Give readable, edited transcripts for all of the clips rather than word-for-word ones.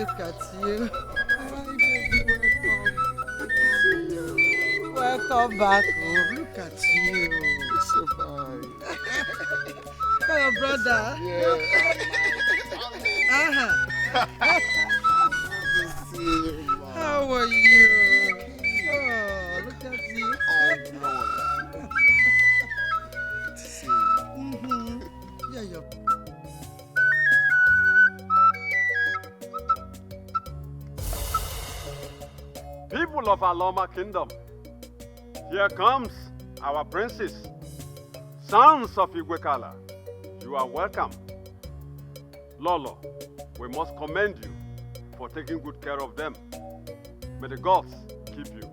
Look at you. My baby, welcome. Welcome back home. Look at you. It's so fine. Hello, brother. Yeah. Good to see you, Mom. How are you? Oh, look at you. Oh, Lord. Good to see you. Yeah, you're... People of Aloma Kingdom, here comes our princes, sons of Igwekala. You are welcome. Lolo, we must commend you for taking good care of them. May the gods keep you.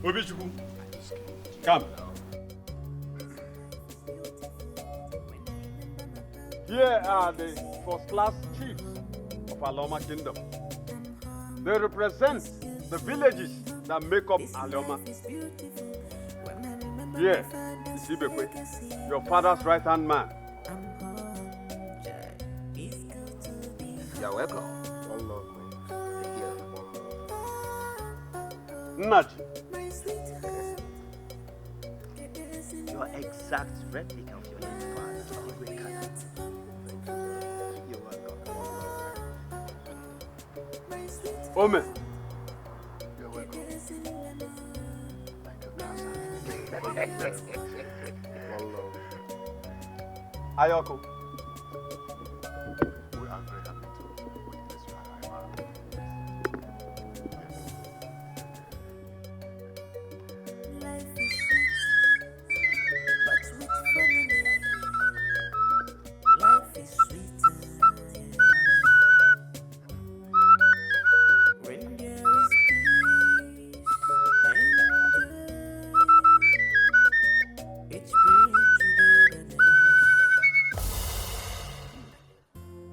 Obichukwu, come. Here are the first-class chiefs of Aloma Kingdom. They represent the villages that make up Aloma. Here is Ibekwe, your father's right-hand man. You're welcome. One love, man. Here, one love. Nnaji, Your exact replica of your late father, Igwekala. You're welcome. Ome, You're welcome. One love. Ayoko. We are very happy to witness your arrival.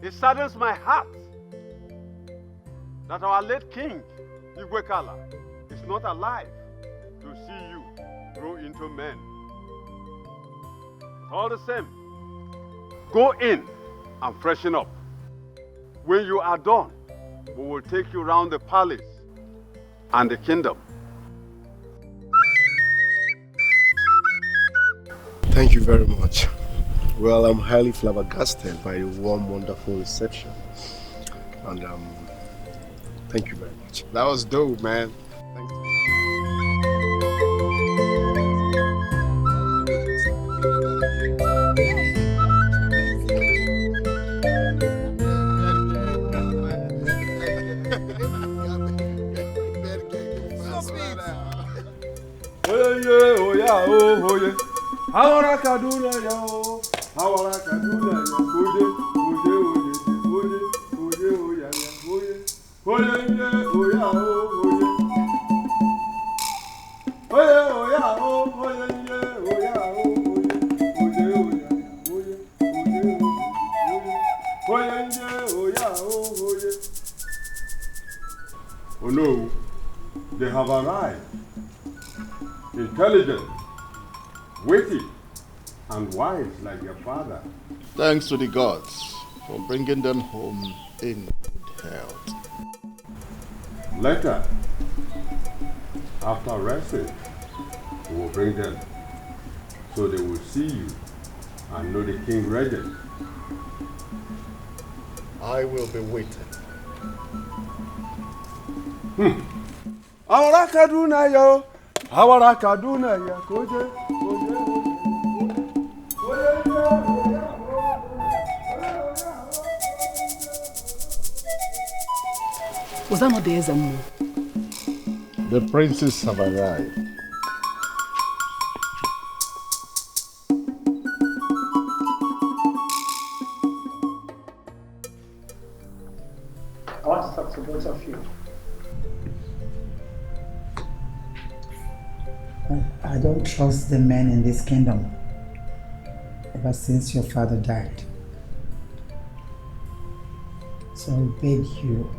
It saddens my heart that our late king, Igwekala, is not alive to see you grow into men. All the same, go in and freshen up. When you are done, we will take you around the palace and the kingdom. Thank you very much. Well, I'm highly flabbergasted by the warm, wonderful reception. And thank you very much. That was dope, man. Thank you. Ahora Kaduna yo, ahora Kaduna yo, oye, oye, oye, oye, oye, oye, oye, oh no, they have arrived. Intelligent, witty, and wise like your father. Thanks to the gods for bringing them home in good health. Later, after resting, we will bring them so they will see you and know the king regent. I will be waiting. Ahora Kaduna yo, ahora Kaduna yo, oye, oye. Was that not the Ezamu? The princes have arrived. I want to talk to both of you. I don't trust the men in this kingdom ever since your father died. So I beg you,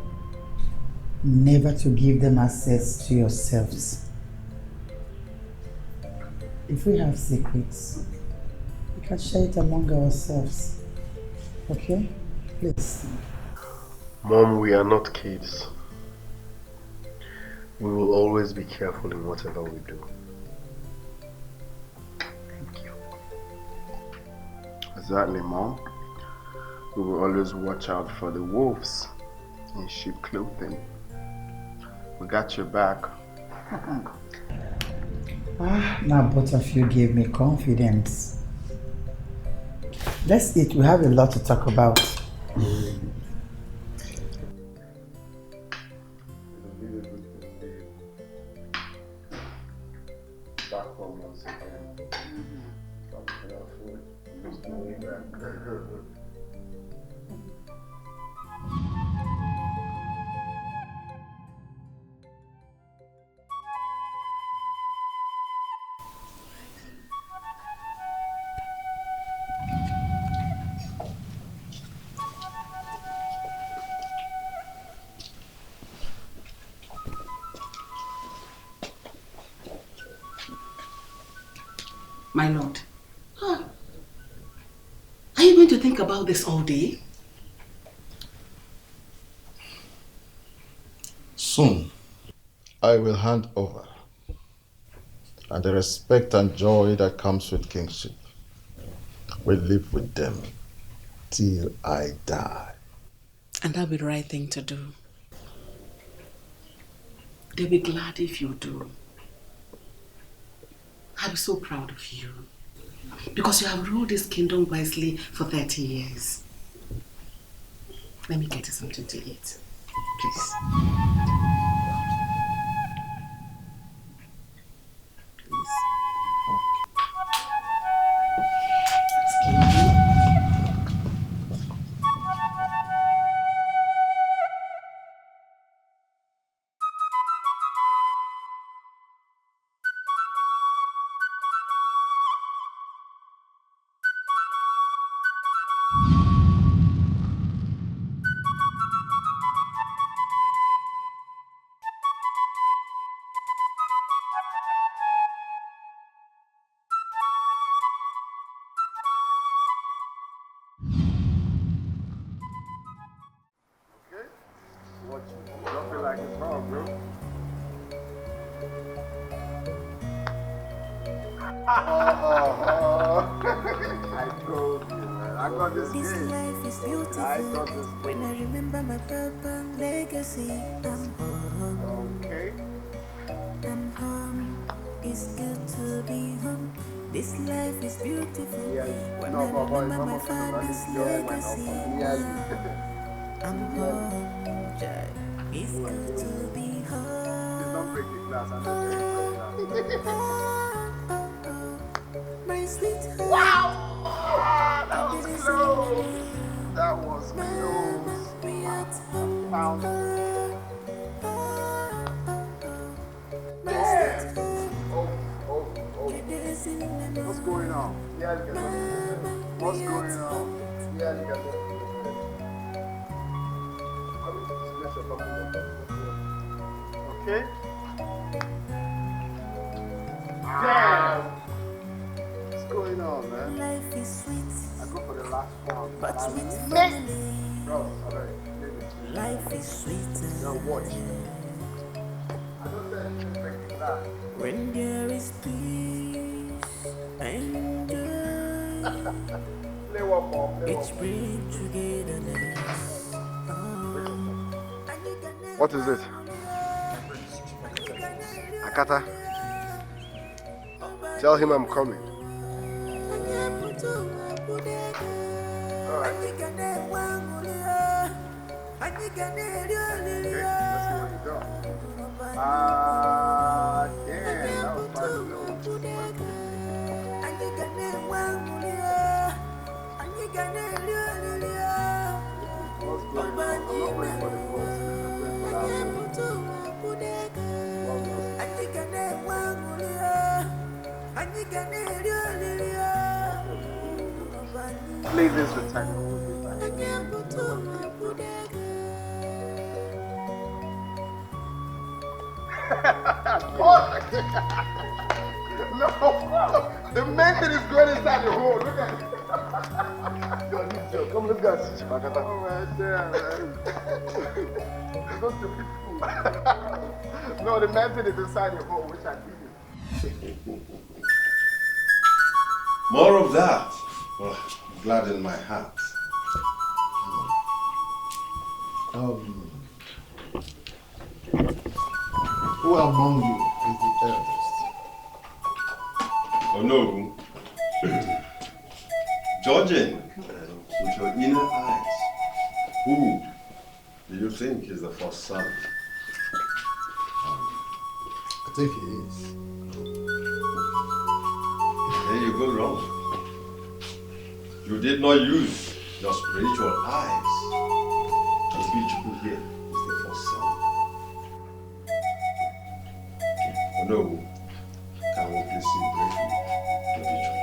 never to give them access to yourselves. If we have secrets, we can share it among ourselves. Okay? Please. Mom, we are not kids. We will always be careful in whatever we do. Thank you. Exactly, Mom. We will always watch out for the wolves in sheep clothing. We got your back. Now both of you gave me confidence. Let's eat. We have a lot to talk about. Back home once again. Talking about food. Just doing that. My lord, are you going to think about this all day? Soon, I will hand over. And the respect and joy that comes with kingship will live with them till I die. And that'll be the right thing to do. They'll be glad if you do. I'll be so proud of you. Because you have ruled this kingdom wisely for 30 years. Let me get you something to eat. Please. Please. Excuse me. Don't feel like it's wrong, bro. I told you, man. I got this This game. life is beautiful. I got this When I remember my papa and legacy, I'm home. Okay. I'm home. It's good to be home. This life is beautiful. Yeah. When No, I but boy, remember mama my could have run father's this girl went up. legacy, Yeah. I'm home. Child. It's good to be Please home. don't break the glass. I'm just very close now. My sweetheart. Wow! That was close. That was close. Pound. Yeah. Oh. What's going on? Yeah, look at that. What's going on? Yeah, look at that. Okay? Damn! What's going on, man? Life is sweet. I go for the last one. But with family, Bro, alright. life is sweeter. Now watch. I don't say anything breaking that. When there is peace and joy, Play one more, play which one bring togetherness. What is it? Akata, Tell him I'm coming. alright. Okay, let's see what you got. Damn, that was 5 minutes. What's going on? I'm not going for the voice. I'm going for that one. Play this with techno. No, the main thing is going inside the hole. Look at it. Come, let's go. Oh, man, damn, man. It's not stupid food. No, the main thing is inside the hole, which I did. More of that will gladden my heart. Who among you is the eldest? Oh no. Judging with your inner eyes, who do you think is the first son? I think he is. There you go wrong. You did not use your spiritual eyes to reach who here is the first son. Oh no. Can we please see briefly the ritual?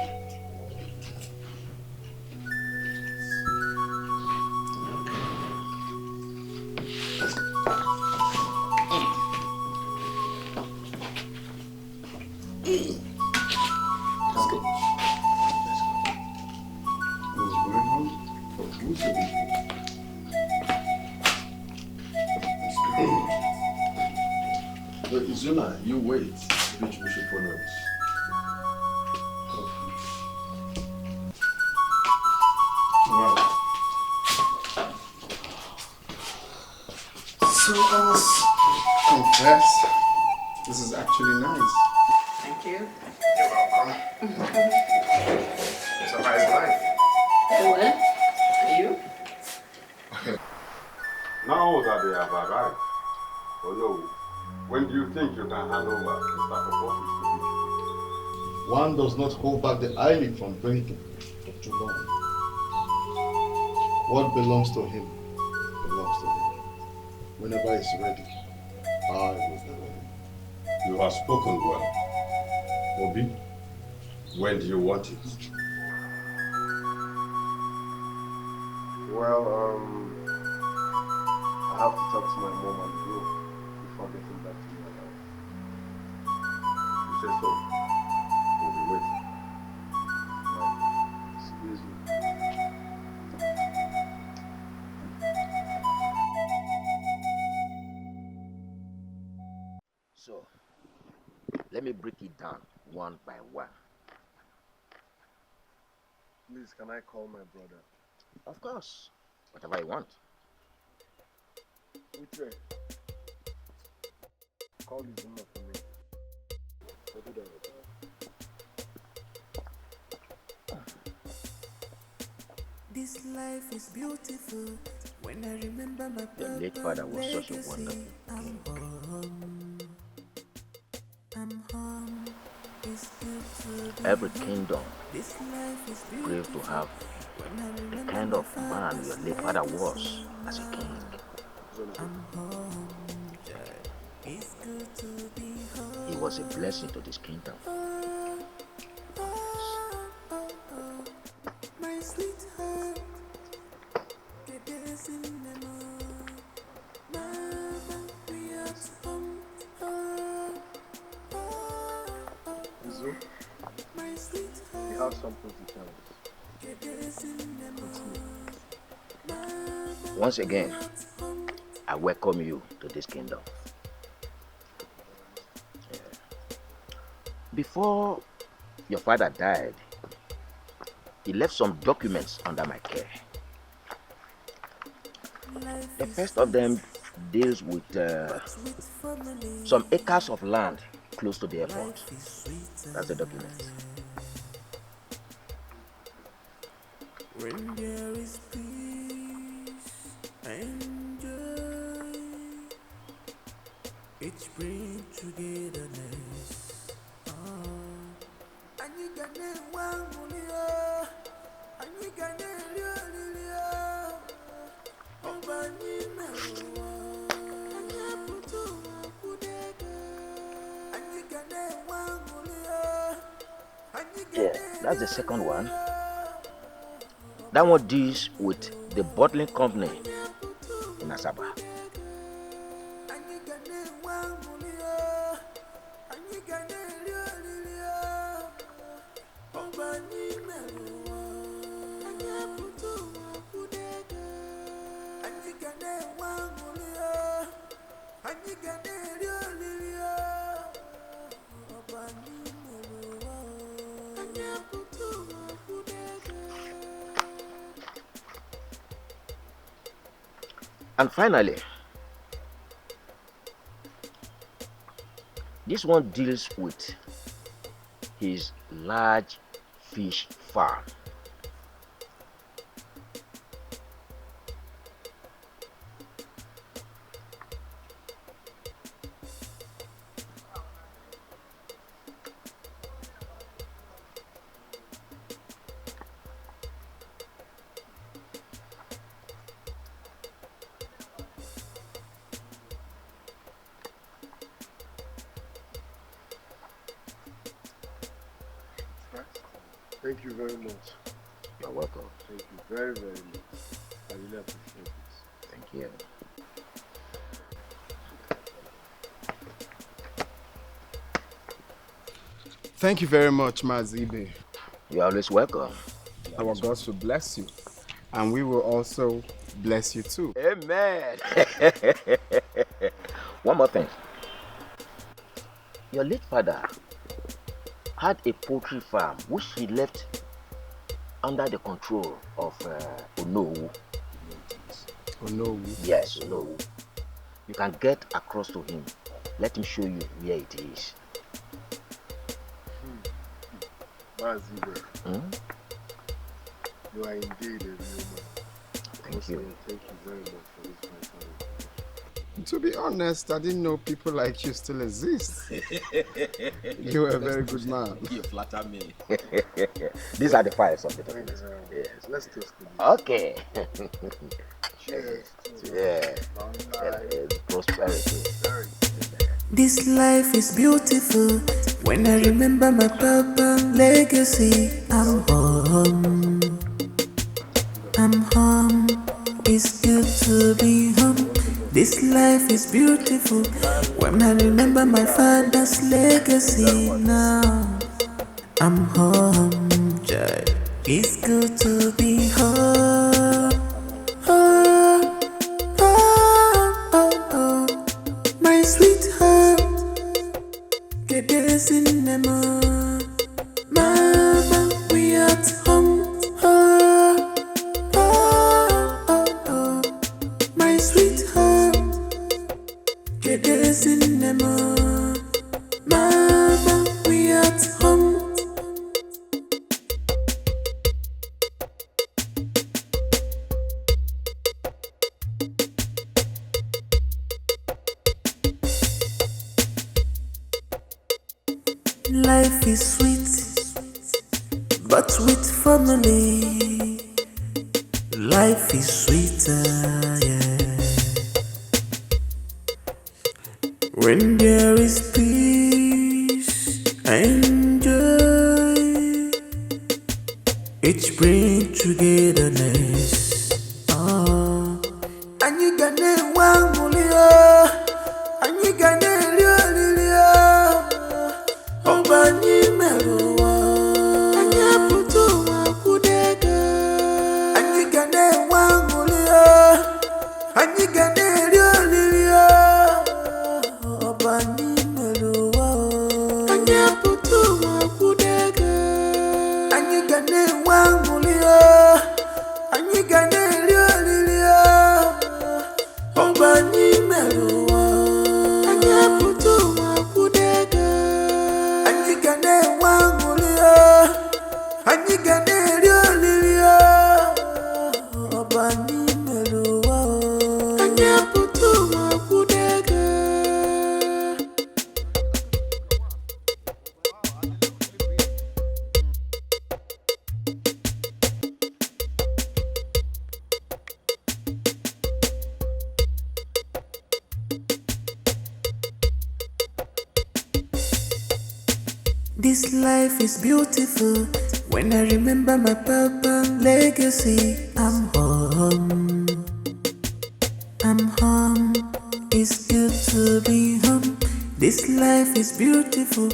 Let's go. Who's going on? Who's the ritual? But Izuna, you wait. Which we should follow us. Wow. So I must confess, this is actually nice. Thank you. You're welcome. It's a nice life. Very well. Are you? Now that they have arrived, oh no, when do you think you can hand over the staff of office to me? One does not hold back the eyelid from drinking for too long. What belongs to him belongs to him. Whenever he's ready, I will be ready. You have spoken well. Obi, when do you want it? Well, I have to talk to my mom and bro before getting back to my house. You say so. We'll be waiting. Excuse me. So, let me break it down one by one. Please, can I call my brother? Of course, whatever you want. Which way? Call his number for me. I'll do that. This life is beautiful. When I remember my Your late father was such a wonderful king. I'm home. It's good to be Every kingdom This life is craved to have when I the remember kind of man your late father was as a king. I'm home. It's good to be home. He was a blessing to this kingdom. My sweetheart, get this in the mood. Mama, we are home. Izu, My we sweetheart, have something to tell us. get this in the mood. Once again, I welcome you to this kingdom. Before your father died, he left some documents under my care. The first of them deals with some acres of land close to the airport. That's the document. When there is peace and joy, each bring togetherness. And you can one and you can Yeah, that's the second one. That one deals with the bottling company in Asaba. And finally, this one deals with his large fish farm. Thank you very much. You're welcome. Thank you very, very much. I really appreciate this. Thank you. Thank you very much, Mazibe. You're always welcome. Our God will bless you. And we will also bless you too. Amen. One more thing. Your late father had a poultry farm which he left under the control of Onowu. Onowu? Yes, Onowu. You can get across to him. Let him show you where it is. Mazibe, you are indeed a real man. Thank you. Thank you very much for this time. To be honest, I didn't know people like you still exist. You are a very good man. You flatter me. These are the files of the documents. Yes. Let's toast to this. Okay. Cheers. Yeah. Prosperity. This life is beautiful. When I remember my papa legacy, I'm home. I'm home. It's good to be home. This life is beautiful. When I remember my father's legacy, now I'm home. It's good to be home. Oh, oh, oh, oh. My sweetheart. Get this in the mood. Mama, we at home. Oh, oh, oh, oh. My sweetheart. Get this in the mood. Mama, we at home. Life is sweet, but with family, life is sweeter, yeah. When there is peace and joy, it brings togetherness. Oh, and you gonna one mulio, and you gonna liolio. Obani meruwa, anya putu wakudega, anyi gane wangulia, anyi gane liolilia. Obani meruwa, anya putu wakudega, anyi gane wangulia, anyi gane liolilia. Obani meruwa, anya putu wakudega. Anyigane wangulia, anyigane liolilia. Obani meruwa, anyaputu wakudega. This life is beautiful. When I remember my papa legacy, I'm home. I'm home. It's good to be home. This life is beautiful.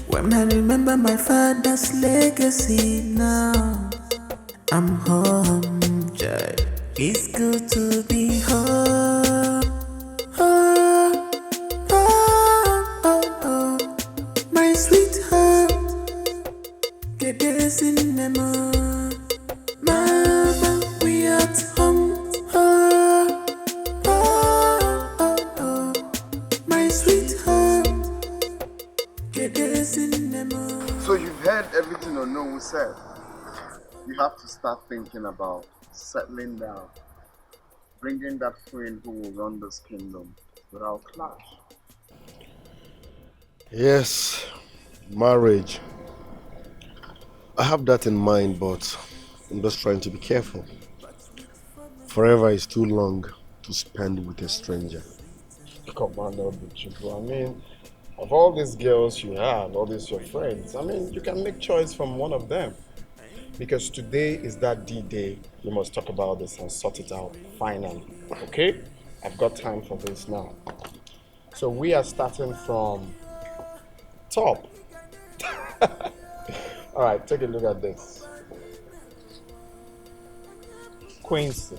When I remember my father's legacy, now I'm home. It's good to be home. Oh, oh, oh, oh. My sweetheart. Get this in the mood. Mama, we at home. Oh, oh, we said, you have to start thinking about settling down, bringing that queen who will run this kingdom without clash. Yes, marriage. I have that in mind, but I'm just trying to be careful. Forever is too long to spend with a stranger. Come on, I mean, of all these girls you have, all these your friends, I mean, you can make choice from one of them. Because today is that D-Day. We must talk about this and sort it out finally. Okay? I've got time for this now. So we are starting from top. All right, take a look at this. Quincy.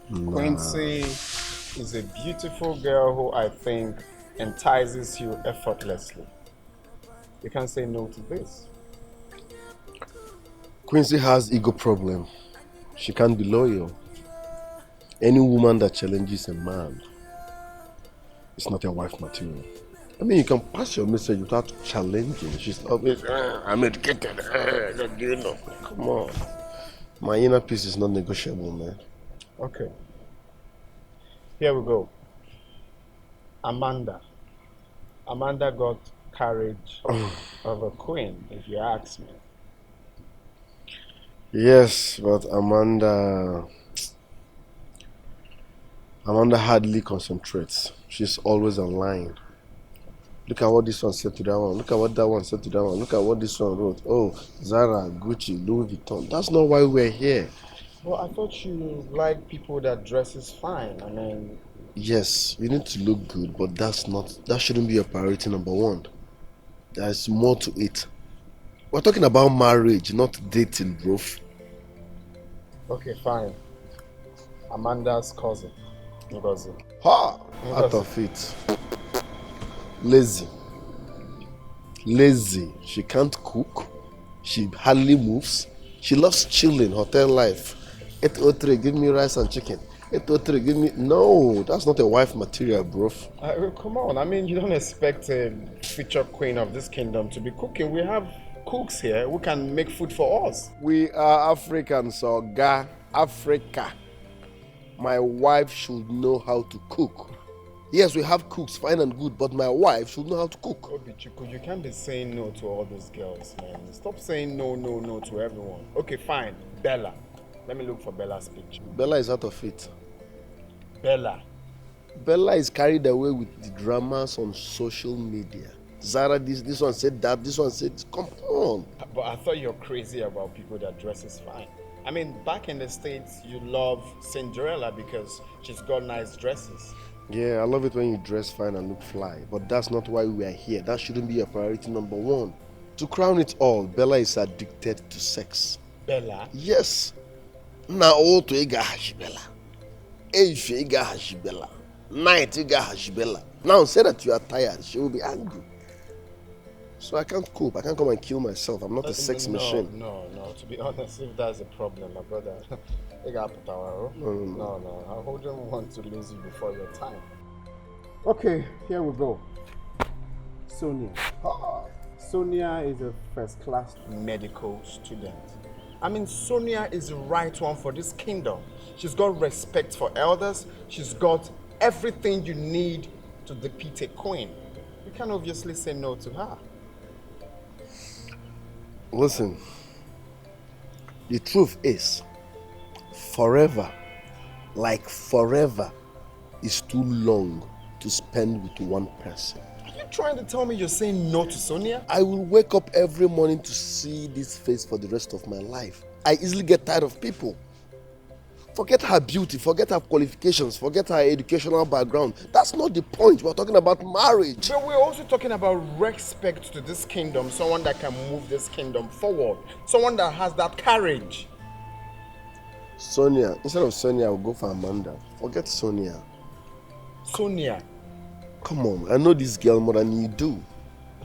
Quincy is a beautiful girl who I think entices you effortlessly. You can't say no to this. Quincy has ego problem. She can't be loyal. Any woman that challenges a man is not a wife material. I mean, you can pass your message without challenging. She's always, I'm educated, do you know? Come on. My inner peace is not negotiable, man. Okay. Here we go. Amanda. Amanda got courage of a queen, if you ask me. Yes, but Amanda hardly concentrates. She's always online. Look at what this one said to that one. Look at what that one said to that one. Look at what this one wrote. Oh, Zara, Gucci, Louis Vuitton. That's not why we're here. Well, I thought you like people that dresses fine. I mean... Yes, you need to look good, but that shouldn't be your priority number one. There's more to it. We're talking about marriage, not dating, bro. Okay, fine. Amanda's cousin, Ngozi. Ha! Out of it. Lazy. She can't cook. She hardly moves. She loves chilling, hotel life. 803, give me rice and chicken. 803, give me... No, that's not a wife material, bro. Come on, I mean, you don't expect a future queen of this kingdom to be cooking. We have cooks here who can make food for us. We are Africans, so Africa. My wife should know how to cook. Yes, we have cooks, fine and good, but my wife should know how to cook. Obichuku, you can't be saying no to all these girls, man. Stop saying no to everyone. Okay, fine. Bella. Let me look for Bella's picture. Bella is out of it. Bella is carried away with the dramas on social media. Zara, this one said that, this one said, come on. But I thought you're crazy about people that dresses fine. I mean, back in the States, you love Cinderella because she's got nice dresses. Yeah, I love it when you dress fine and look fly, but that's not why we are here. That shouldn't be your priority number one. To crown it all, Bella is addicted to sex. Bella? Yes. Now all to Ega Hashibella. Age Ega Hashibella. Night Ega Hashibella. Now say that you are tired, she will be angry. So I can't cope. I can't come and kill myself. I'm not a sex machine. No. To be honest, if that's a problem, my brother, no. I wouldn't want to lose you before your time. Okay, here we go. Sonia. Sonia is a first-class medical student. I mean, Sonia is the right one for this kingdom. She's got respect for elders. She's got everything you need to defeat a queen. You can't obviously say no to her. Listen, the truth is, forever is too long to spend with one person. Are you trying to tell me you're saying no to Sonia? I will wake up every morning to see this face for the rest of my life. I easily get tired of people. Forget her beauty, forget her qualifications, forget her educational background. That's not the point. We're talking about marriage. But we're also talking about respect to this kingdom, someone that can move this kingdom forward, someone that has that courage. Sonia, instead of Sonia, I will go for Amanda. Forget Sonia. Sonia? Come on, I know this girl more than you do.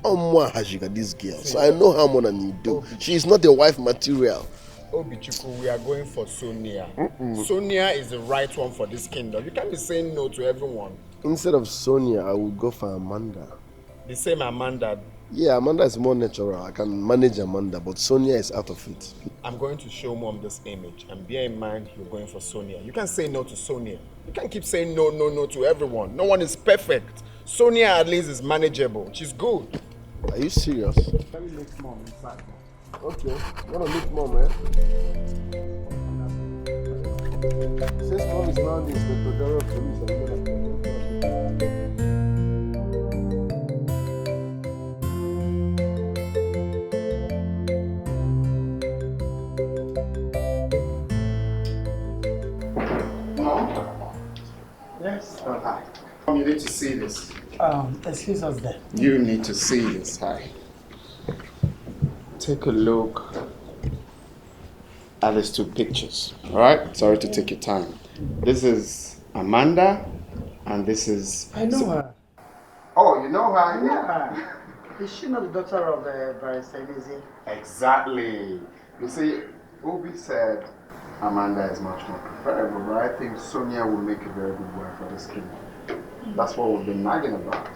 How more has she got this girl? So I know her more than you do. She is not a wife material. Obichuku, we are going for Sonia. Sonia is the right one for this kingdom. You can't be saying no to everyone. Instead of Sonia, I will go for Amanda. The same Amanda Yeah, Amanda is more natural. I can manage Amanda, but Sonia is out of it. I'm going to show Mom this image, and bear in mind you're going for Sonia. You can't say no to Sonia. You can't keep saying no, no, no to everyone. No one is perfect. Sonia at least is manageable. She's good. Are you serious? Let me meet Mom inside. Okay, you wanna meet Mom, man? Since Mom is now the Inspector General of Police, I'm gonna... Yes. Oh, hi. You need to see this. Excuse us then. You need to see this. Hi. Take a look at these two pictures. All right? Sorry to take your time. This is Amanda, and this is... I know her. Oh, you know her? I know her. Is she not the daughter of Barrister Lizzie? Exactly. You see, Obi said Amanda is much more preferable, but I think Sonia will make a very good wife for this king. That's what we've been nagging about.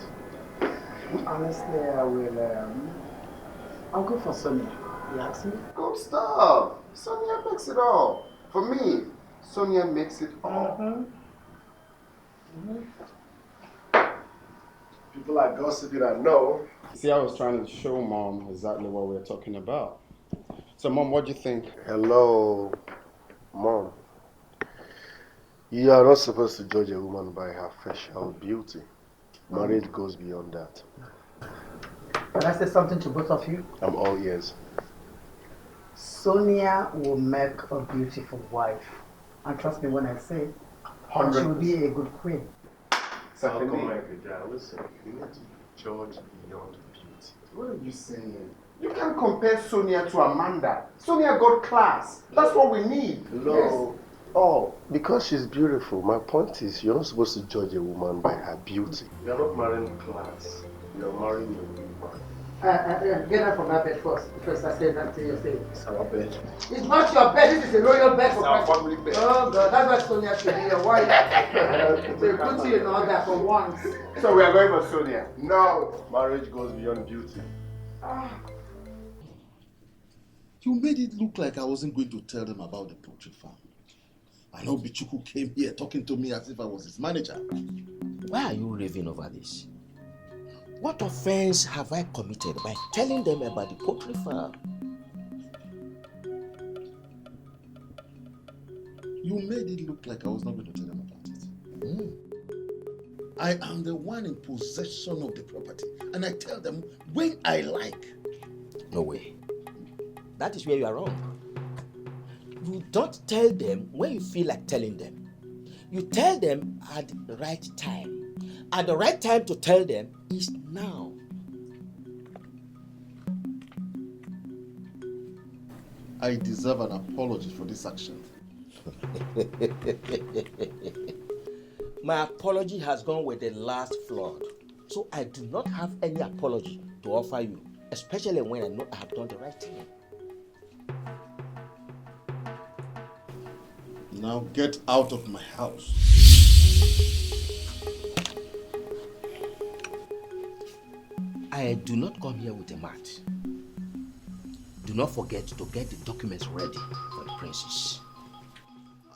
Honestly, I'll go for Sonia. You ask me? Good stuff. Sonia makes it all. For me, Sonia makes it all. People are gossiping, I know. See, I was trying to show Mom exactly what we're talking about. So, Mom, what do you think? Hello, Mom. You are not supposed to judge a woman by her facial beauty. Marriage goes beyond that. Can I say something to both of you? I'm all ears. Sonia will make a beautiful wife. And trust me when I say, she will be a good queen. Listen, you need to judge beyond beauty. What are you saying? You can't compare Sonia to Amanda. Sonia got class. That's what we need. No. Yes. Oh, because she's beautiful. My point is, you're not supposed to judge a woman by her beauty. You're not marrying class. You're marrying a woman. Get her from her bed first. First, I said that to you. It's our bed. It's not your bed. This is a royal bed. It's our family bed. Oh, God. That's why Sonia should be your wife. They put you in order for once. So we are going for Sonia. No. Marriage goes beyond beauty. You made it look like I wasn't going to tell them about the poultry farm. I know Bichuku came here talking to me as if I was his manager. Why are you raving over this? What offense have I committed by telling them about the poultry farm? You made it look like I was not going to tell them about it. I am the one in possession of the property, and I tell them when I like. No way. That is where you are wrong. You don't tell them when you feel like telling them. You tell them at the right time. And the right time to tell them is now. I deserve an apology for this action. My apology has gone with the last flood. So I do not have any apology to offer you, especially when I know I have done the right thing. Now get out of my house. I do not come here with a mat. Do not forget to get the documents ready for the princess.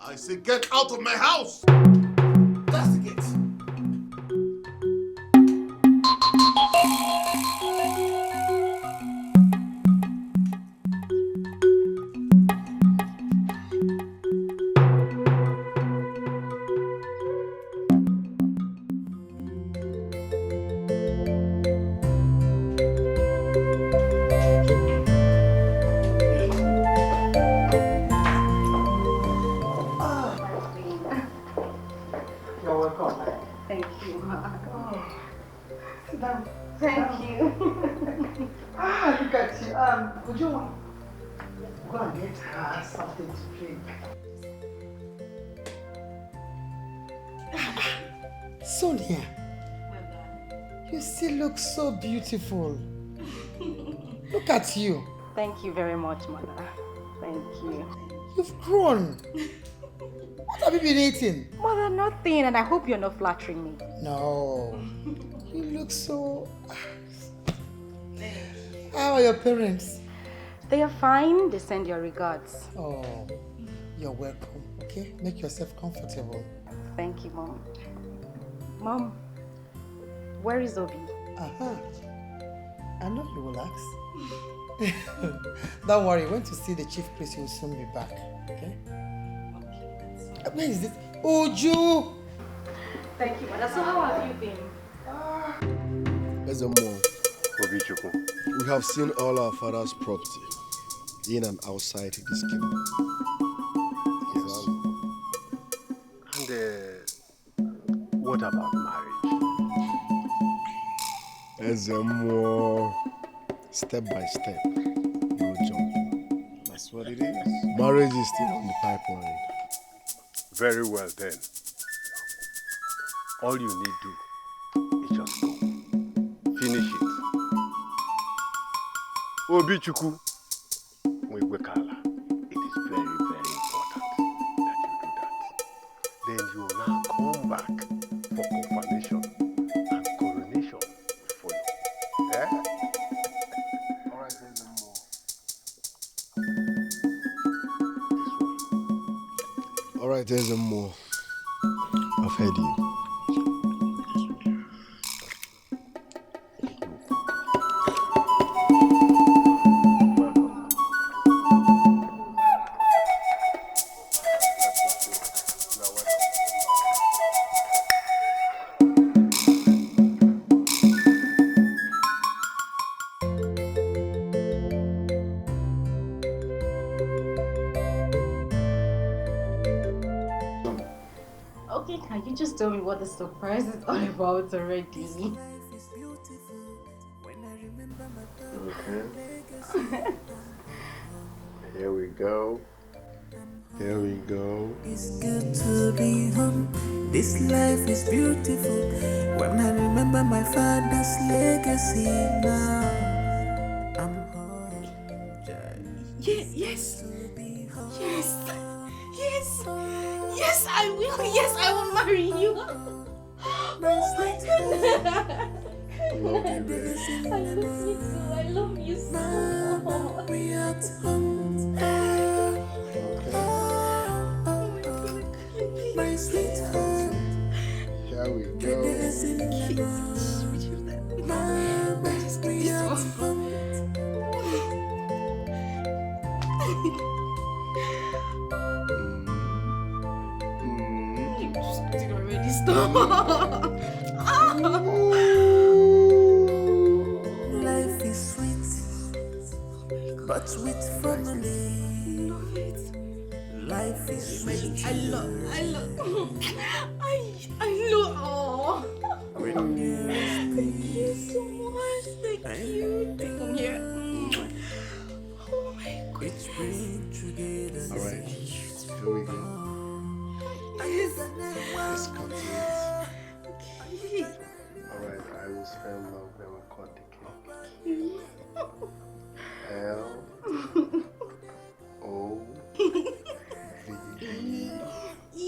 I say get out of my house! That's the gate. Would you want go and get her something to drink? Sonia, you still look so beautiful. Look at you. Thank you very much, Mother. Thank you. You've grown. What have you been eating? Mother, nothing, and I hope you're not flattering me. No. You look so... How are your parents? They are fine. They send your regards. Oh, you're welcome. Okay, make yourself comfortable. Thank you, Mom. Mom, where is Obi? I know you will ask. Don't worry, when to see the chief priest, he will soon be back. Okay? Where is this? Uju! Thank you, Mother. So how have you been? As a mom, we have seen all our father's property in and outside this kingdom. Yes. And what about marriage? As a mom, step by step, no jumping. That's what it is. Marriage is still on the pipeline. Very well then. All you need do is just go. Finish it. Obichukwu, Mwigwekala, it is very, very important that you do that. Then you will now come back for confirmation and coronation for you. Eh? Alright, there's more. Alright, there's more. I've heard you. Okay, can you just tell me what the surprise is all about already? Okay. Here we go. Here we go. It's good to be home. This life is beautiful. When I remember my father's legacy now, I'm home. Yes. Yes, I will. Yes, I will marry you. Oh my goodness. I love you, baby. I love you too. I love you so much. We at home. My sweet home. Here we go. Mama, we at home. Already stop. Life is sweet, but with family. Life is sweet. I love. When you Thank you so much. Thank you. Come here. Oh my God. which bring together. Alright, here we go. Let's cut it. Alright, I will spell love, then we'll cut the cake. L O V E.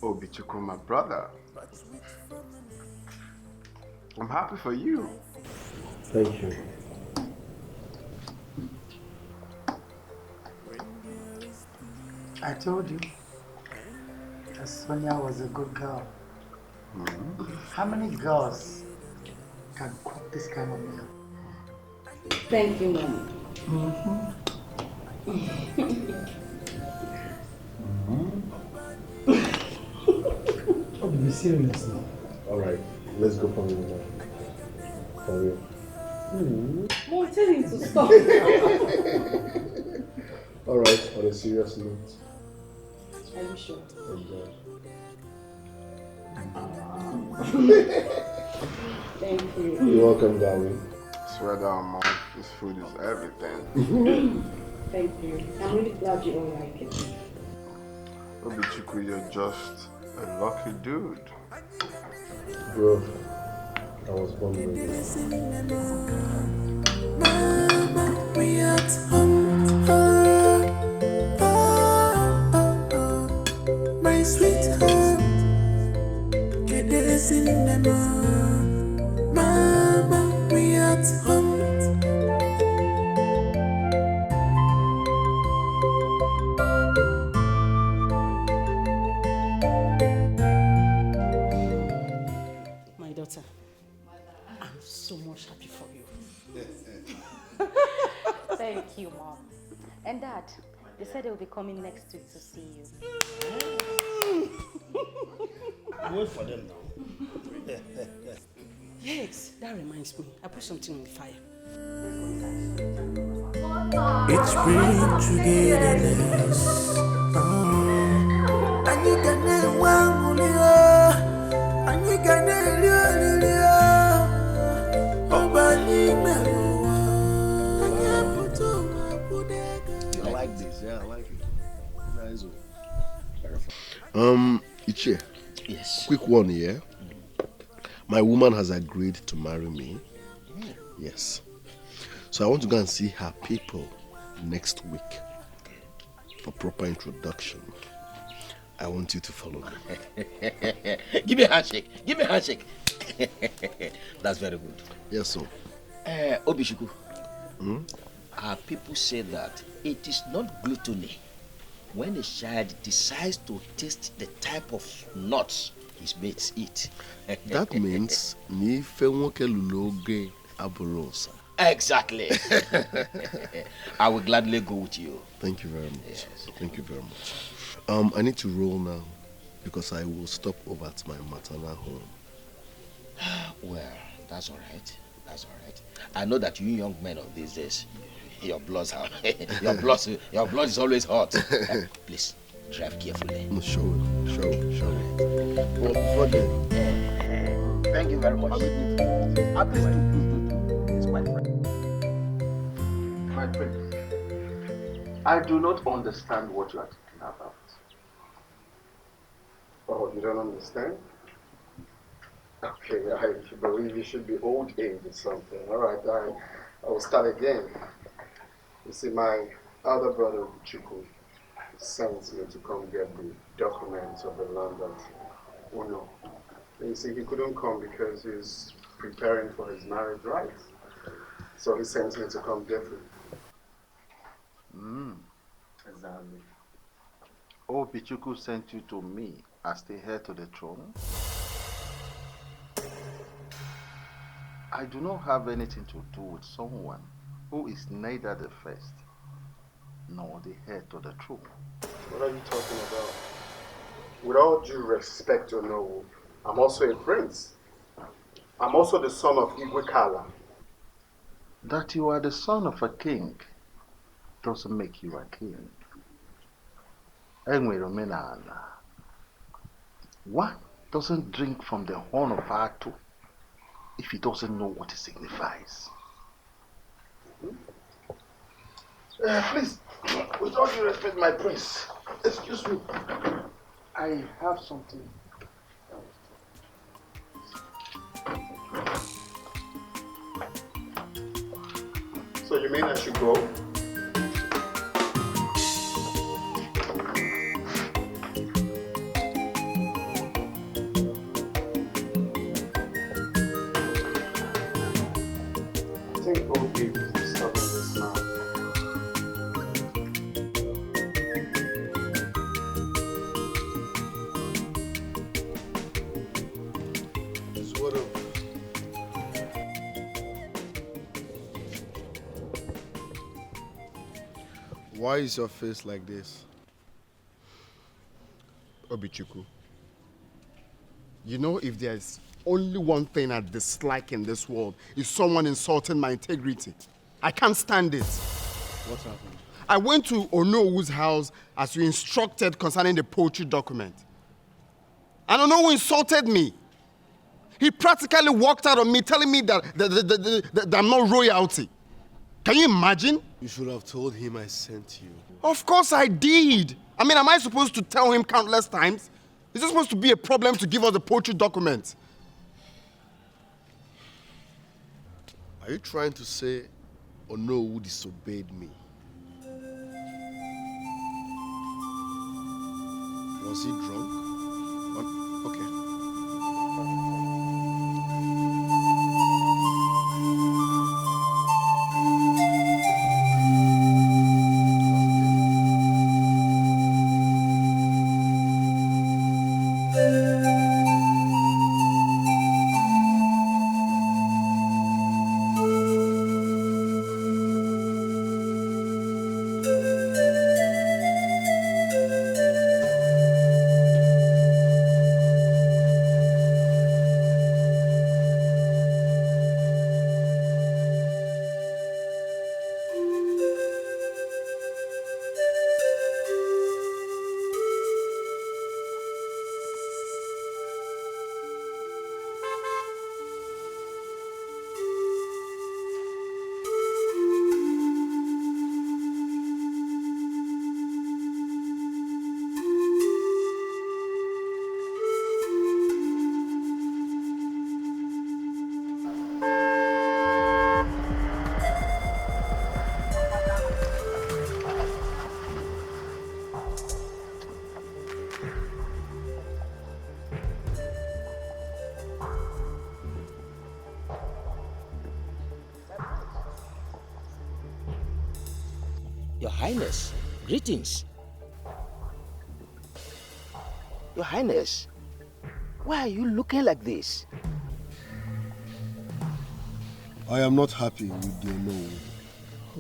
Obichukwu, my brother. I'm happy for you. Thank you. I told you that Sonia was a good girl. How many girls can cook this kind of meal? Thank you, Mom. Oh, be serious now. Alright, let's go for real now. For real. Mom, tell him to stop. Alright, on a serious note. Are you sure? Thank you. You're welcome, darling. I swear down, Mom. This food is everything. Thank you. I'm really glad you all like it. Obichiku, you're just a lucky dude. Bro, I was born ready. Mama, we at home. My sweetheart, get this in the Mama, we at home. My daughter, I'm so much happy for you. Thank you, Mom. And Dad, they said they'll be coming next week to see you. Wait for them now. Yes, that reminds me. I put something on the fire. It's bring togetherness. And you can one and you can I like this, yeah, I like it. Nice one. Very fun. Ichie. Yes. Quick one here. My woman has agreed to marry me. Yes. So I want to go and see her people next week for proper introduction. I want you to follow me. Give me a handshake. Give me a handshake. That's very good. Yes, sir. Obishiku, our people say that it is not gluttony when a child decides to taste the type of nuts his mates eat. That means ni fe nwoke lulu oge abụrụ. Exactly. I will gladly go with you. Thank you very much. Yes. Thank you very much. I need to roll now because I will stop over at my maternal home. Well, that's all right. That's all right. I know that you young men of these days, your blood is always hot. Please drive carefully. No, sure. Well, before then, thank you very much. My prince, I do not understand what you are talking about. Oh, you don't understand? Okay, I believe you should be old age or something. All right, I will start again. You see, my other brother, Chuku, sent me to come get the documents of the land that Uno. And you see, he couldn't come because he's preparing for his marriage rites. So he sent me to come get him. Exactly. Oh, Bichuku sent you to me as the heir to the throne? I do not have anything to do with someone who is neither the first nor the heir to the throne. What are you talking about? With all due respect, Ono, I'm also a prince. I'm also the son of Igwekala. That you are the son of a king doesn't make you a king. One doesn't drink from the horn of Atu if he doesn't know what it signifies. Please, with all due respect, my prince, excuse me. I have something. So you mean I should go? I think Obi is disturbing this now. What up? Why is your face like this? Obichuku, you know, if there's only one thing I dislike in this world, is someone insulting my integrity. I can't stand it. What happened? I went to Onowu's house as you instructed concerning the poultry document. And Onowu insulted me. He practically walked out on me telling me that I'm not royalty. Can you imagine? You should have told him I sent you. Of course I did. I mean, am I supposed to tell him countless times? Is it supposed to be a problem to give us the poultry document? Are you trying to say Onowu disobeyed me? Was he drunk? Okay. Your Highness, greetings. Your Highness, why are you looking like this? I am not happy with the Onowu.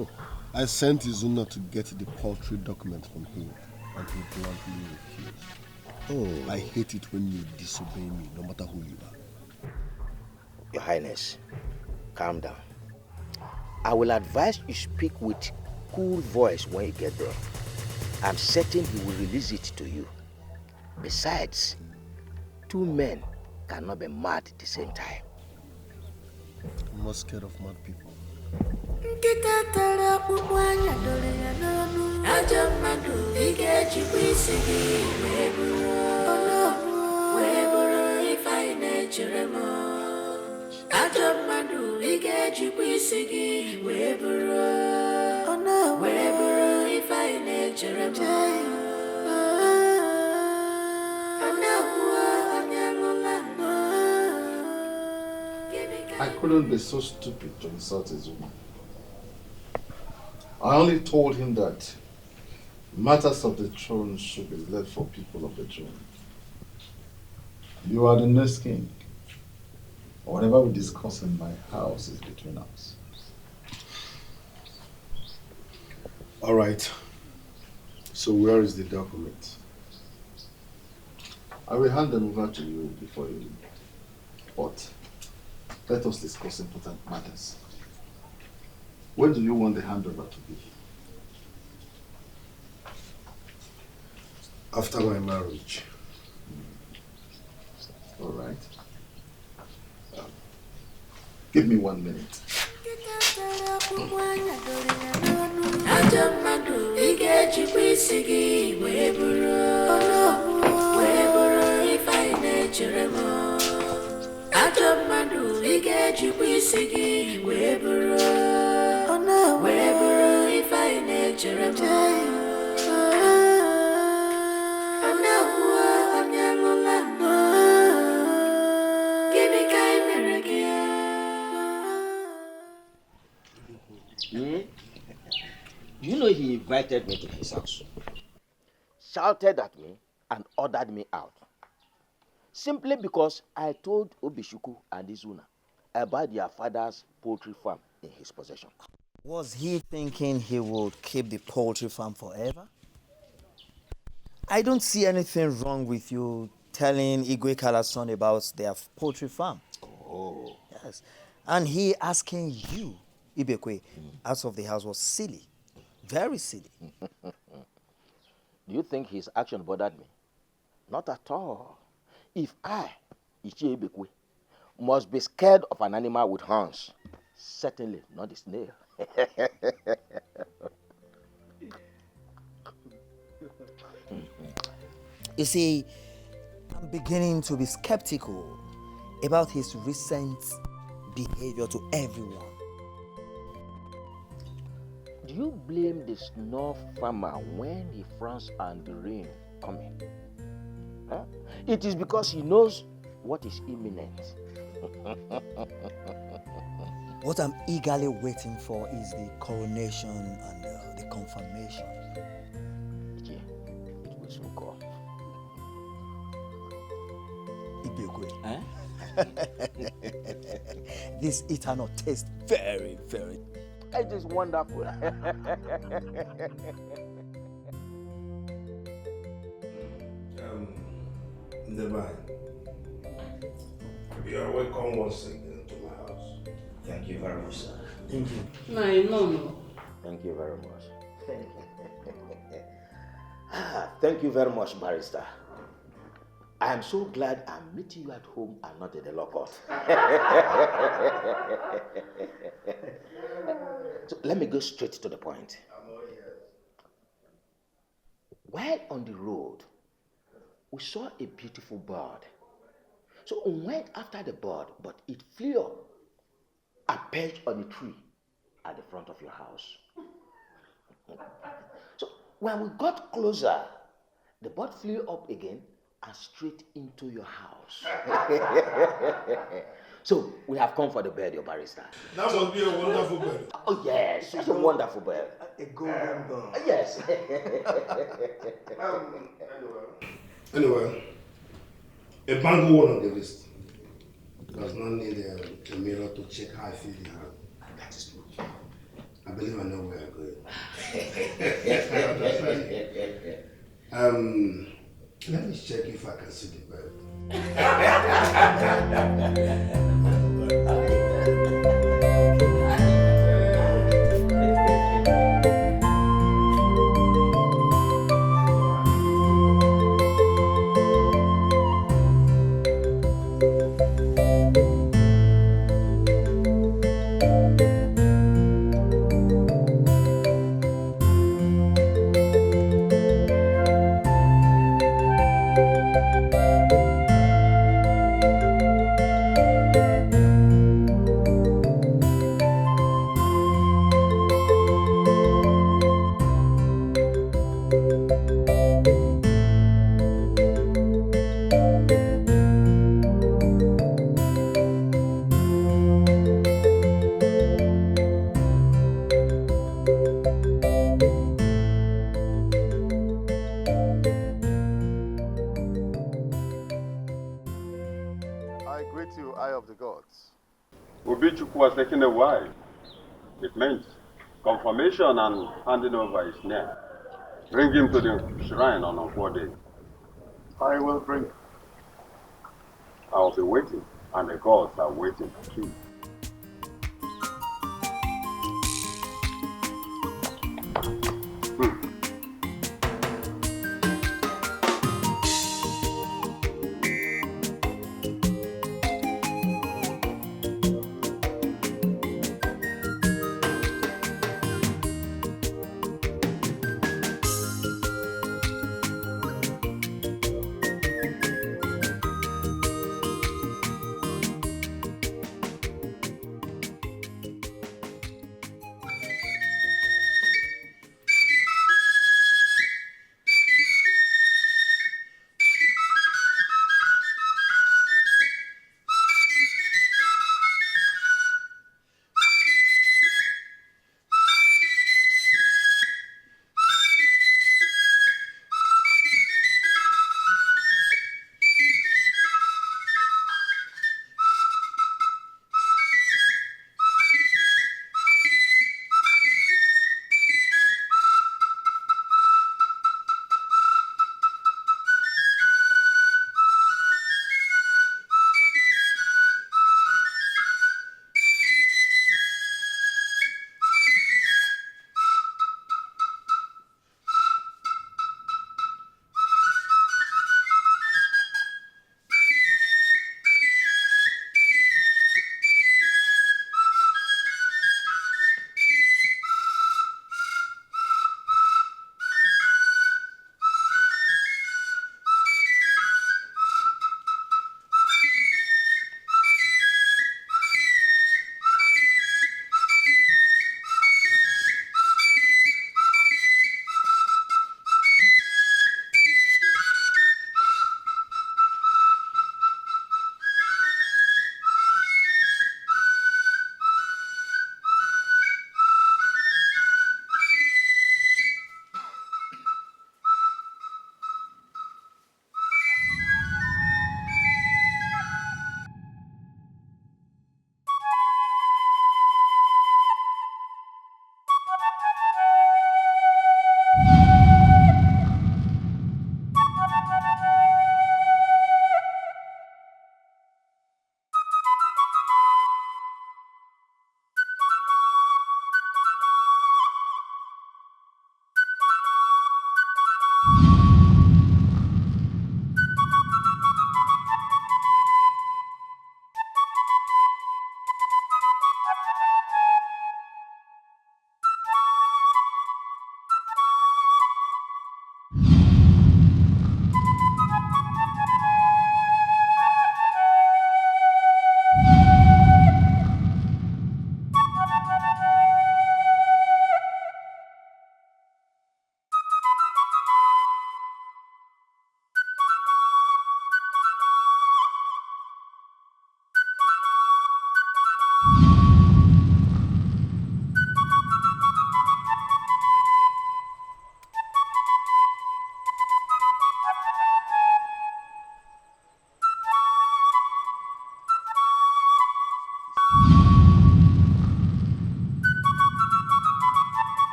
Oh. I sent Izuna to get the poultry document from him, and he bluntly refused. Oh. I hate it when you disobey me, no matter who you are. Your Highness, calm down. I will advise you speak with cool voice when you get there. I'm certain he will release it to you. Besides, two men cannot be mad at the same time. I'm not scared of mad people. I couldn't be so stupid to insult Izuma. I only told him that matters of the throne should be left for people of the throne. You are the next king. Whatever we discuss in my house is between us. All right. So where is the document? I will hand them over to you before you leave. But let us discuss important matters. When do you want the handover to be? After my marriage. All right. Give me 1 minute. You know he invited me to his house, shouted at me and ordered me out. Simply because I told Obishuku and Izuna about their father's poultry farm in his possession. Was he thinking he would keep the poultry farm forever? I don't see anything wrong with you telling Igwe Kala's son about their poultry farm. Oh. Yes. And he asking you, Ibekwe, out of the house was silly. very silly. Do you think his action bothered me? Not at all. If I, Ichie Ibekwe, must be scared of an animal with horns, certainly not a snail. You see, I'm beginning to be skeptical about his recent behavior to everyone. Do you blame the snuff farmer when he frowns and the rain coming? Huh? It is because he knows what is imminent. What I'm eagerly waiting for is the coronation and the confirmation. Yeah, it will soon come. Ibekwe. This eternal tastes very, very. It is wonderful. Neva, you are welcome once again to my house. Thank you very much, sir. Thank you. No. Thank you very much. Thank you very much, Barrister. I am so glad I'm meeting you at home and not in the law court. So let me go straight to the point. While on the road, we saw a beautiful bird. So we went after the bird, but it flew up and perched on a tree at the front of your house. So when we got closer, the bird flew up again and straight into your house. So we have come for the bird, your barrister. That must be a wonderful bird. Oh yes, it's a wonderful bird. A golden bird. Yes. Anyway, a bangle one on the list does not need a mirror to check how I feel in hand. That is true. I believe I know where I'm going. Let me check if I can see the bird. Obichukwu was taking a while. It meant confirmation and handing over is near. Bring him to the shrine on Okwo Day. I will bring him. I'll be waiting, and the gods are waiting too.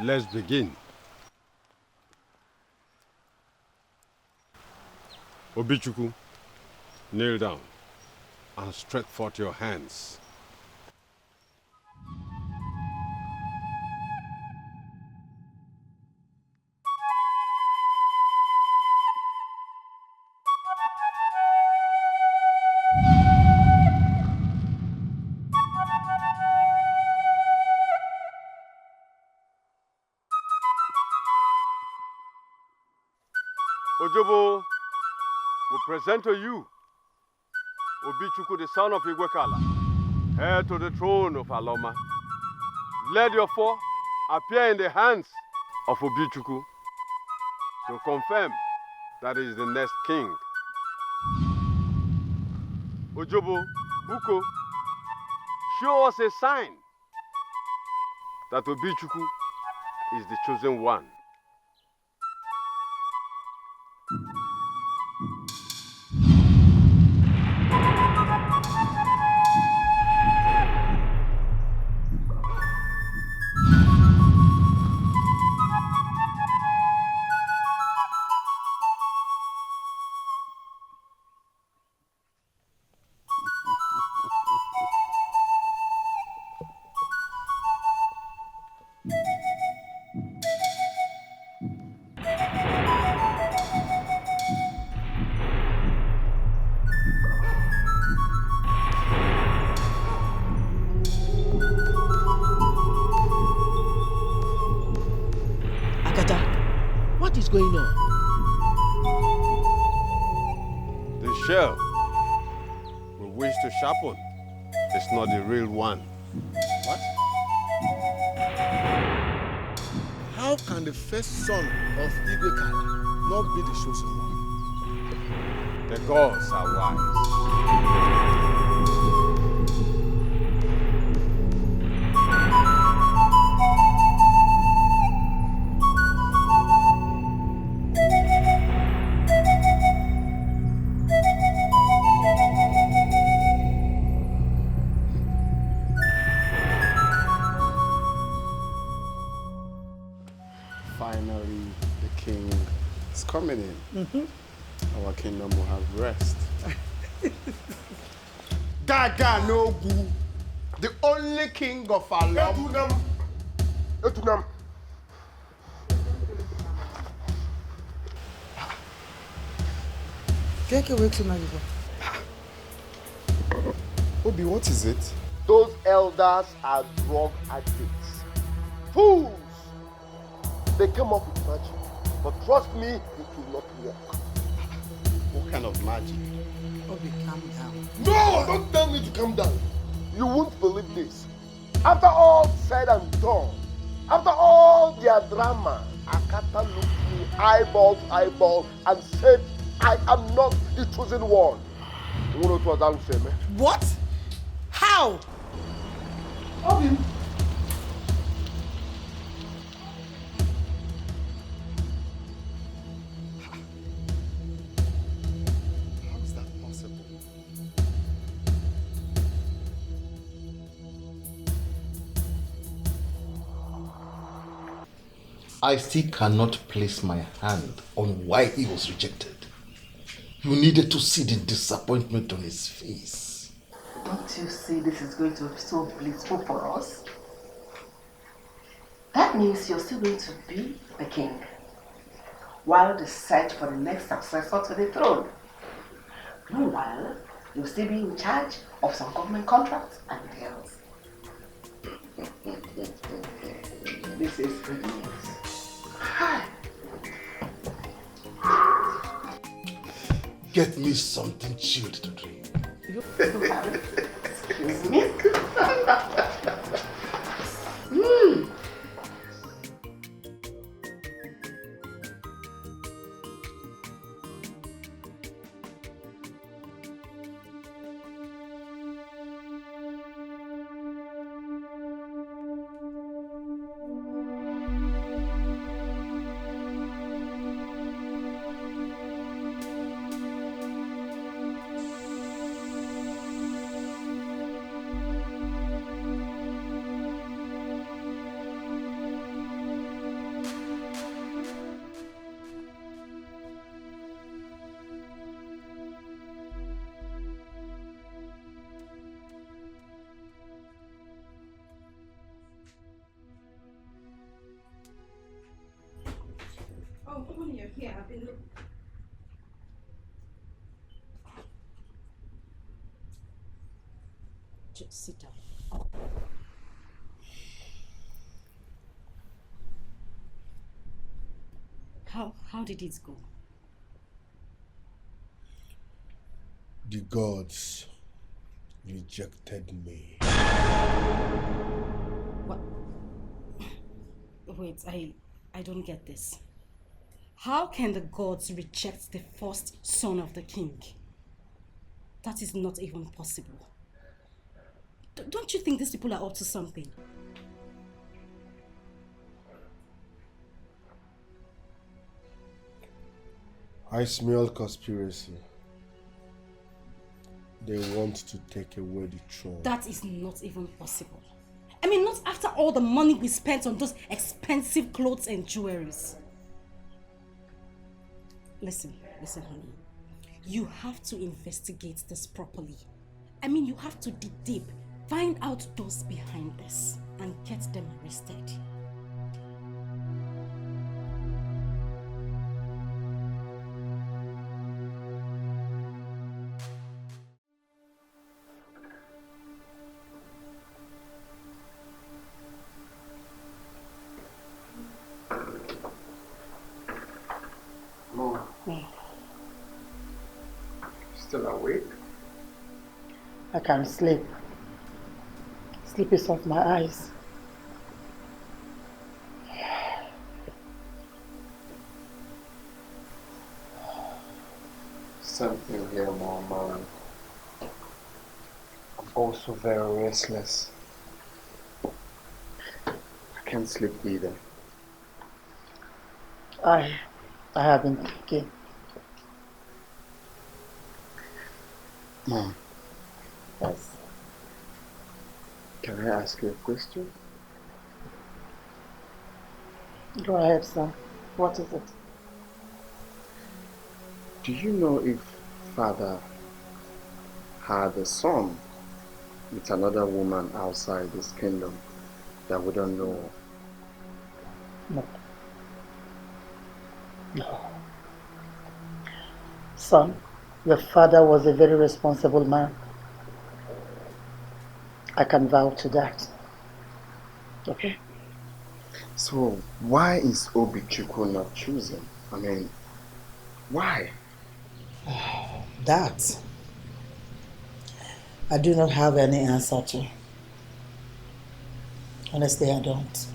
Let's begin. Obichuku, kneel down and stretch forth your hands. Ojobo will present to you Obichuku, the son of Igwekala, heir to the throne of Aloma. Let your four appear in the hands of Obichuku to confirm that he is the next king. Ojobo, Buko, show us a sign that Obichuku is the chosen one. What is going on? The shell we wish to sharpen is not the real one. What? How can the first son of Igwekala not be the chosen one? The gods are wise. Finally, the king is coming in. Our kingdom will have rest. Gaga no Gu, the only king of Alom. Etunam. Obi, what is it? Those elders are drug addicts. Fools! They came up with magic, but trust me, it will not work. What kind of magic? Obi, calm down. No, don't tell me to calm down. You won't believe this. After all said and done, after all their drama, Akata looked me eyeball to eyeball and said, I am not the chosen one. You know what was saying, man? What? How? Obi. How is that possible? I still cannot place my hand on why he was rejected. You needed to see the disappointment on his face. Don't you see this is going to be so blissful for us? That means you're still going to be the king, while the search for the next successor to the throne. Meanwhile, you'll still be in charge of some government contracts and deals. This is good news. Hi. Get me something chilled to drink. Excuse me? you're here. I've been looking. Just sit down. How did it go? The gods rejected me. What? Wait, I don't get this. How can the gods reject the first son of the king? That is not even possible. Don't you think these people are up to something? I smell conspiracy. They want to take away the throne. That is not even possible. I mean, not after all the money we spent on those expensive clothes and jewelries. Listen, honey. You have to investigate this properly. I mean, you have to dig deep, find out those behind this, and get them arrested. Mom. Still awake? I can't sleep. Sleep is off my eyes. Something here, Mom. I'm also very restless. I can't sleep either. I have been thinking. Mom. Yes. Can I ask you a question? Go ahead, son. What is it? Do you know if Father had a son with another woman outside his kingdom that we don't know of? No. No. Son, your father was a very responsible man. I can vouch to that. Okay? So why is Obichukwu not choosing? I mean, why? That I do not have any answer to. Honestly, I don't.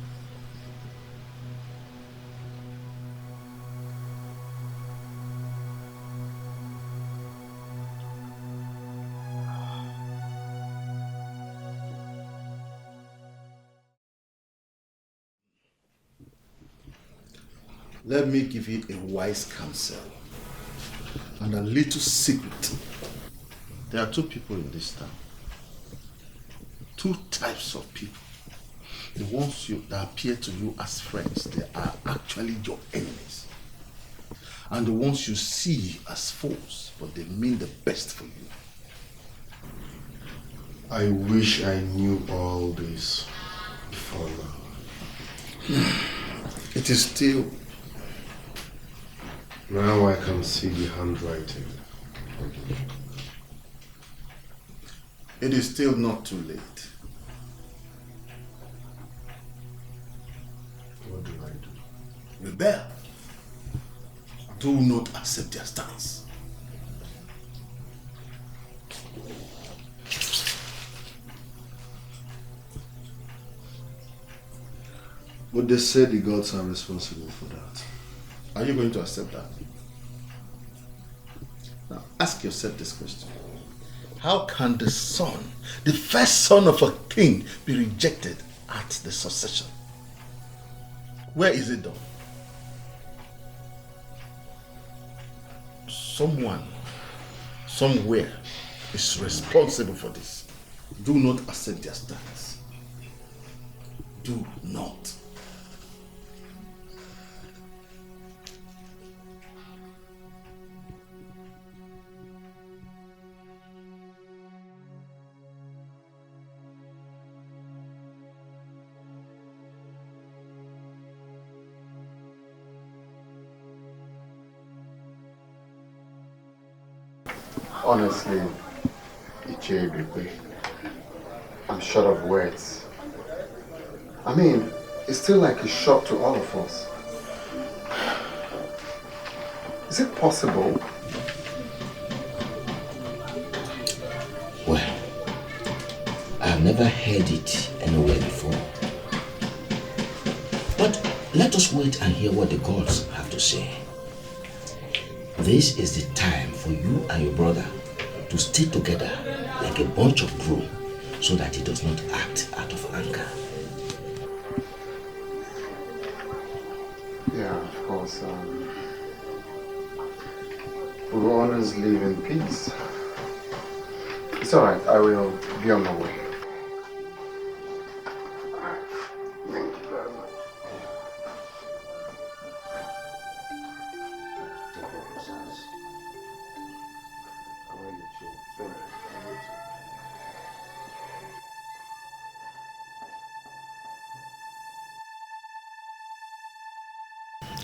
Let me give you a wise counsel and a little secret. There are two people in this town. Two types of people. The ones that appear to you as friends, they are actually your enemies. And the ones you see as foes, but they mean the best for you. I wish I knew all this before now. It is still... Now I can see the handwriting. It is still not too late. What do I do? Rebel. Do not accept their stance. But they said the gods are responsible for that. Are you going to accept that? Now ask yourself this question. How can the son, the first son of a king, be rejected at the succession? Where is it done? Someone, somewhere, is responsible for this. Do not accept their stance. Do not. Honestly, Ichebebe, I'm short of words. I mean, it's still like a shock to all of us. Is it possible? Well, I've never heard it anywhere before. But let us wait and hear what the gods have to say. This is the time for you and your brother to stay together like a bunch of broom so that he does not act out of anger. Yeah, of course. We will always live in peace. It's alright, I will be on my way. Thank you very much.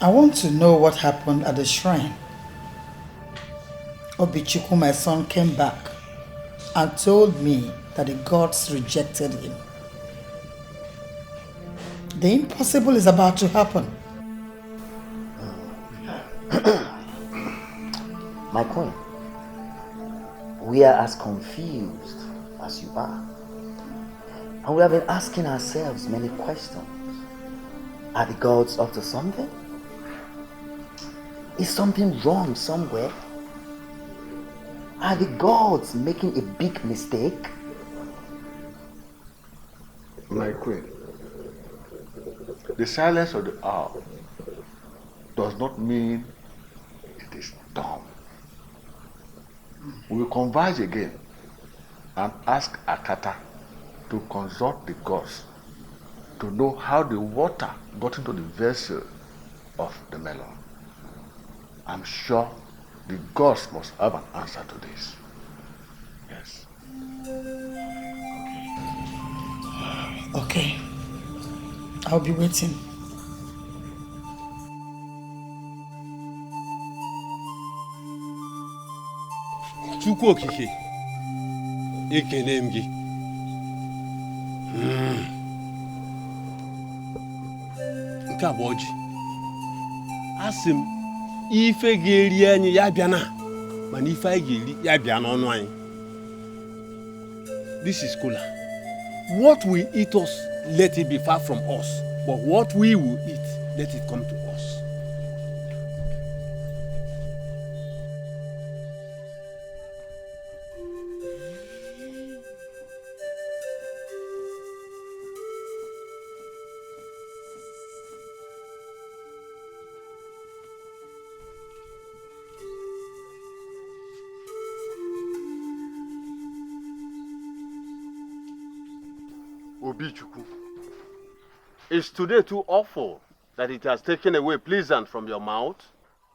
I want to know what happened at the shrine. Obichuku, my son, came back and told me that the gods rejected him. The impossible is about to happen. My queen, we are as confused as you are. And we have been asking ourselves many questions. Are the gods up to something? Is something wrong somewhere? Are the gods making a big mistake? My queen, the silence of the owl does not mean it is dumb. We will converge again and ask Akata to consult the gods to know how the water got into the vessel of the melon. I'm sure the gods must have an answer to this. Yes. Okay. I'll be waiting. Chukwu okike, ekene m gị. Nke a bụ ọjị. Asị m, ife ga-eri anyị ya bịa na, mana ife anyị ga-eri ya bịa n'ọnụ anyị. This is kola. What we eat us, let it be far from us. But what we will eat, let it come to us. Obichukwu, is today too awful that it has taken away pleasant from your mouth?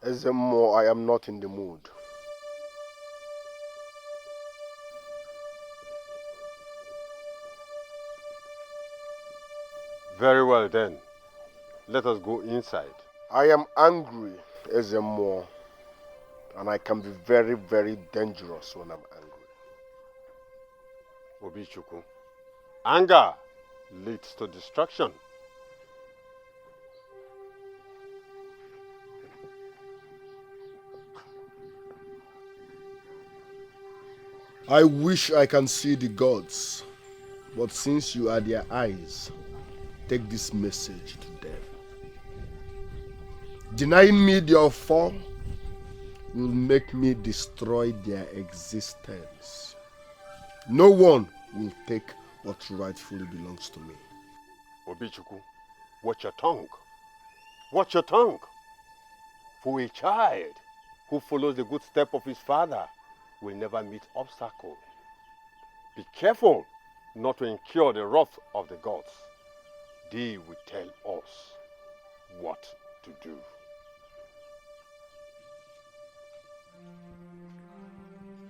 Ezemo, I am not in the mood. Very well then. Let us go inside. I am angry, Ezemo, and I can be very, very dangerous when I'm angry. Obichukwu, anger leads to destruction. I wish I can see the gods, but since you are their eyes, take this message to them. Denying me their form will make me destroy their existence. No one will take what rightfully belongs to me. Obichukwu, watch your tongue. Watch your tongue. For a child who follows the good step of his father will never meet obstacle. Be careful not to incur the wrath of the gods. They will tell us what to do.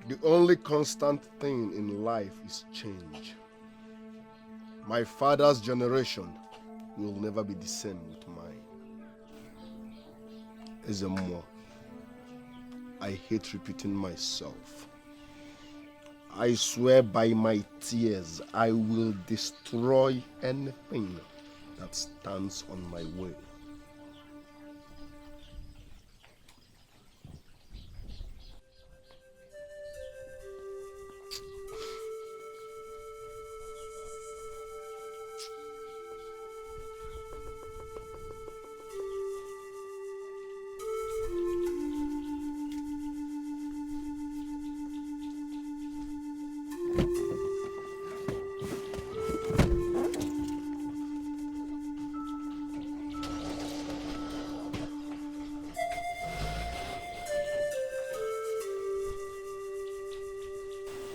The only constant thing in life is change. My father's generation will never be the same with mine. Ezemo, I hate repeating myself, I swear by my tears, I will destroy anything that stands on my way.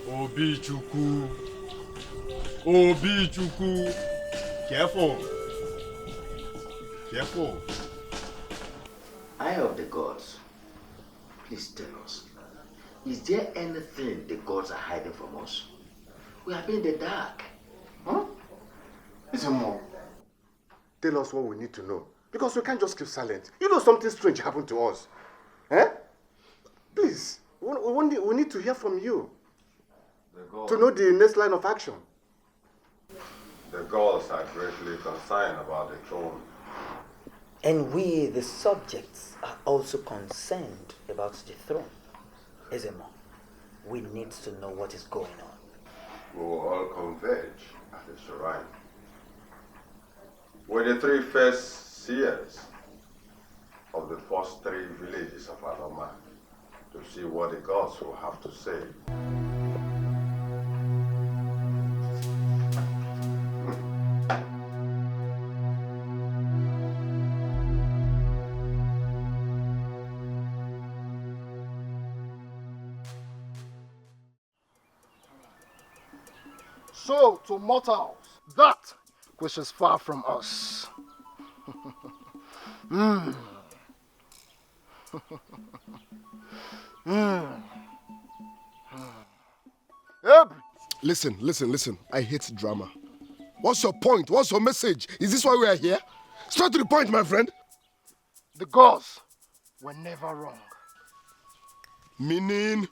Obichuku. Obichuku. Careful. Careful. Eye of the gods, please tell us, is there anything the gods are hiding from us? We have been in the dark. Huh? Listen, Mom. Tell us what we need to know. Because we can't just keep silent. You know something strange happened to us. Eh? Please, we need to hear from you. To know the next line of action. The gods are greatly concerned about the throne. And we, the subjects, are also concerned about the throne. Ezemo, we need to know what is going on. We will all converge at the shrine. With the 3 first seers of the first 3 villages of Aloma to see what the gods will have to say. So, to mortals, that which is far from us. Listen. I hate drama. What's your point? What's your message? Is this why we are here? Straight to the point, my friend. The gods were never wrong. Meaning?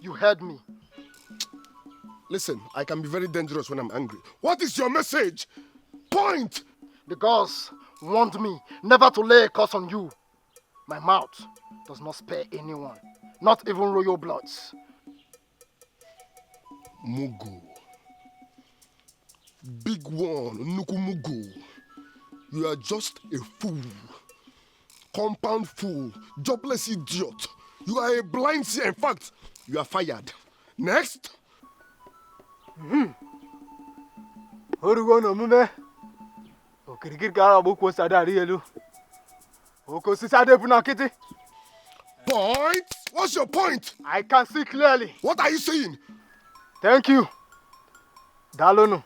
You heard me. Listen, I can be very dangerous when I'm angry. What is your message? Point! The gods warned me never to lay a curse on you. My mouth does not spare anyone, not even royal bloods. Mugu. Big one, Nuku Mugu. You are just a fool. Compound fool. Jobless idiot. You are a blind seer. In fact, you are fired. Next. Point? What's your point? I can see clearly. What are you saying? Thank you. Dalono.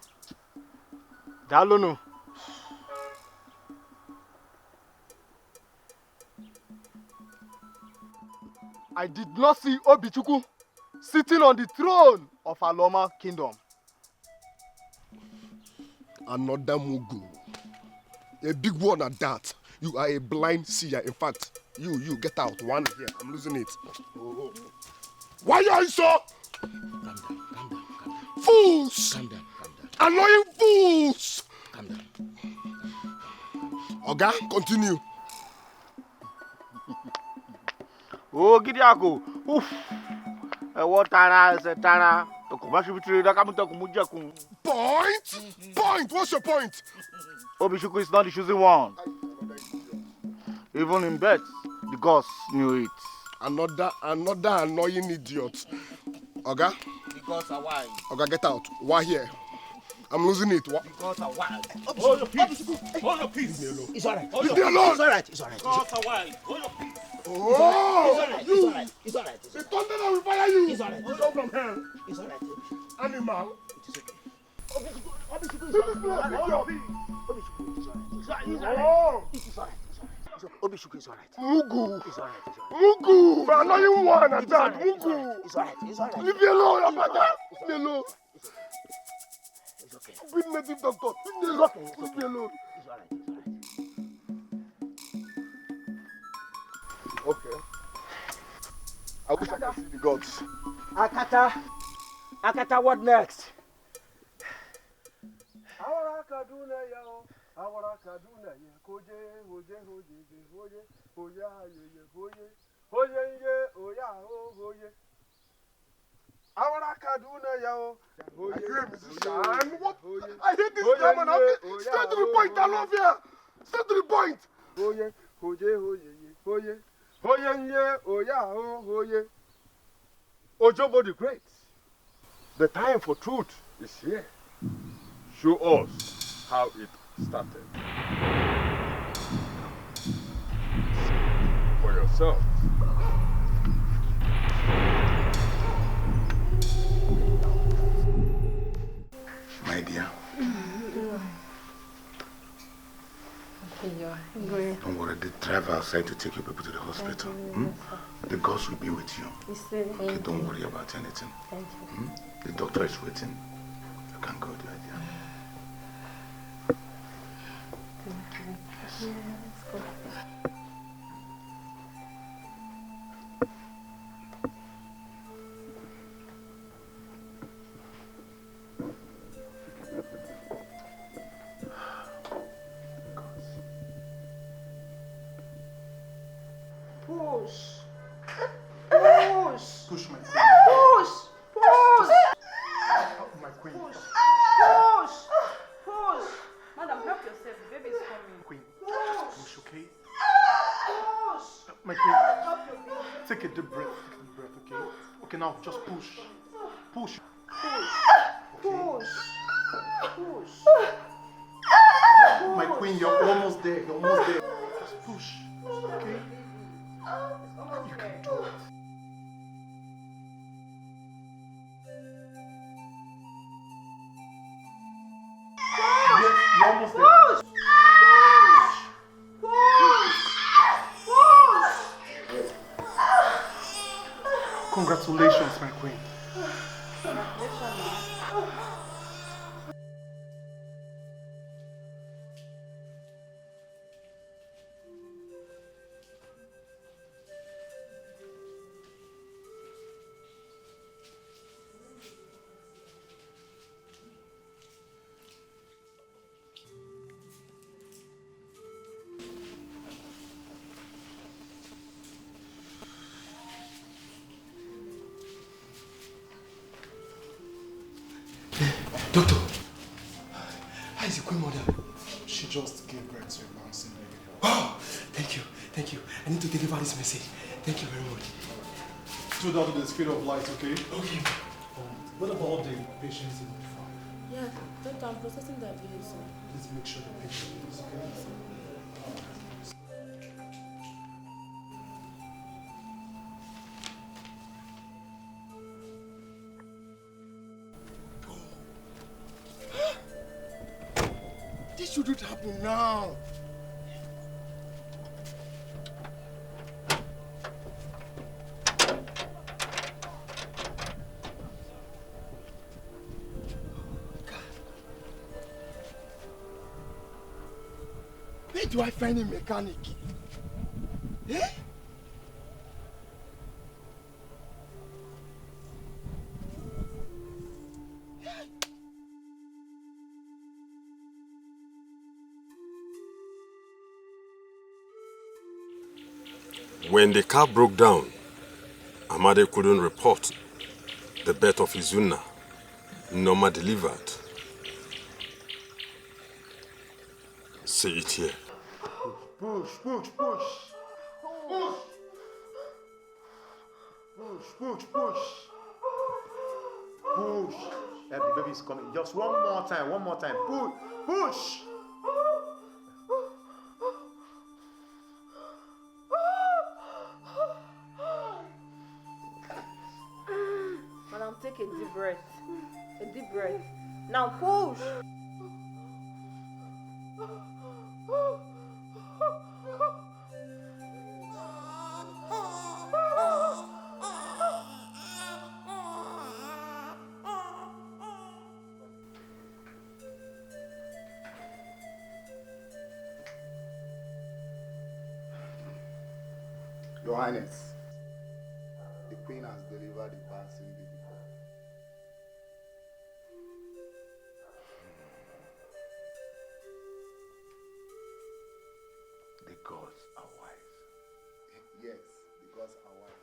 I did not see Obichuku sitting on the throne of Aloma Kingdom. Another Mugu. A big one at that. You are a blind seer. In fact, you get out. One here. I'm losing it. Oh. Why are you so? Calm down. Fools! Calm down. Annoying fools! Calm down. Oga, continue. Oh, Gidiago. Oof. Point! What's your point? Obishuku is not the chosen one. Even in bed, the gods knew it. Another annoying idiot. Oga? The gods are wild. Oga, get out. Why here? I'm losing it. The gods are wild. Hold your peace. Hold your peace. It's alright. Leave me alone. It's alright. The gods are wild. Hold your peace. Oh! It's alright. The thunder that will fire you! It's alright. You come from hell. It's alright. Animal. It is okay. Obishuku is alright. Mugu. It's alright. Mugu. The annoying one at that. Mugu. It's alright. Leave me alone, Abada. Leave me alone. It's okay. Stupid native doctor. Leave me alone. Leave me alone. It's alright. Okay. I wish I could see the gods. Akata, Akata, what next? What? I hate this drama now. Straight to the point, I love you. Straight to the point. Ojobo the Great, the time for truth is here. Show us how it started. For yourself. My dear. Don't worry, the driver outside to take your people to the hospital. The gods will be with you. Okay, don't worry about anything. The doctor is waiting. You can go, dear. Yes. Let's go. Push my queen. Push! Push! My queen. Push! Push! Madam, help yourself. The baby is coming. Queen, push, okay? Push! My queen, Help your baby. take a deep breath. Take a deep breath, okay? Okay, now just push. Push. Push! Push! My queen, you're almost there. You're almost there. Just push, okay? You can do it. You're almost there. Push! Push! Push! Congratulations, my queen. Doctor, how is the queen mother? She just gave birth to a bouncing baby. Oh, thank you, thank you. I need to deliver this message. Thank you very much. Two down to the speed of light, okay? Okay. What about the patient's file? Yeah, Doctor, I'm processing the abuse. Please make sure the patient is okay. This shouldn't happen now. Where do I find a mechanic? Eh? When the car broke down, Amade couldn't report the birth of Izuna. Norma delivered. See it here. Push, push, push. Push. Push, push, push. Push. Yeah, the baby's coming. Just one more time, one more time. Push, push. Madam, take a deep breath. A deep breath. Now push. Your Highness, the Queen has delivered the bouncing baby. gods are wise. Yes, the gods are wise.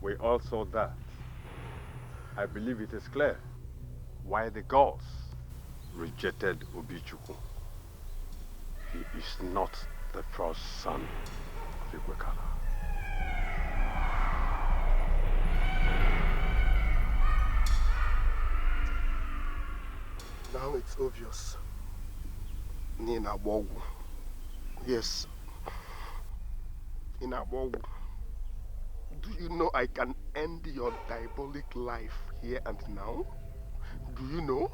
We all saw that. I believe it is clear why the gods rejected Obichukwu. He is not the first son of Igwekala. Now it's obvious. Nina Bogu. Yes. Nina Bogu. Do you know I can end your diabolic life here and now? Do you know?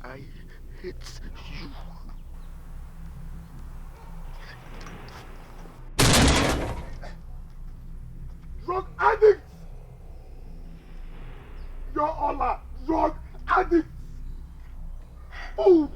I hate you. Drug addict! You're all a drug addict! Oh!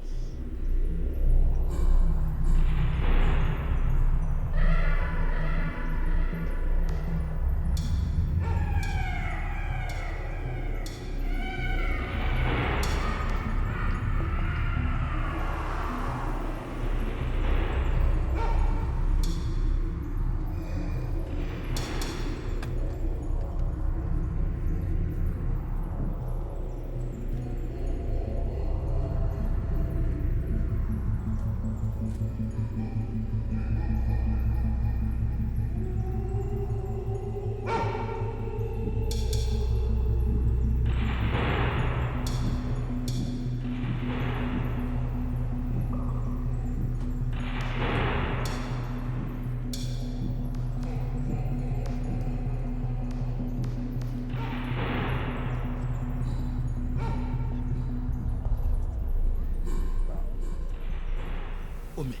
Ome,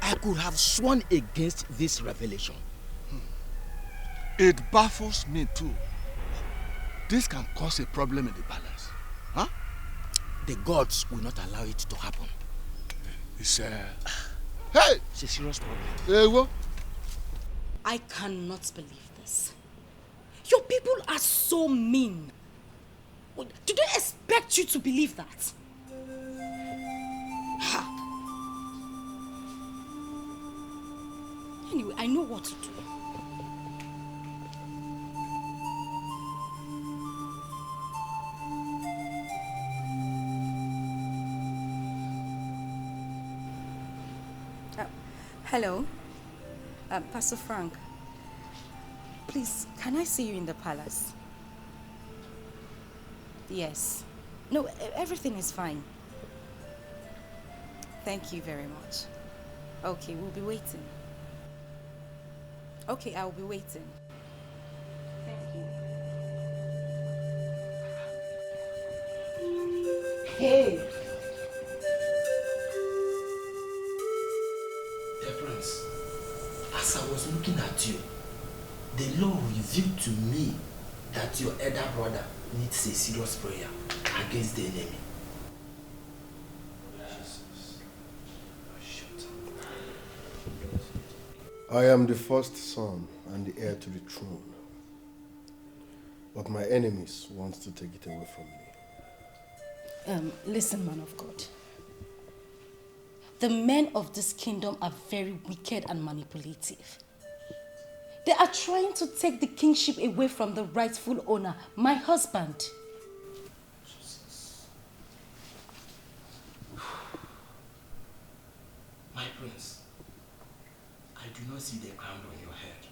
I could have sworn against this revelation. It baffles me too. This can cause a problem in the palace. Huh? The gods will not allow it to happen. It's Hey! It's a serious problem. Hey, what? I cannot believe this. Your people are so mean. Do they expect you to believe that? Ha. Anyway, I know what to do. Hello, Pastor Frank. Please, can I see you in the palace? Yes. No, everything is fine. Thank you very much. Okay, we'll be waiting. Okay, I'll be waiting. Thank you. Hey! Dear friends, as I was looking at you, the Lord revealed to me that your elder brother needs a serious prayer against the enemy. I am the first son and the heir to the throne. But my enemies want to take it away from me. Listen, man of God. The men of this kingdom are very wicked and manipulative. They are trying to take the kingship away from the rightful owner, my husband. My prince, I do not see the crown on your head.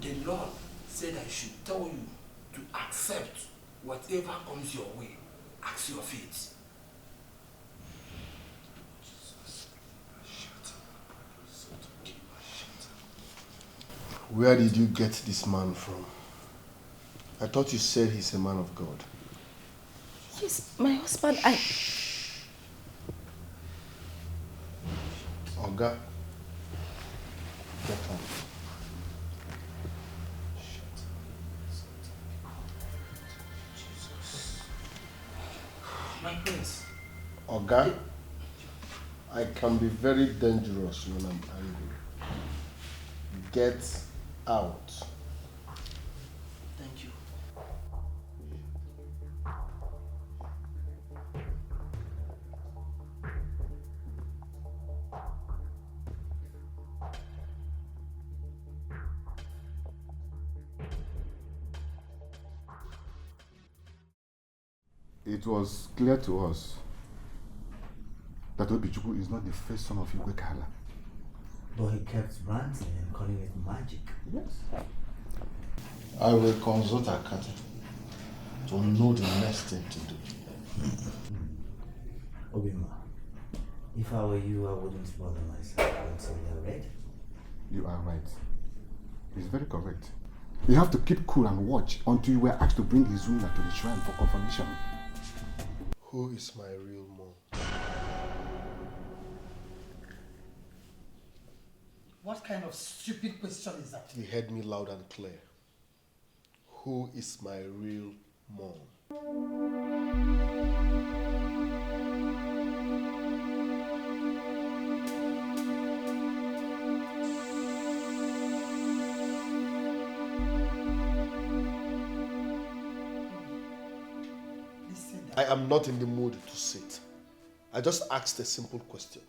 The Lord said I should tell you to accept whatever comes your way. Ask your fate. Where did you get this man from? I thought you said he's a man of God. Yes, my husband, Oga, get out. My prince. Oga, I can be very dangerous when I'm angry. Get out. Thank you. It was clear to us that Obichukwu is not the first son of Igwekala. But he kept ranting and calling it magic. Yes. I will consult Akata to know the next thing to do. Obima, if I were you, I wouldn't bother myself until they're ready. You are right. He's very correct. You have to keep cool and watch until you were asked to bring Izuna to the shrine for confirmation. Who is my real mom? What kind of stupid question is that? You heard me loud and clear. Who is my real mom? I am not in the mood to sit. I just asked a simple question.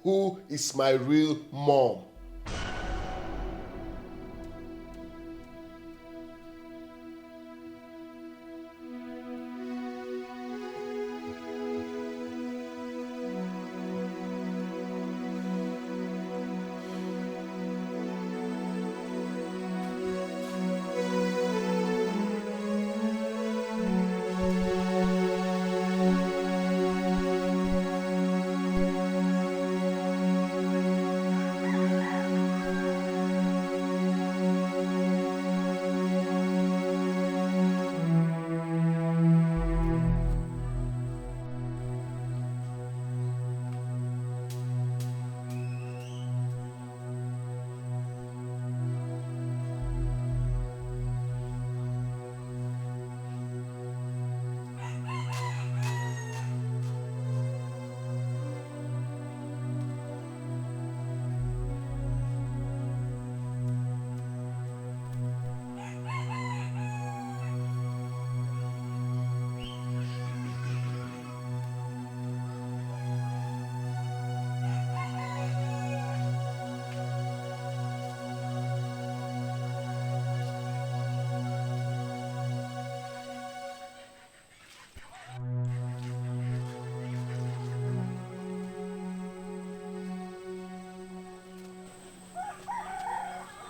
Who is my real mom?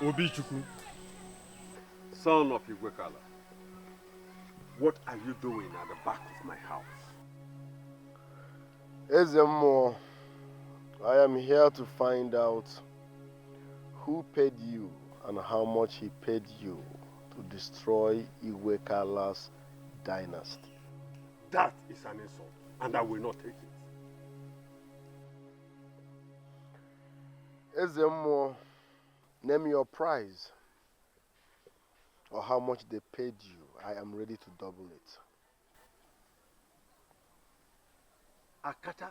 Obichukwu, son of Igwekala, what are you doing at the back of my house? Ezemo, I am here to find out who paid you and how much he paid you to destroy Igwekala's dynasty. That is an insult, and I will not take it. Ezemo, name your price or how much they paid you. I am ready to double it. Akata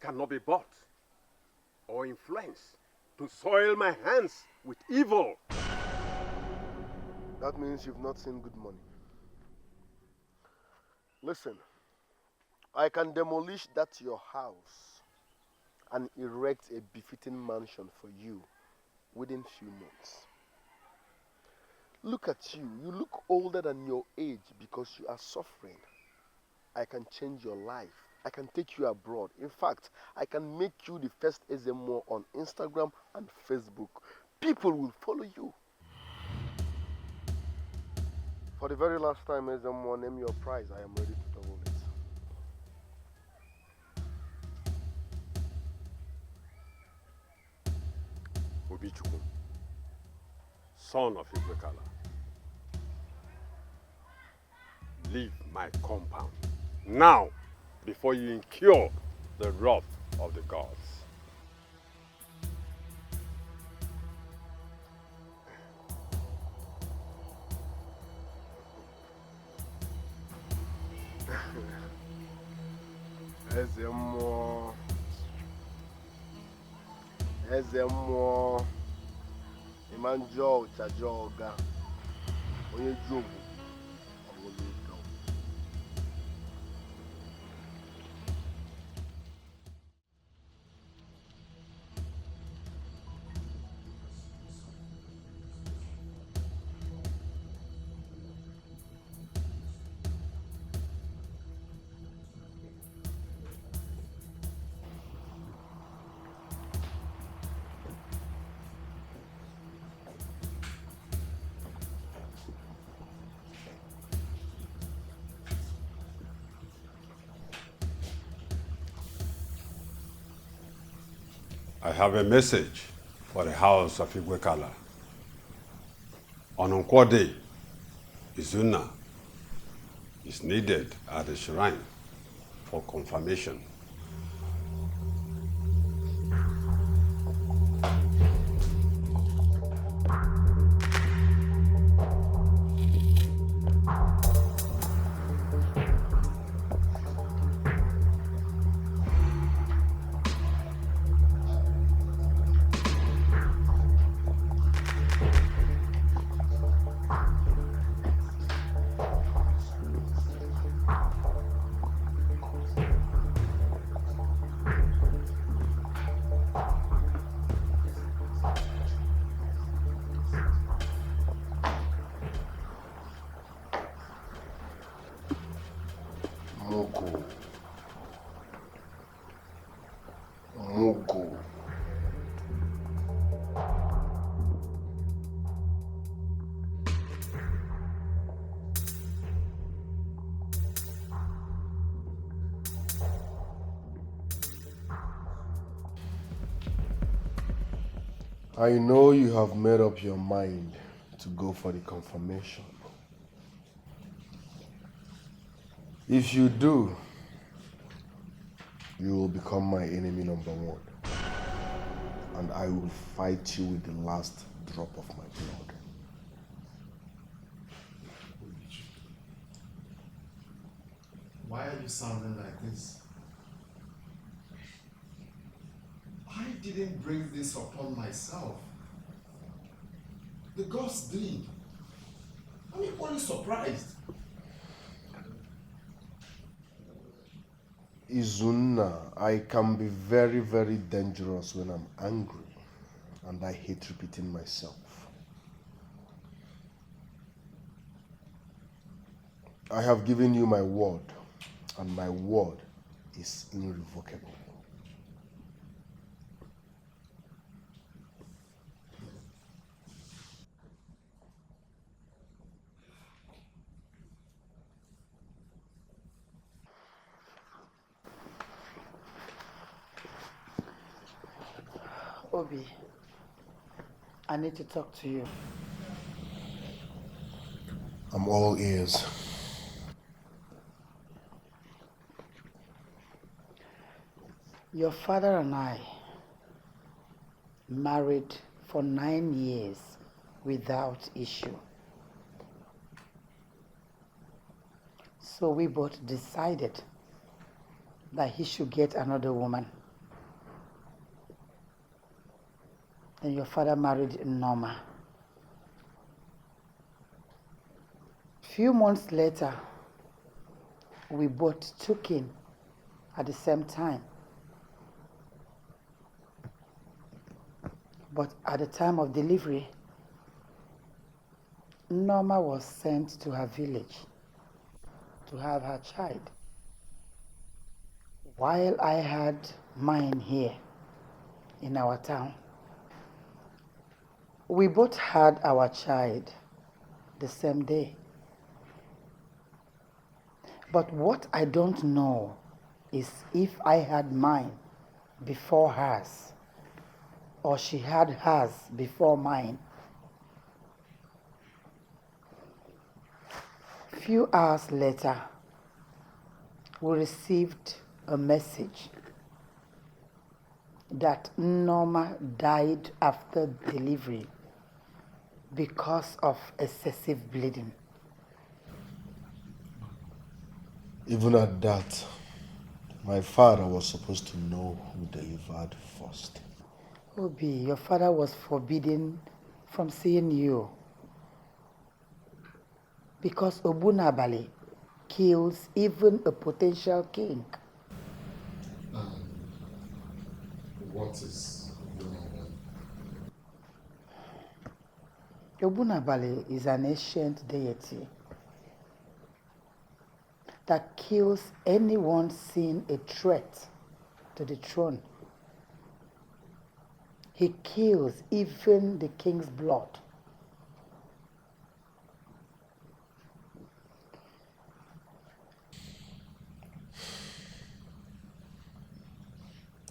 cannot be bought or influenced to soil my hands with evil. That means you've not seen good money. Listen, I can demolish that your house and erect a befitting mansion for you within few months. Look at you. You look older than your age because you are suffering. I can change your life. I can take you abroad. In fact, I can make you the first SMO on Instagram and Facebook. People will follow you. For the very last time, SMO, name your price. I am ready to double it. Obichukwu, son of Ibrikala, leave my compound now before you incur the wrath of the gods. Eze mmụọ ịma njọ ụchajọ ọga onye ji ogwu ọbụla ụdọ. I have a message for the house of Igwekala. On Nkwo Day, Izuna is needed at the shrine for confirmation. Mugu. I know you have made up your mind to go for the confirmation. If you do, you will become my enemy #1. And I will fight you with the last drop of my blood. Why are you sounding like this? I didn't bring this upon myself. The gods did. I'm equally surprised. Izuna, I can be very, very dangerous when I'm angry, and I hate repeating myself. I have given you my word, and my word is irrevocable. Obi, I need to talk to you. I'm all ears. Your father and I married for 9 years without issue. So we both decided that he should get another woman. Then your father married Norma. Few months later, we both took in at the same time. But at the time of delivery, Norma was sent to her village to have her child, while I had mine here in our town. We both had our child the same day. But what I don't know is if I had mine before hers, or she had hers before mine. few hours later, we received a message that Norma died after delivery because of excessive bleeding. Even at that, my father was supposed to know who delivered first. Obi, your father was forbidden from seeing you because Obunabali kills even a potential king. What is Obunabali? Obunabali is an ancient deity that kills anyone seen a threat to the throne. He kills even the king's blood.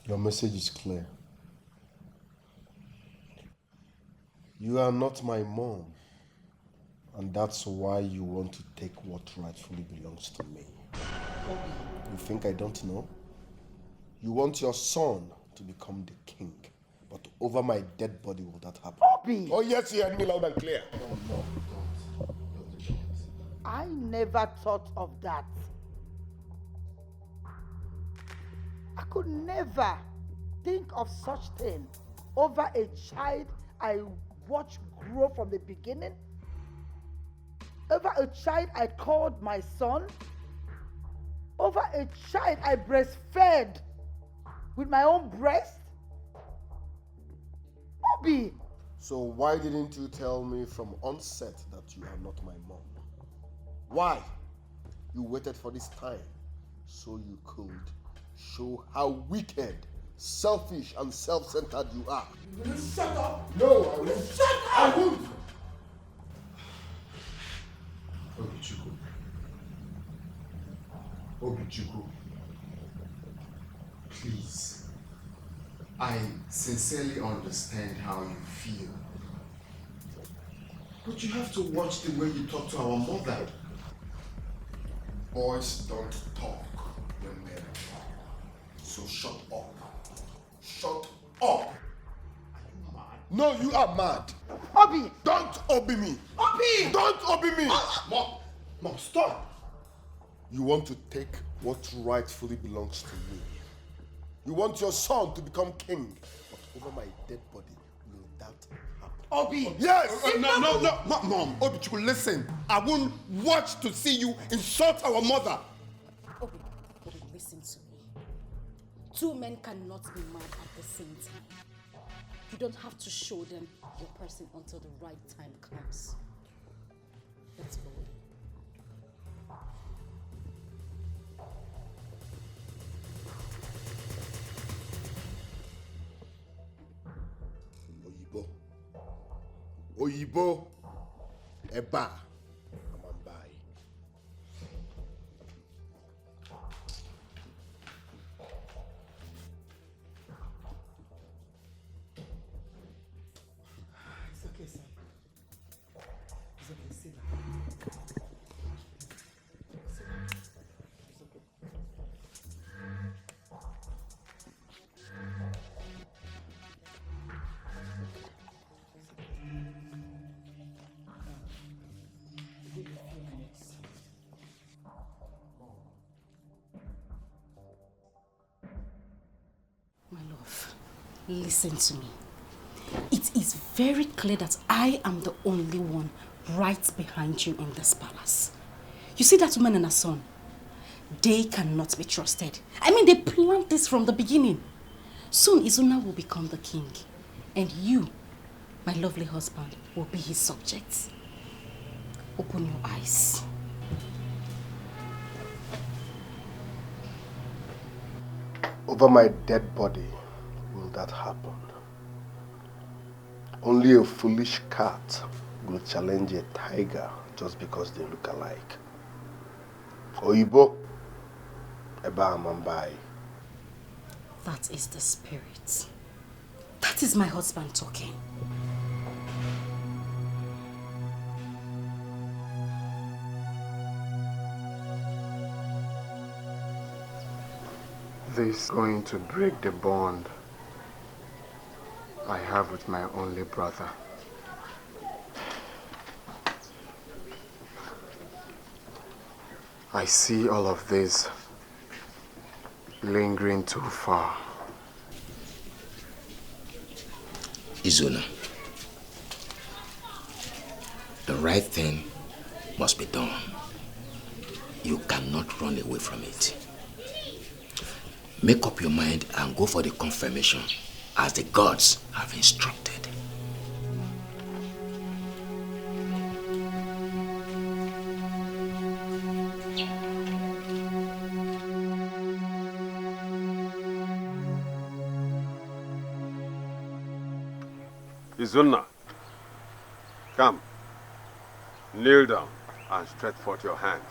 Your message is clear. You are not my mom, and that's why you want to take what rightfully belongs to me. You think I don't know? You want your son to become the king, but over my dead body will that happen? Obi! Oh yes, you heard me loud and clear. No, don't. I never thought of that. I could never think of such thing over a child I watched grow from the beginning, over a child I called my son, over a child I breastfed with my own breast. Obi! So why didn't you tell me from onset that you are not my mom? Why? You waited for this time so you could show how wicked, selfish, and self-centered you are. Will you shut up? No, I won't. Shut up! I won't. Obijugo, please. I sincerely understand how you feel. But you have to watch the way you talk to our mother. Boys don't talk when men talk. So shut up. Shut up. Are you mad? No, you are mad. Obi! Don't Obi me. Obi! Don't Obi me. Mom, stop. You want to take what rightfully belongs to me. You want your son to become king, but over my dead body, will that happen? Obi! Yes! No, Mom, Obijugo, listen. I won't watch to see you insult our mother. Obi, listen to me. Two men cannot be mad at the same time. You don't have to show them your person until the right time comes. Let's go. Oyibo, Eba, Amambai. It's okay, son. It's okay, sit down. It's okay. Give you a few minutes. My love, listen to me. It is very clear that I am the only one right behind you in this palace. You see that woman and her son? They cannot be trusted. I mean, they planned this from the beginning. Soon Izuna will become the king. And you, my lovely husband, will be his subject. Open your eyes. Over my dead body, will that happen? Only a foolish cat will challenge a tiger just because they look alike. Oyibo, Eba Amambai. That is the spirit. That is my husband talking. this going to break the bond I have with my only brother? I see all of this lingering too far. Izuna, the right thing must be done. You cannot run away from it. Make up your mind and go for the confirmation as the gods have instructed. Izuna, come, kneel down and stretch forth your hands.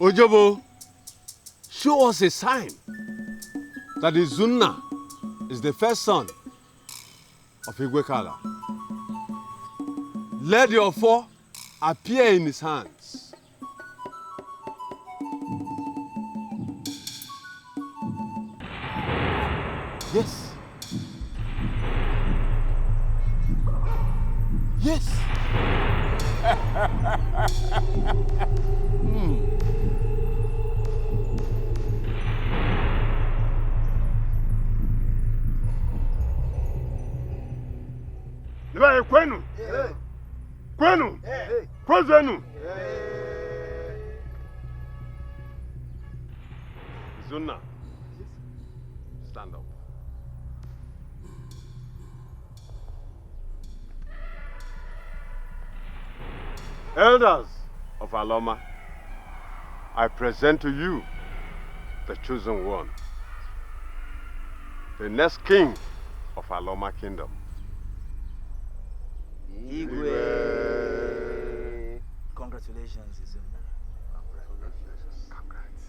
Ojobo, show us a sign that Izuna is the first son of Igwekala. Let your four appear in his hands. Yes. Yes. Kwenu. Kwenu. Kwenu. Izuna, stand up. Elders of Aloma, I present to you the chosen one, the next king of Aloma Kingdom. Igwe. Congratulations, Izuna. Congrats.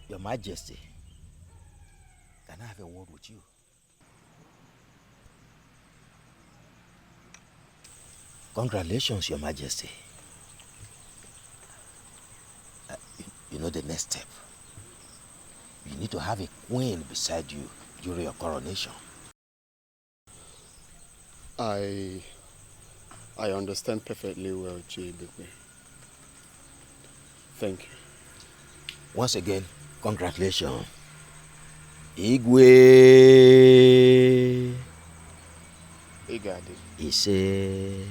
Your Majesty, can I have a word with you? Congratulations, Your Majesty. You know the next step. You need to have a queen beside you during your coronation. I understand perfectly well, J.B. Thank you. Once again, congratulations. Igwe. Igadi. Ise.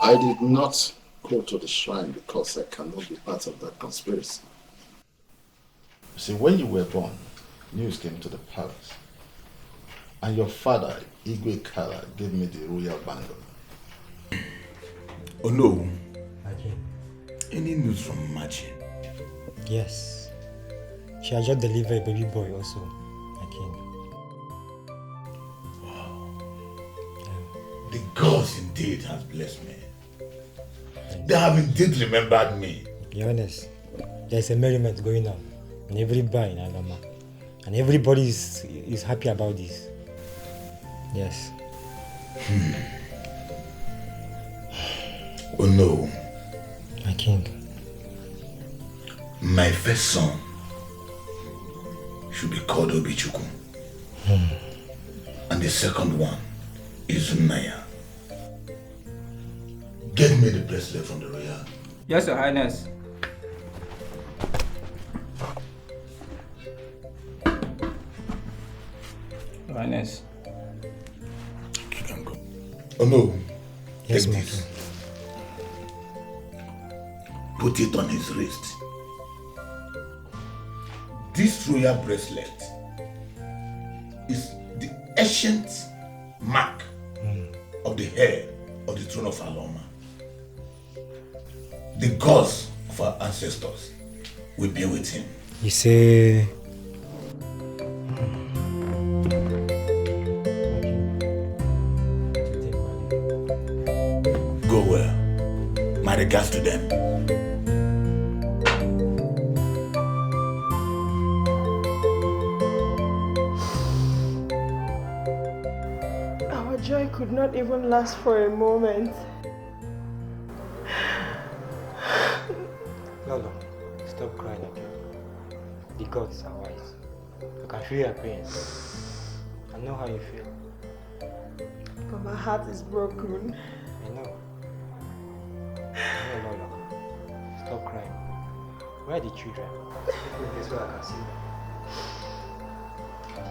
I did not go to the shrine because I cannot be part of that conspiracy. You see, when you were born, news came to the palace. And your father, Igwe Kala, gave me the royal bangle. Oh no. Any news from Machi? Yes. She has just delivered a baby boy also, my king. Wow. The gods indeed has blessed me. They have indeed remembered me. Your Highness, there's a merriment going on in every bar in Alama. And everybody is happy about this. Yes. Oh no. My king. My first son should be called Obichuku. And the second one is Naya. Get me the bracelet from the royal. Yes, Your Highness. Your Highness. You can go. Oh no. Yes, Take my this. king. Put it on his wrist. This royal bracelet is the ancient mark of the heir of the throne of Aloma. The gods of our ancestors will be with him. You say... Go well. My regards to them. Our joy could not even last for a moment. Lolo, stop crying again. The gods are wise. You can feel your pain. I know how you feel. But my heart is broken. I know. No, Lolo. Stop crying. Where are the children? This way I can see them.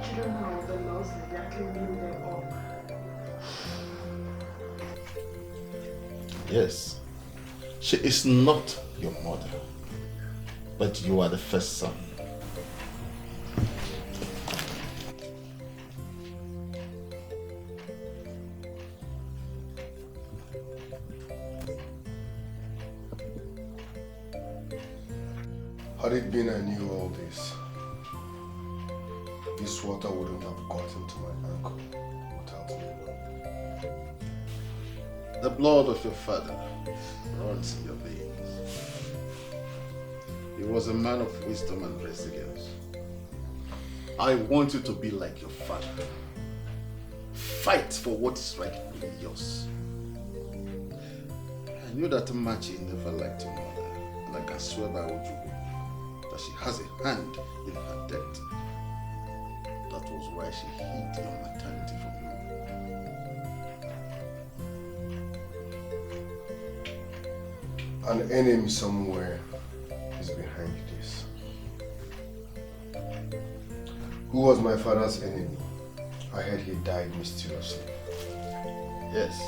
Children are the lost and they are cleaning them up. Yes, she is not your mother, but you are the first son. Had it been I knew all this, this water wouldn't have gotten to my ankle without me. The blood of your father runs in your veins. He was a man of wisdom and resilience. I want you to be like your father. Fight for what is rightfully yours. I knew that Machi never liked your mother, and I can swear by Ojugo that she has a hand in her death. That was why she hid your maternity from you. An enemy somewhere is behind this. Who was my father's enemy? I heard he died mysteriously. Yes,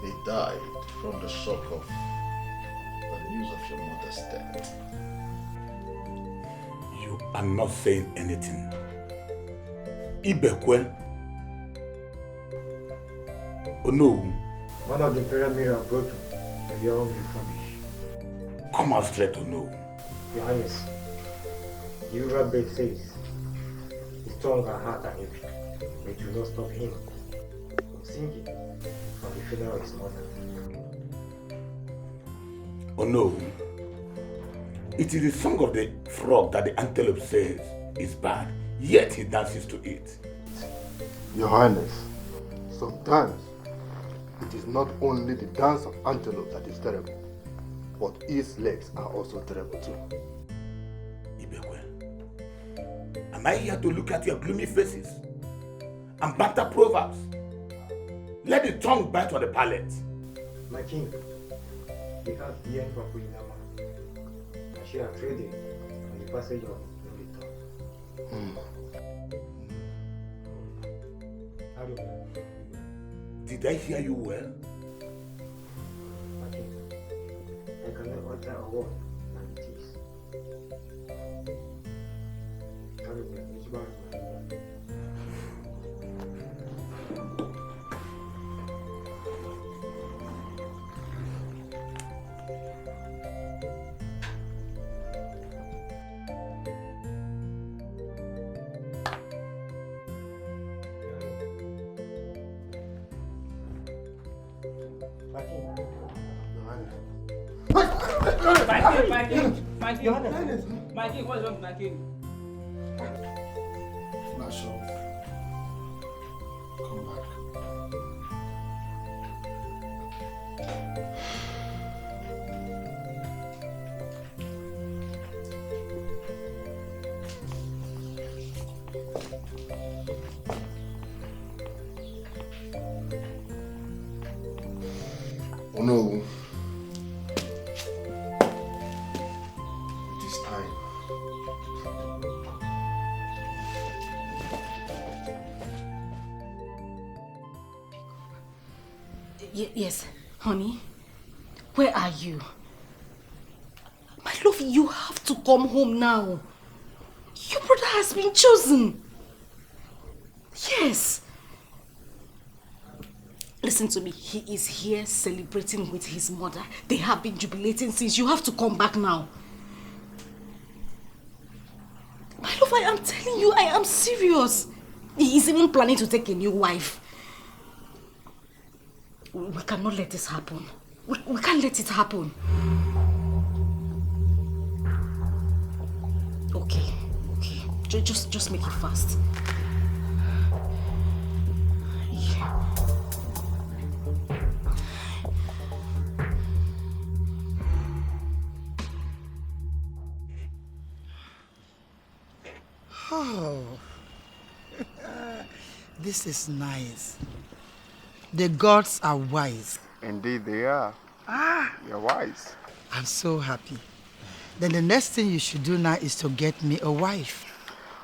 he died from the shock of the news of your mother's death. You are not saying anything. Ibekwe. Oh no. One of the pyramids are broken and we are all refurbished. Come out straight to know. Your Highness, the river bed says his tongue and heart are heavy, but it will not stop him from singing from the funeral of his mother. Oh no. It is the song of the frog that the antelope says is bad, yet he dances to it. Your Highness, sometimes it is not only the dance of antelope that is terrible, but its legs are also terrible too. Ibekwe, am I here to look at your gloomy faces and banter proverbs? Let the tongue bite on the palate. My king, we have the end from Queen Nama, and she has traded on the passage of no return. Did I hear you well? My king, I cannot utter a word and it is. My king, what's wrong with my king? Flash off. Come back. Oh no. It is time. Yes, honey. Where are you? My love, you have to come home now. Your brother has been chosen. Yes. Listen to me. He is here celebrating with his mother. They have been jubilating since. You have to come back now. My love, I am telling you, I am serious. He is even planning to take a new wife. We cannot let this happen. We can't let it happen. Okay. Just make it fast. Yeah. Oh, this is nice. The gods are wise. Indeed they are. You're wise. I'm so happy. Then the next thing you should do now is to get me a wife.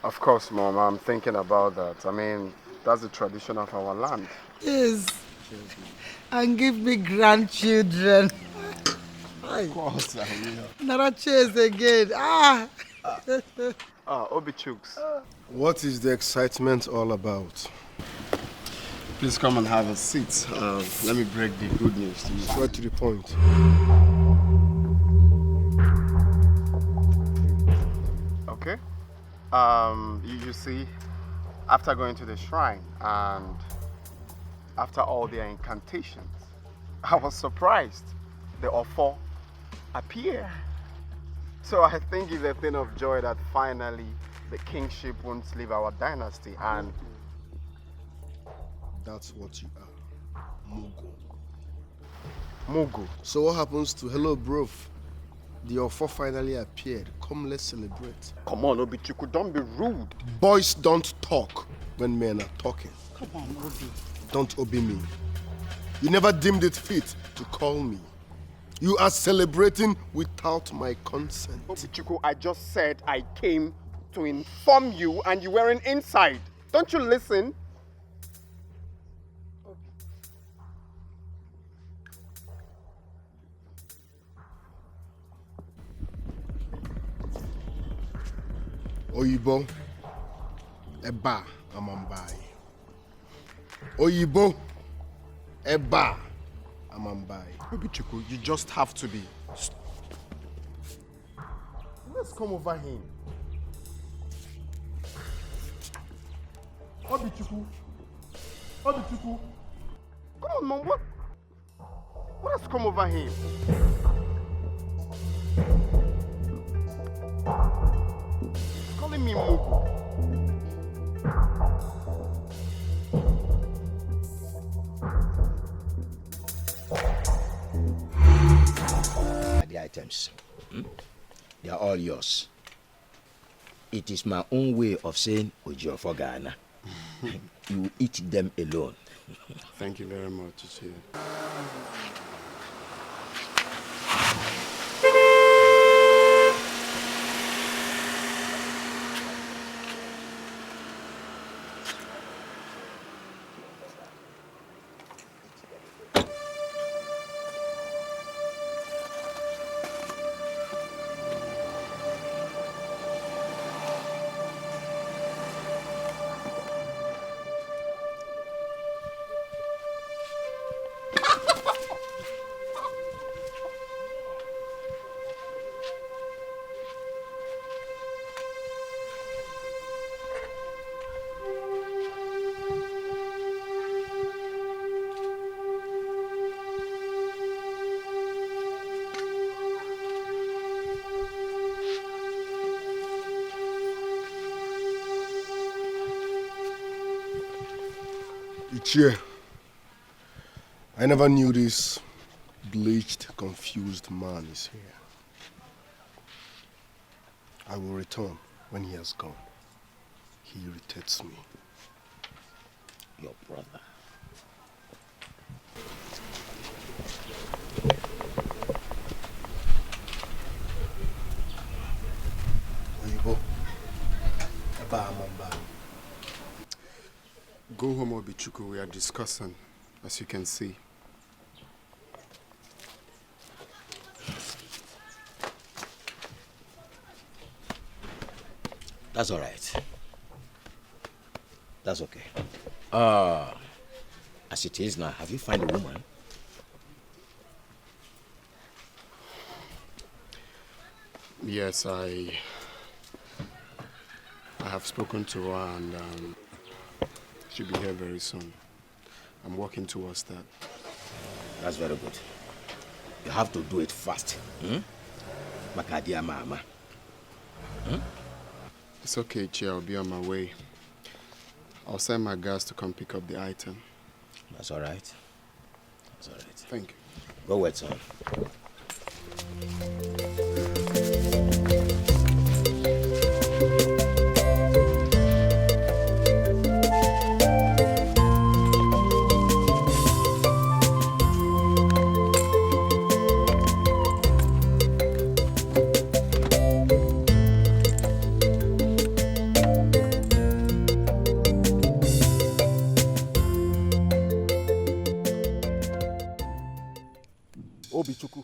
Of course, Mom, I'm thinking about that. I mean, that's the tradition of our land. Yes. And give me grandchildren. Of course, I will. Not a chase again. Obi Chooks. What is the excitement all about? Please come and have a seat. Let me break the good news to you. Straight to the point. Okay. You see, after going to the shrine and after all their incantations, I was surprised. The Ofo appeared. So I think it's a thing of joy that finally the kingship won't leave our dynasty, and that's what you are. Mugu. Mugu. So what happens to hello bro? The Ofo finally appeared. Come, let's celebrate. Come on, Obichuku, don't be rude. Boys don't talk when men are talking. Come on, Obi. Don't obey me. You never deemed it fit to call me. You are celebrating without my consent. Obichuku, I just said I came to inform you and you weren't inside. Don't you listen? Oyibo, Eba, Amambai. Oyibo, Eba, Amambai. Obichuku, you just have to be. Let's come over here. Obichuku. Obichuku. Come on, Mom, what has come over here? Calling me Mugu. The items, they are all yours. It is my own way of saying Ojo for Ghana. You eat them alone. Thank you very much, Ichie. Ichie, I never knew this bleached, confused man is here. I will return when he has gone. He irritates me. Your brother. Go home, Obichuku. We are discussing, as you can see. That's all right. That's okay. As it is now, have you found a woman? Yes, I have spoken to her and she'll be here very soon. I'm working towards that. That's very good. You have to do it fast. Makadia mama. It's okay, Chia. I'll be on my way. I'll send my guys to come pick up the item. That's all right. That's all right. Thank you. Go wait, son. Obichuku,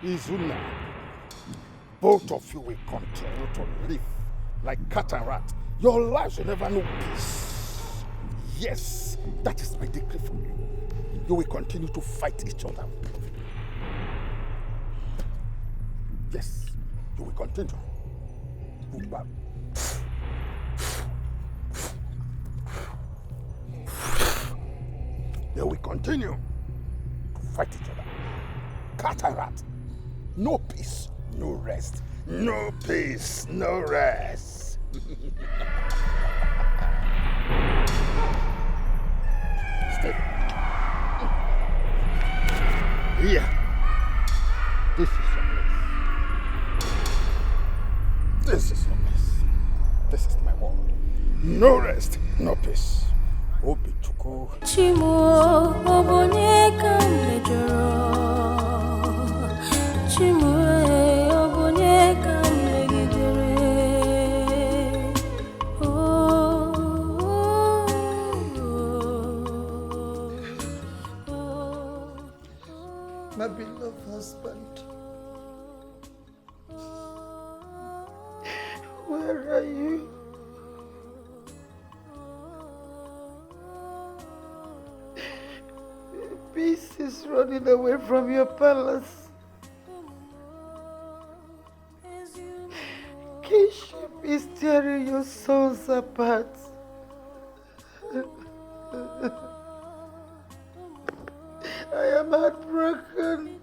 Izuna, both of you will continue to live like cat and rat. Your lives will never know peace. Yes, that is my decree for you. You will continue to fight each other. Yes, you will continue. Goodbye. They will continue to fight each other. Cat and rat. No peace, no rest. No peace, no rest. Stay. Here. This is your place. This is your place. This is my world. No rest, no peace. Obichuku. Chimo oboneka mejoro. Chimo oboneka megidere. My beloved husband, where are you? Peace is running away from your palace. Kingship is tearing your sons apart. I am heartbroken.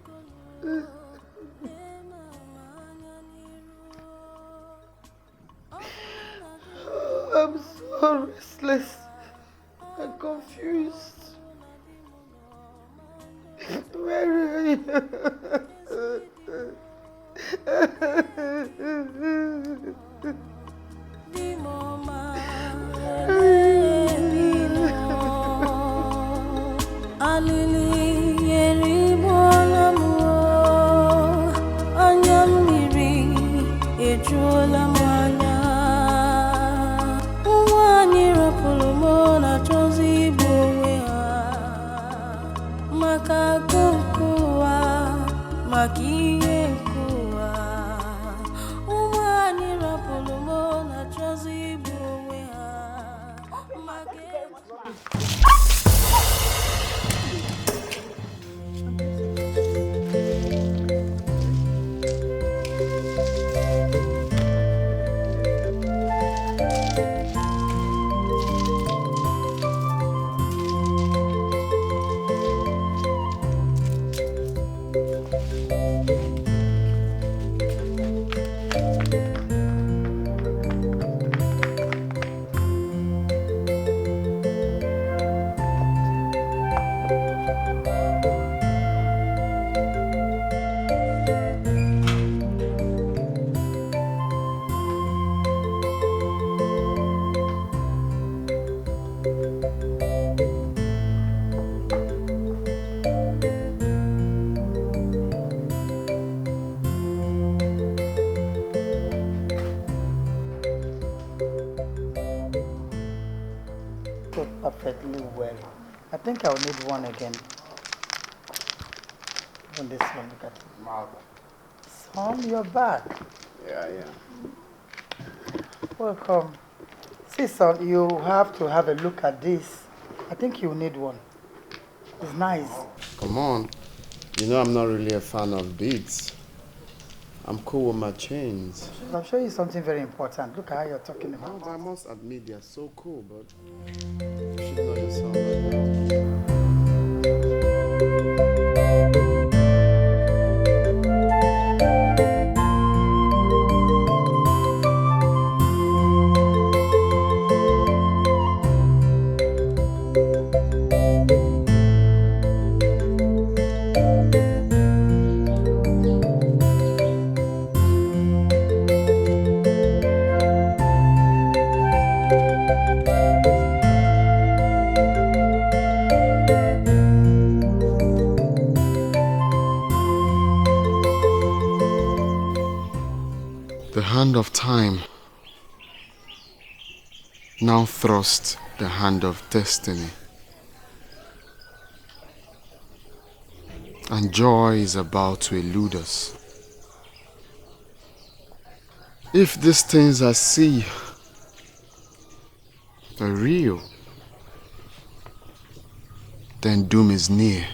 I'm so restless and confused. Where are you? perfectly well. I think I'll need one again. On this one, look at it. Marva. Son, you're back. Yeah, yeah. Welcome. See, son, you have to have a look at this. I think you need one. It's nice. Come on. You know I'm not really a fan of beads. I'm cool with my chains. I'll show you something very important. Look at how you're talking about it. I must admit they're so cool, but you should know yourself right now. The hand of time now thrusts the hand of destiny. And joy is about to elude us. If these things I see are real, then doom is near.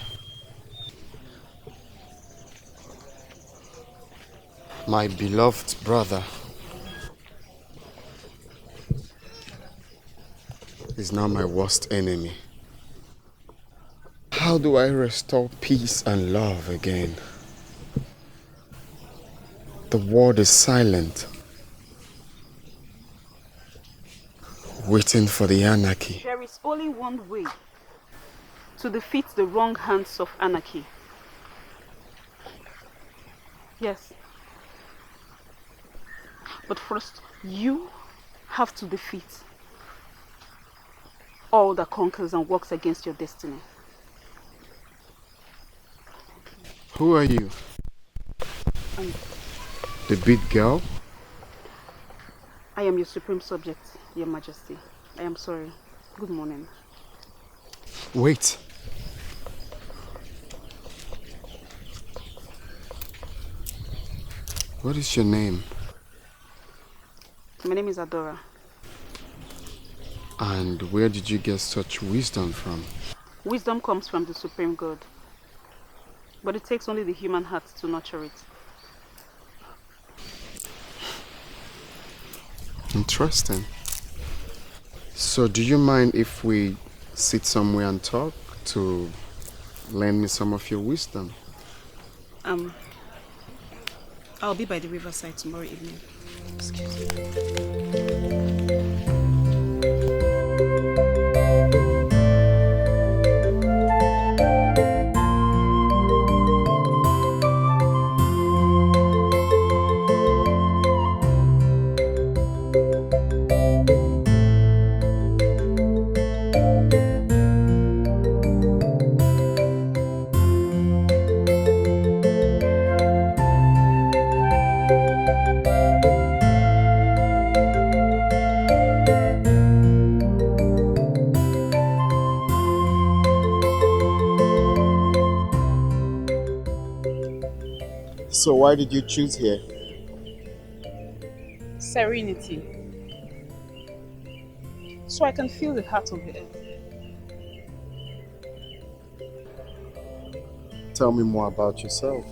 My beloved brother is now my worst enemy. How do I restore peace and love again? The world is silent, waiting for the anarchy. There is only one way to defeat the wrong hands of anarchy. Yes. But first, you have to defeat all that conquers and works against your destiny. Who are you? The big girl? I am your supreme subject, Your Majesty. I am sorry. Good morning. Wait. What is your name? My name is Adora. And where did you get such wisdom from? Wisdom comes from the Supreme God. But it takes only the human heart to nurture it. Interesting. So do you mind if we sit somewhere and talk to lend me some of your wisdom? I'll be by the riverside tomorrow evening. Excuse me. So why did you choose here? Serenity. So I can feel the heart of the earth. Tell me more about yourself.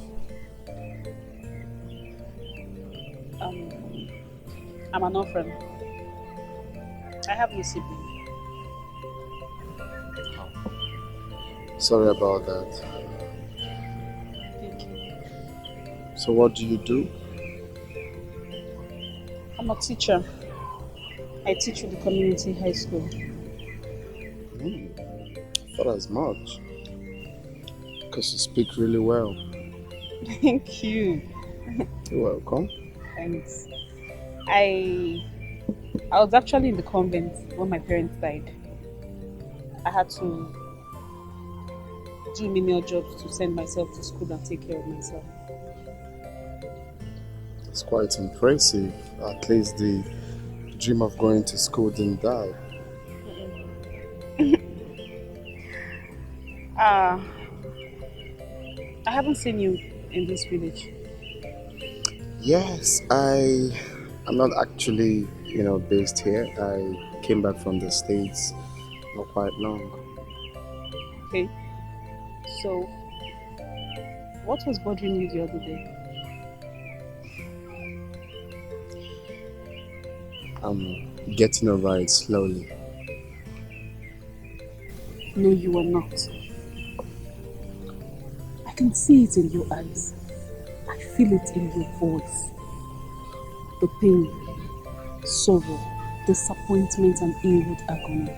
I'm an orphan. I have no sibling. Sorry about that. Thank you. So what do you do? I'm a teacher. I teach at the community high school. Thought as much. Because you speak really well. Thank you. You're welcome. Thanks. I was actually in the convent when my parents died. I had to do menial jobs to send myself to school and take care of myself. It's quite impressive. At least the dream of going to school didn't die. I haven't seen you in this village. Yes, I'm not actually, based here. I came back from the States not quite long. Okay. So, what was bothering you the other day? I'm getting over it slowly. No, you are not. I can see it in your eyes. I feel it in your voice. The pain, sorrow, disappointment, and inward agony.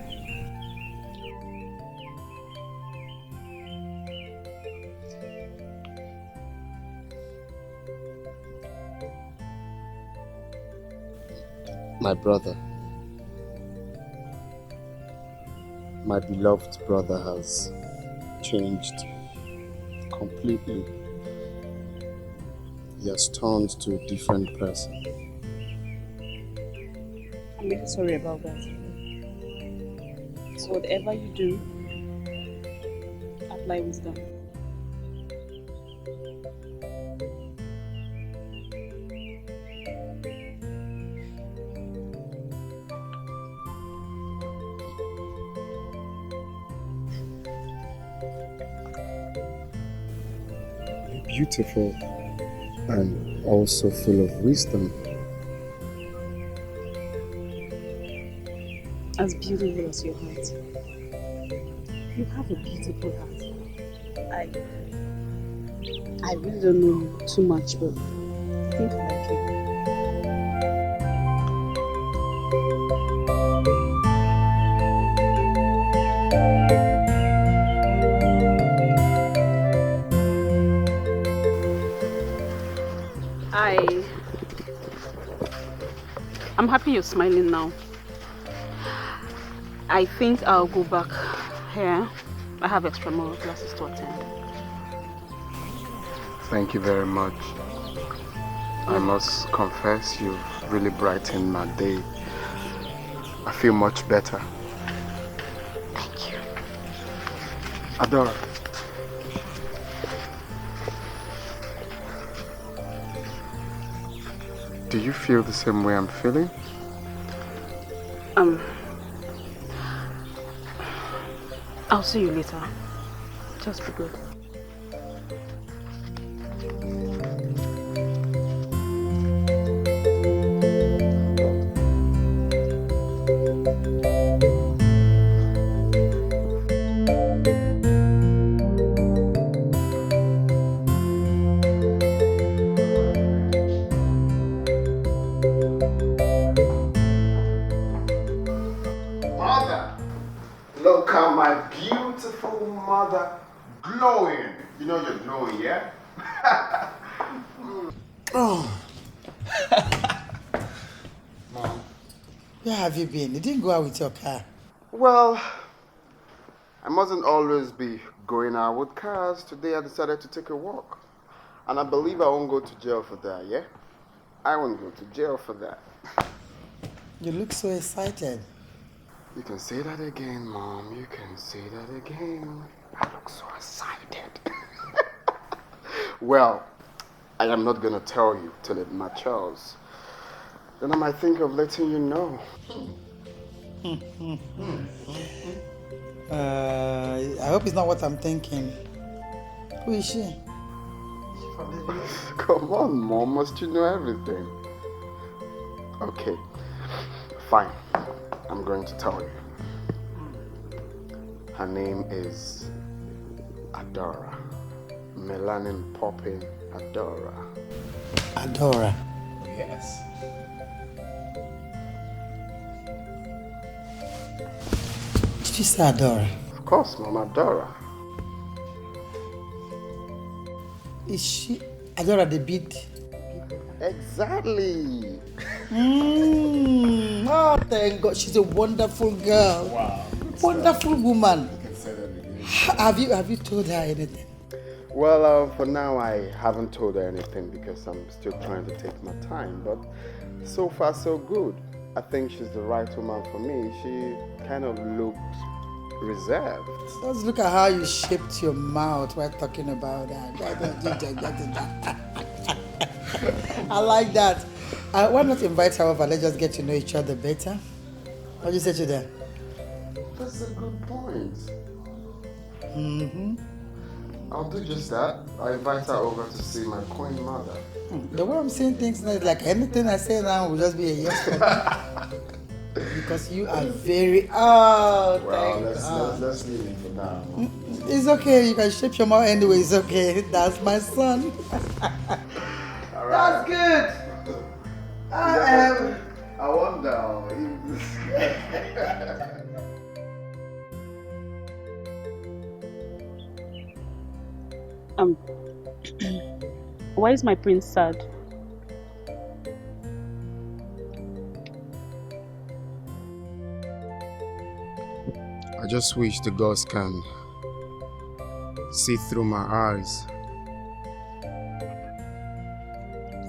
My brother, my beloved brother has changed completely. He has turned to a different person. I'm really sorry about that. So whatever you do, apply wisdom. Beautiful and also full of wisdom. As beautiful as your heart. You have a beautiful heart. I really don't know too much, but I think I like you. I'm happy you're smiling now. I think I'll go back here. I have extramural classes to attend. Thank you very much. I must confess you've really brightened my day. I feel much better. Thank you. Adora. Do you feel the same way I'm feeling? I'll see you later. Just be good. Mother, look at my beautiful mother glowing. You know you're glowing, yeah? Oh. Mom. Where have you been? You didn't go out with your car. Well, I mustn't always be going out with cars. Today I decided to take a walk. And I believe I won't go to jail for that, yeah? I won't go to jail for that. You look so excited. You can say that again, Mom. You can say that again. I look so excited. Well, I am not going to tell you till it matures. Then I might think of letting you know. I hope it's not what I'm thinking. Who is she? Come on, Mom. Must you know everything? Okay. Fine. I'm going to tell you. Her name is Adora. Melanin popping Adora. Adora. Yes. Did you say Adora? Of course, Mama Adora. Is she Adora the beat? Exactly. Oh, thank God. She's a wonderful girl. Wow. Wonderful woman. You can say that again. Have you told her anything? Well, for now, I haven't told her anything because I'm still trying to take my time. But so far, so good. I think she's the right woman for me. She kind of looks reserved. Just look at how you shaped your mouth while talking about that. I like that. Why not invite her over? Let's just get to know each other better. What do you say to that? That's a good point. Mm-hmm. I'll do just that. I'll invite her over to see my queen mother. The way I'm saying things now is like anything I say now will just be a yes for me. Because you are very Well, let's leave it for now. It's okay, you can shape your mouth anyway, it's okay. That's my son. All That's good. I wonder. Why is my prince sad? I just wish the gods can see through my eyes,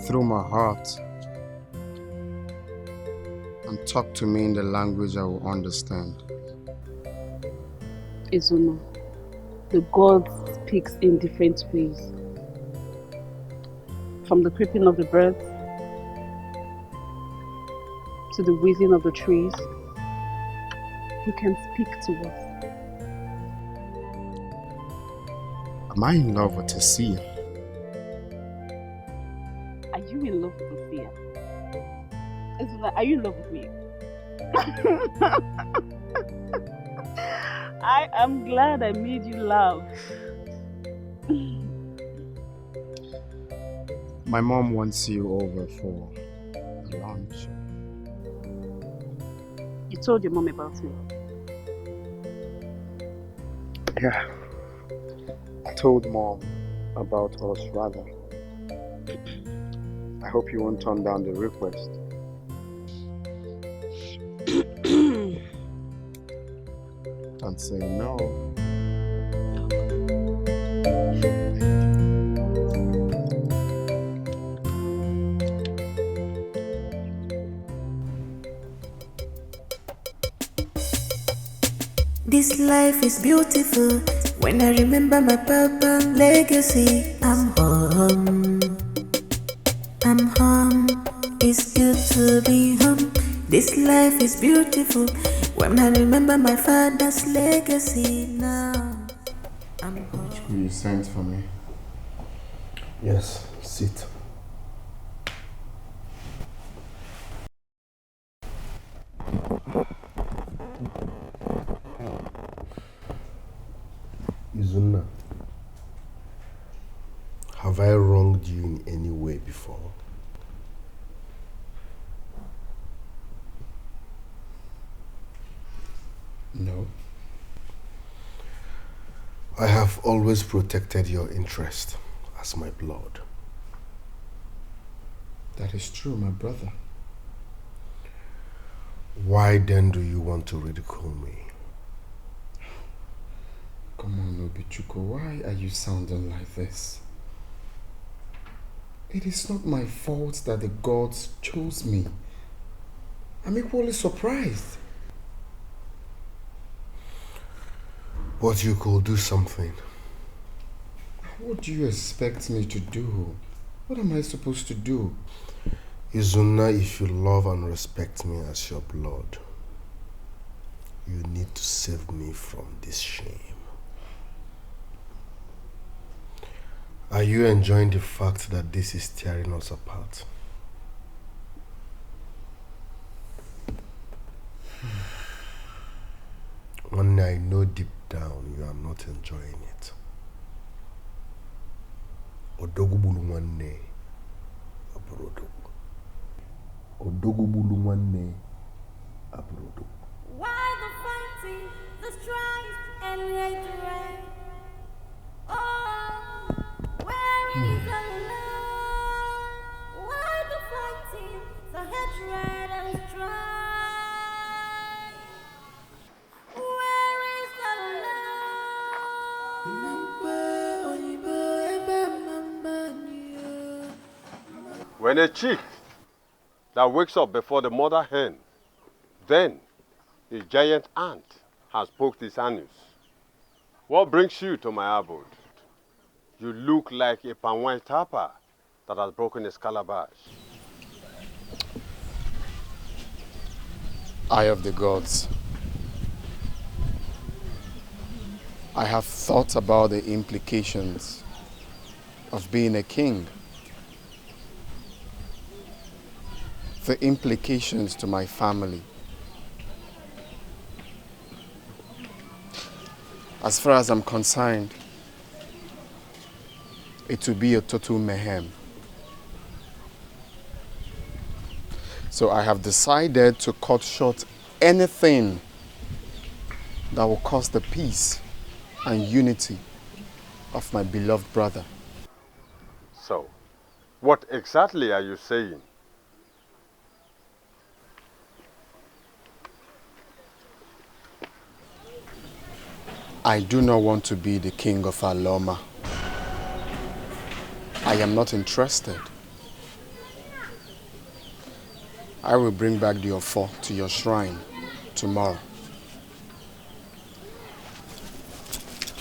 through my heart, and talk to me in the language I will understand. Izuna, the god speaks in different ways. From the creeping of the birds to the whizzing of the trees, he can speak to us. Am I in love with Tessia? Are you in love with Sophia? Are you in love with me? I am glad I made you laugh. My mom wants you over for lunch. You told your mom about me? Yeah. I told mom about us rather. I hope you won't turn down the request. Don't say no. This life is beautiful. When I remember my papa legacy, I'm home. I'm home. It's good to be home. This life is beautiful. When I remember my father's legacy now, I'm home. You sent for me. Yes, sit. Izuna, have I wronged you in any way before? No. I have always protected your interest as my blood. That is true, my brother. Why then do you want to ridicule me? Come on, Obichuko, why are you sounding like this? It is not my fault that the gods chose me. I'm equally surprised. But you could do something. What do you expect me to do? What am I supposed to do? Izuna, if you love and respect me as your blood, you need to save me from this shame. Are you enjoying the fact that this is tearing us apart? One I know deep down you are not enjoying it. Odogubulu nwanne abrodo. Odogubulu nwanne abrodo. Why the fighting, the strife, and hatred? Oh, where is the love? Why the fighting, the hatred and strife? Where is the love? When a chick that wakes up before the mother hen, then a giant ant has poked his anus. What brings you to my abode? You look like a palm wine tapper that has broken his calabash. Eye of the gods. I have thought about the implications of being a king. The implications to my family. As far as I'm concerned, it will be a total mayhem. So I have decided to cut short anything that will cause the peace and unity of my beloved brother. So, what exactly are you saying? I do not want to be the king of Aloma. I am not interested. I will bring back the Ofo to your shrine tomorrow.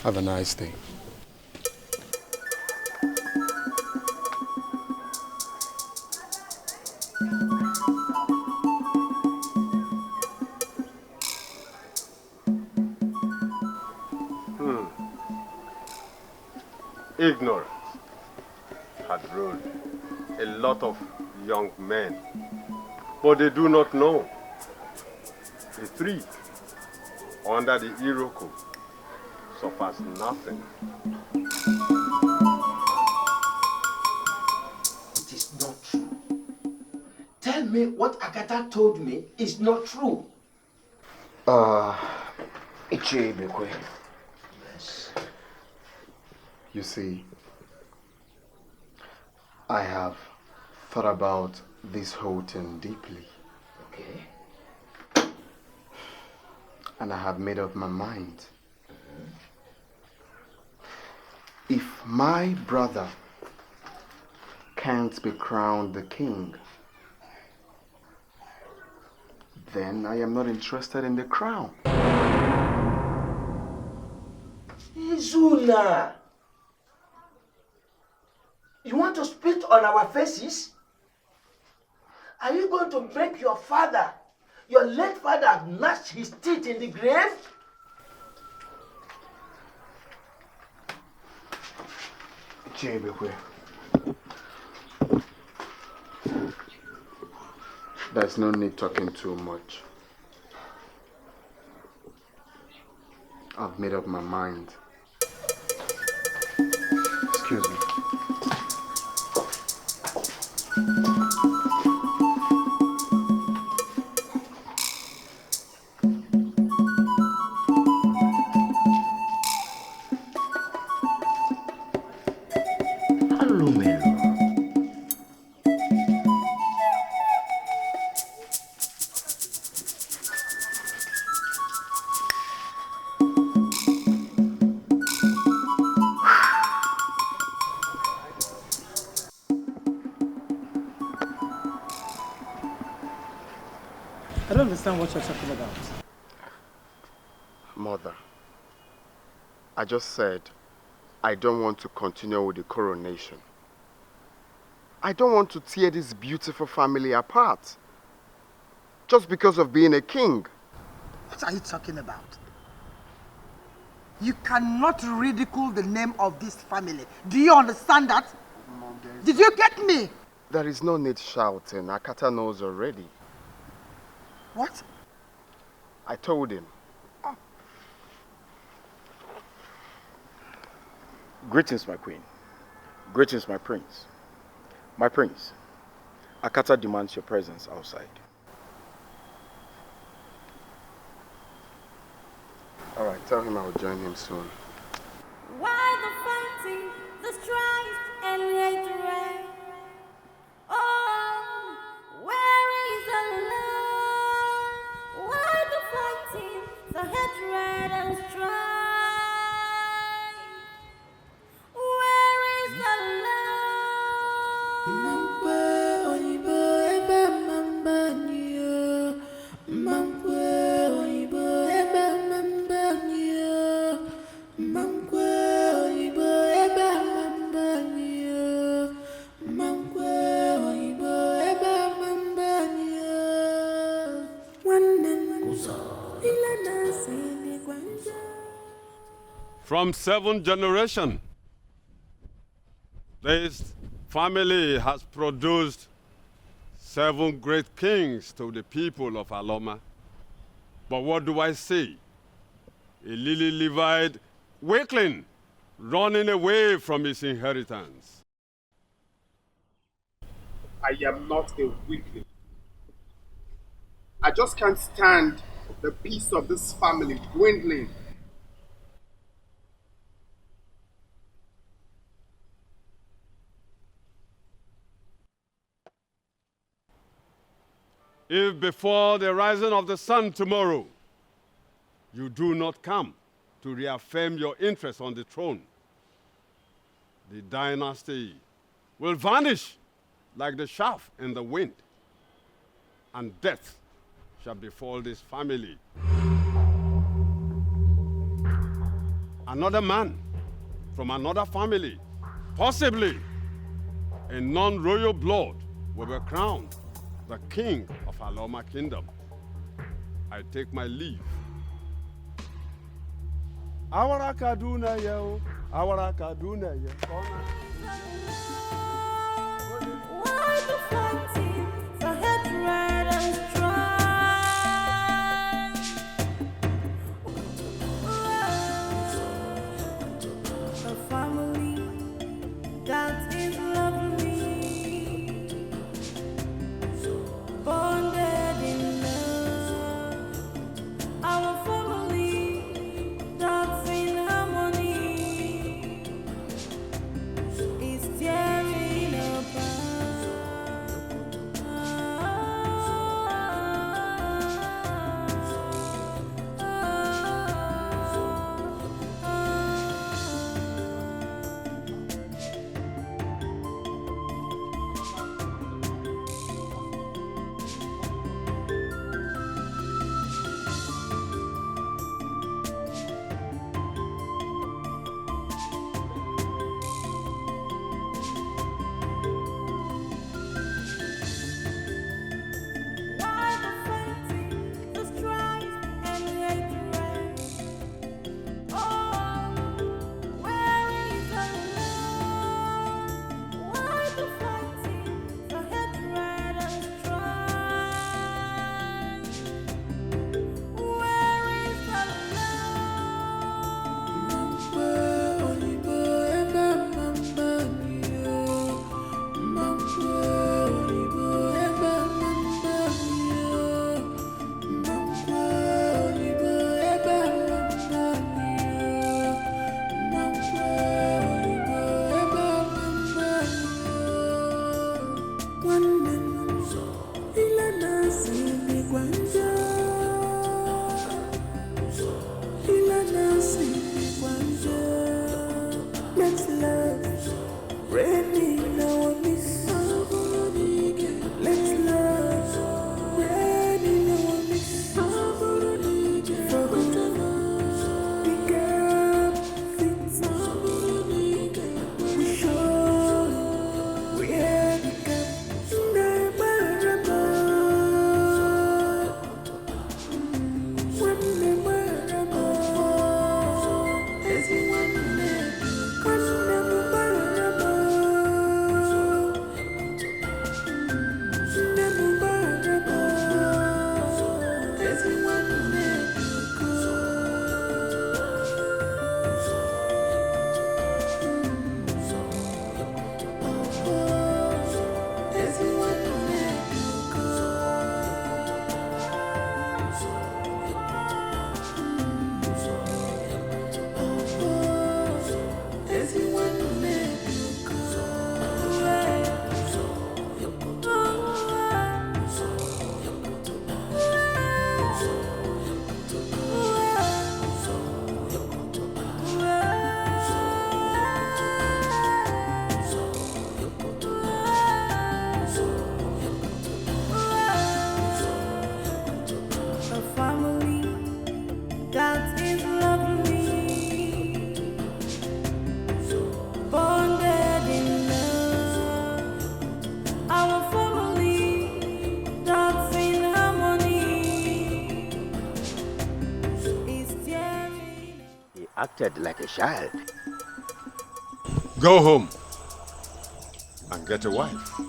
Have a nice day. Ignorance had ruled a lot of young men, but they do not know. A tree under the Iroko suffers nothing. It is not true. Tell me what Akata told me is not true. Ichebekwe. Yes. You see, I have thought about this whole thing deeply. Okay. And I have made up my mind. If my brother can't be crowned the king, then I am not interested in the crown. Izuna! You want to spit on our faces? Are you going to make your father, your late father, gnash his teeth in the grave? Chebekwe. There's no need talking too much. I've made up my mind. Excuse me. I don't understand what you're talking about. Mother, I just said I don't want to continue with the coronation. I don't want to tear this beautiful family apart just because of being a king. What are you talking about? You cannot ridicule the name of this family. Do you understand that? Mom, did you get me? There is no need shouting. Akata knows already. What? I told him. Oh. Greetings, my queen. Greetings, my prince. My prince, Akata demands your presence outside. All right, tell him I will join him soon. Why the fighting, the strife, and hatred? Oh, where is the love? Why the fighting, the hatred and strife? Where is the love? From 7 generations, this family has produced 7 great kings to the people of Aloma. But what do I see? A lily-livered weakling running away from his inheritance. I am not a weakling. I just can't stand the peace of this family dwindling. If before the rising of the sun tomorrow, you do not come to reaffirm your interest on the throne, the dynasty will vanish like the chaff in the wind, and death shall befall this family. Another man from another family, possibly in non-royal blood, will be crowned the king of Aloma Kingdom. I take my leave. Awara Kaduna yo, Awara Kaduna yo. That is lovely, bonded in love. Our family that's in harmony is tearing acted like a child. Go home and get a wife.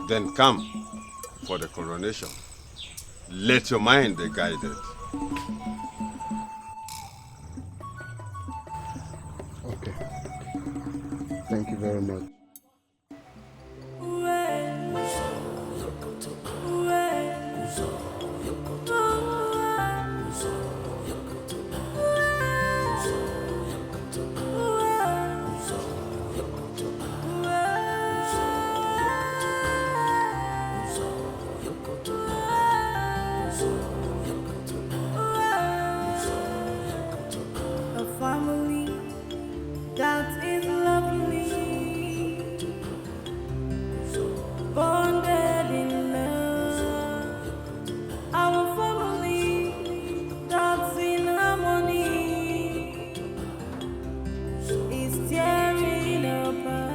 Then come for the coronation. Let your mind be guided. Okay. Thank you very much. A family that is lovely, bonded in love. Our family that's in harmony is tearing apart.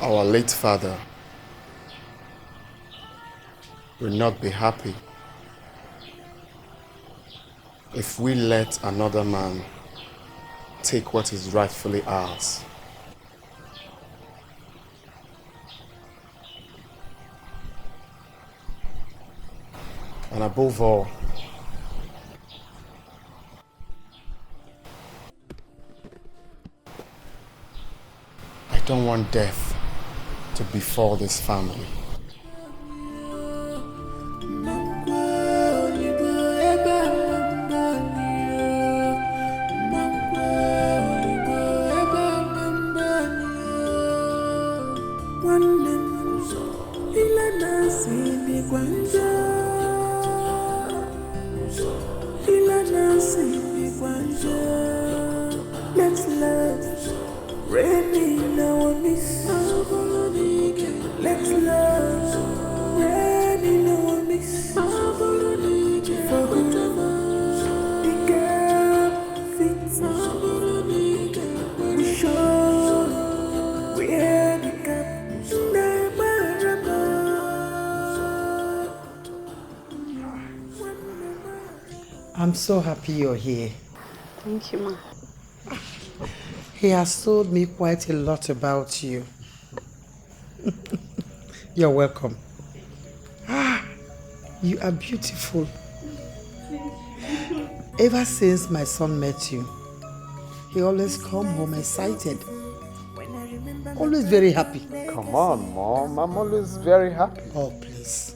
Our late father will not be happy if we let another man take what is rightfully ours. And above all, I don't want death to befall this family. Let's love, rain in our midst. Let's love, rain in our midst. For whoever the gap fits, we show where the gap never I'm so happy you're here. Thank you, Ma. He has told me quite a lot about you. You're welcome. You are beautiful. Ever since my son met you, he always come home excited. Always very happy. Come on, Mom. I'm always very happy. Oh, please.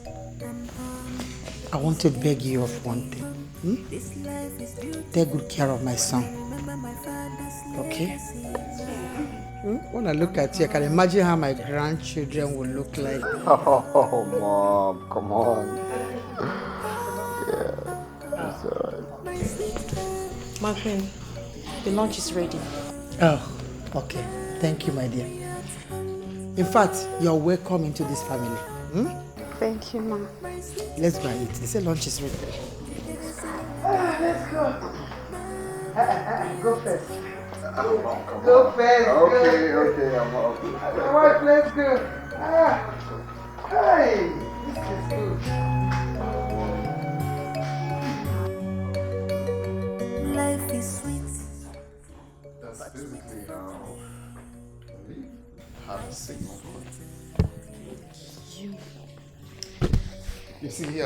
I want to beg you of one thing. Take good care of my son. Okay? When I look at you, I can imagine how my grandchildren will look like. Oh, Mom, come on. Yeah, it's alright. My queen, the lunch is ready. Oh, okay. Thank you, my dear. In fact, you're welcome into this family. Thank you, Ma. Let's go and eat. They say lunch is ready. Let's go. Go first. Go first. Okay, I'm off. My wife, let's go. Hey, this is good. life is sweet. That's basically how we have a signal. You see,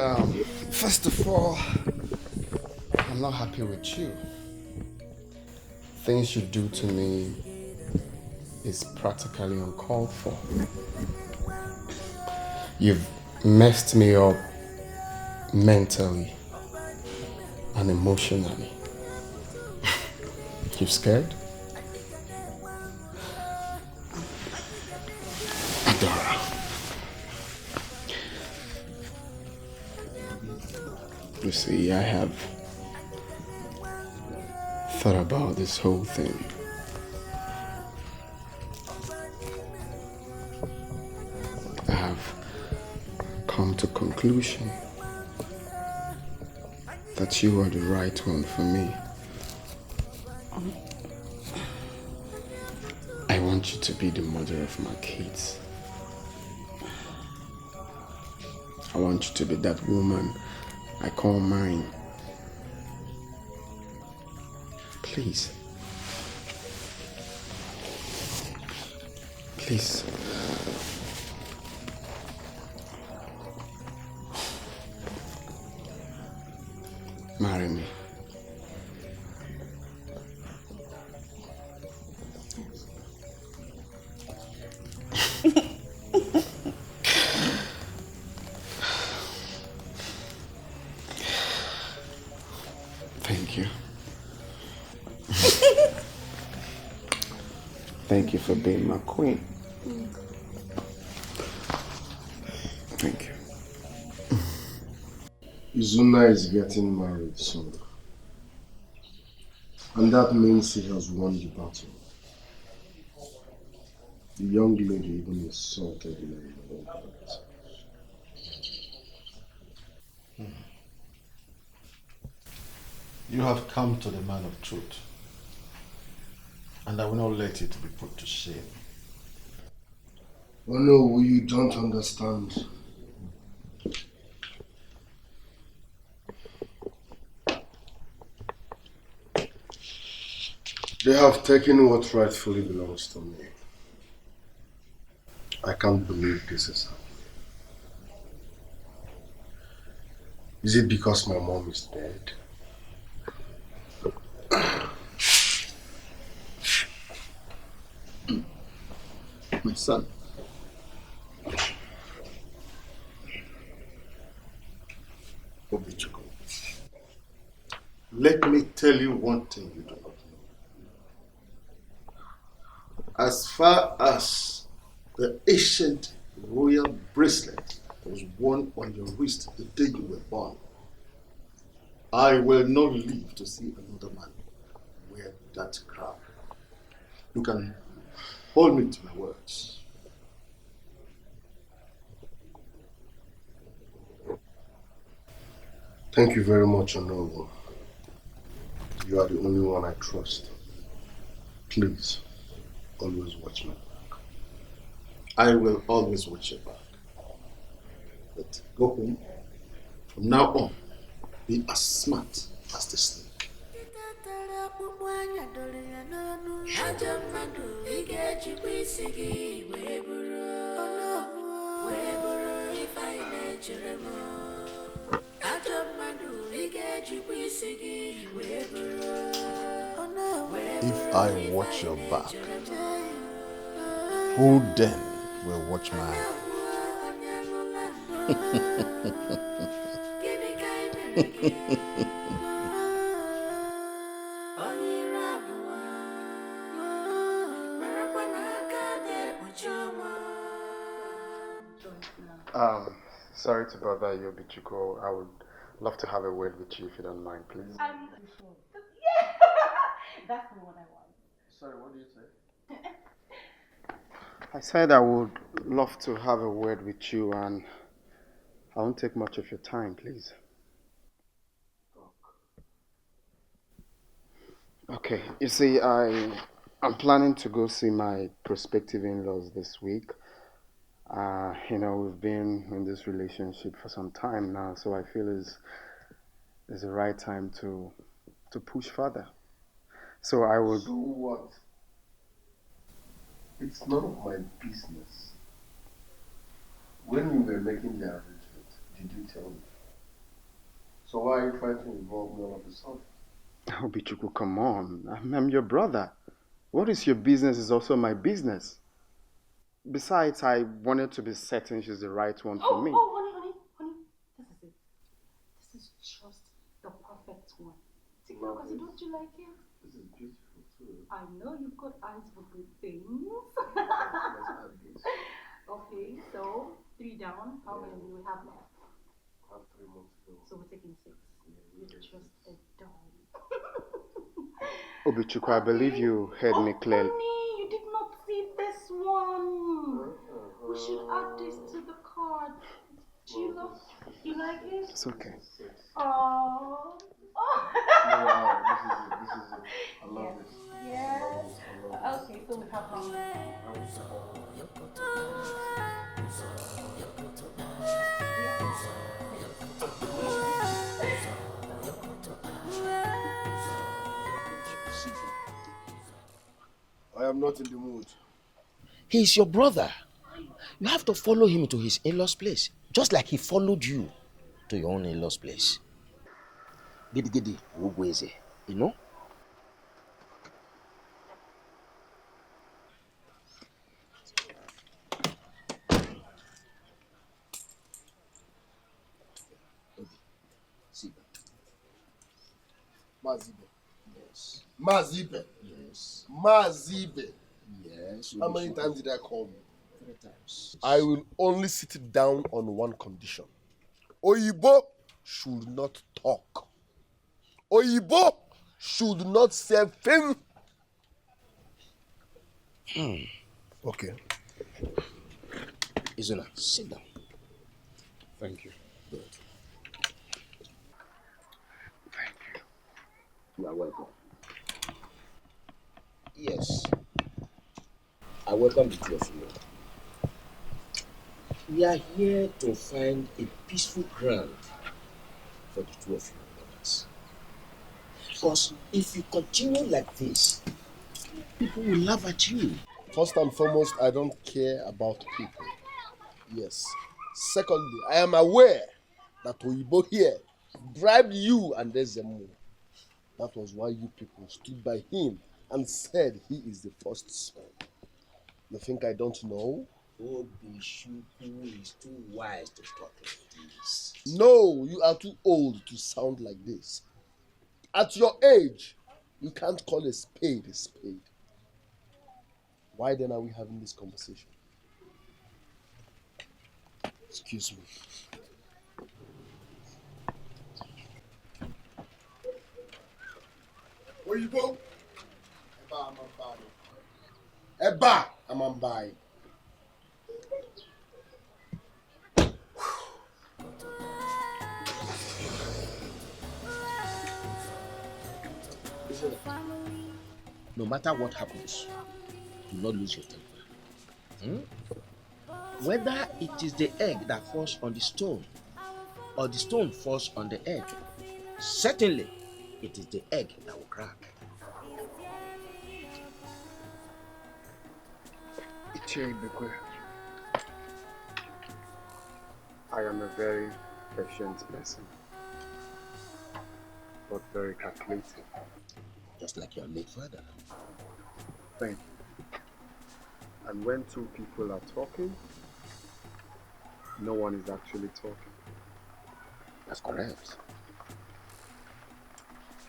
first of all, I'm not happy with you. Things you do to me is practically uncalled for. You've messed me up mentally and emotionally. You scared? Adora. You see, I have thought about this whole thing. I have come to conclusion that you are the right one for me. I want you to be the mother of my kids. I want you to be that woman I call mine. Please. Please. Marry me. Thank you. Thank you for being my queen. Thank you. Izuna is getting married soon. And that means he has won the battle. The young lady even insulted me. You have come to the man of truth, and I will not let it be put to shame. Oh no, you don't understand. They have taken what rightfully belongs to me. I can't believe this is happening. Is it because my mom is dead? My son. Obichukwu, let me tell you one thing you do not know. As far as the ancient royal bracelet was worn on your wrist the day you were born, I will not live to see another man wear that crown. You can hold me to my words. Thank you very much, Honorable. You are the only one I trust. Please, always watch my back. I will always watch your back. But go home. From now on, be as smart as the snake. If I watch your back, who then will watch mine? Sorry to bother you, Bichuko. I would love to have a word with you if you don't mind, please. That's the one I want. Sorry, what did you say? I said I would love to have a word with you, and I won't take much of your time, please. Okay, you see, I'm planning to go see my prospective in-laws this week. We've been in this relationship for some time now, so I feel it's the right time to push further. So I would... So what? It's none of my business. When you were making the arrangement, did you tell me? So why are you trying to involve me all of a sudden? Oh, Bichuku, come on. I'm your brother. What is your business is also my business. Besides, I wanted to be certain she's the right one for me. Oh, honey. This is it. This is just the perfect one. Because don't you like it? This is beautiful too. I know you've got eyes for good things. Okay, so 3 down. How many do we have left? I have 3 months to go. So we're taking 6. You're just a doll. Obichuku, I believe you heard me clearly. Honey, you did not see this one. We should add this to the card. Do you love? You like it? It's okay. Oh. This is it. I love this. Yes. Okay, so we have one. I am not in the mood. He's your brother. You have to follow him to his in-laws place, just like he followed you to your own in-laws place. Gidi, Ugweze, you know? Mazibe. Yes. Mazibe. Yes. Mazibe. Yes. How many times did I call you? 3 times. I will only sit down on one condition. Oyibo should not talk. Oyibo should not say thing. Okay. Izuna, sit down. Thank you. Good. You are welcome. Yes. I welcome the two of you. We are here to find a peaceful ground for the two of you brothers. Because if you continue like this, people will laugh at you. First and foremost, I don't care about people. Yes. Secondly, I am aware that Oyibo here bribed you and Ezemo. That was why you people stood by him and said he is the first son. You think I don't know? Obishuku is too wise to talk like this. No, you are too old to sound like this. At your age, you can't call a spade a spade. Why then are we having this conversation? Excuse me. Oyibo, Eba Amambai. No matter what happens, do not lose your temper. Whether it is the egg that falls on the stone or the stone falls on the egg, certainly it is the egg that will crack. I am a very patient person, but very calculating. Just like your late father. Thank you. And when two people are talking, no one is actually talking. That's correct.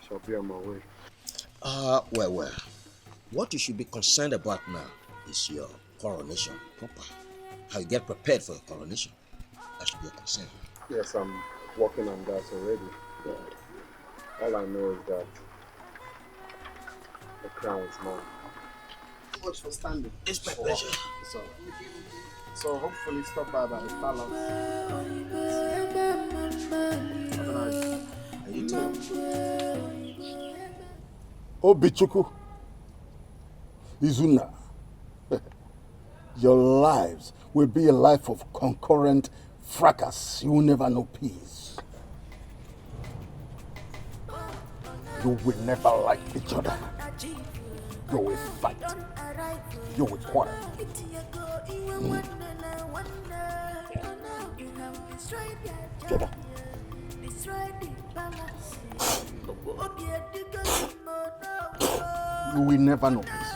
Shall be on my way. Well. What you should be concerned about now is your coronation proper. How you get prepared for your coronation. That should be your concern. Yes, I'm working on that already. Good. All I know is that the crown is mine. Much for standing. It's my pleasure. So hopefully stop by the palace. And you too. Obichuku, Izuna, your lives will be a life of concurrent fracas. You will never know peace. You will never like each other. You will fight. You will quarrel. Together. You will never know peace.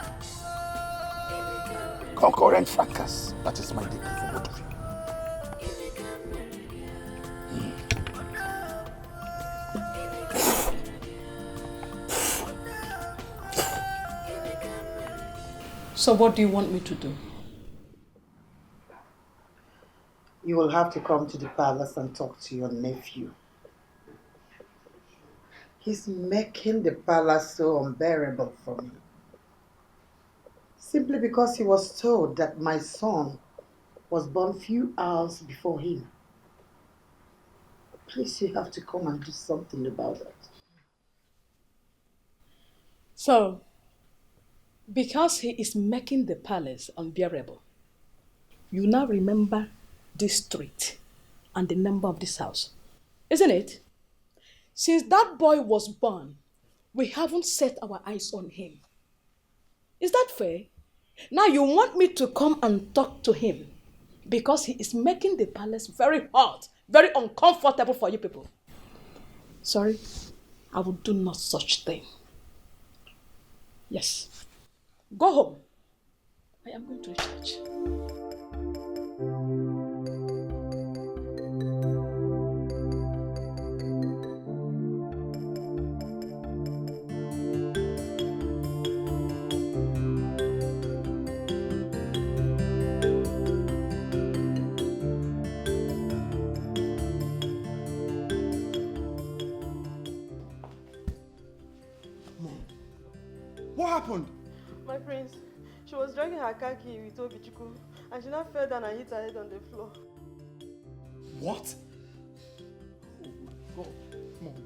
Concurrent fracas. That is my decree for both of you. So what do you want me to do? You will have to come to the palace and talk to your nephew. He's making the palace so unbearable for me. Simply because he was told that my son was born few hours before him. Please, you have to come and do something about that. So, because he is making the palace unbearable, you now remember this street and the number of this house, isn't it? Since that boy was born, we haven't set our eyes on him. Is that fair? Now you want me to come and talk to him because he is making the palace very hot, very uncomfortable for you people. Sorry, I will do not such thing. Yes. Go home. I am going to church. What happened? My prince, she was dragging her car key with Obichukwu and she now fell down and hit her head on the floor. What? Oh, God.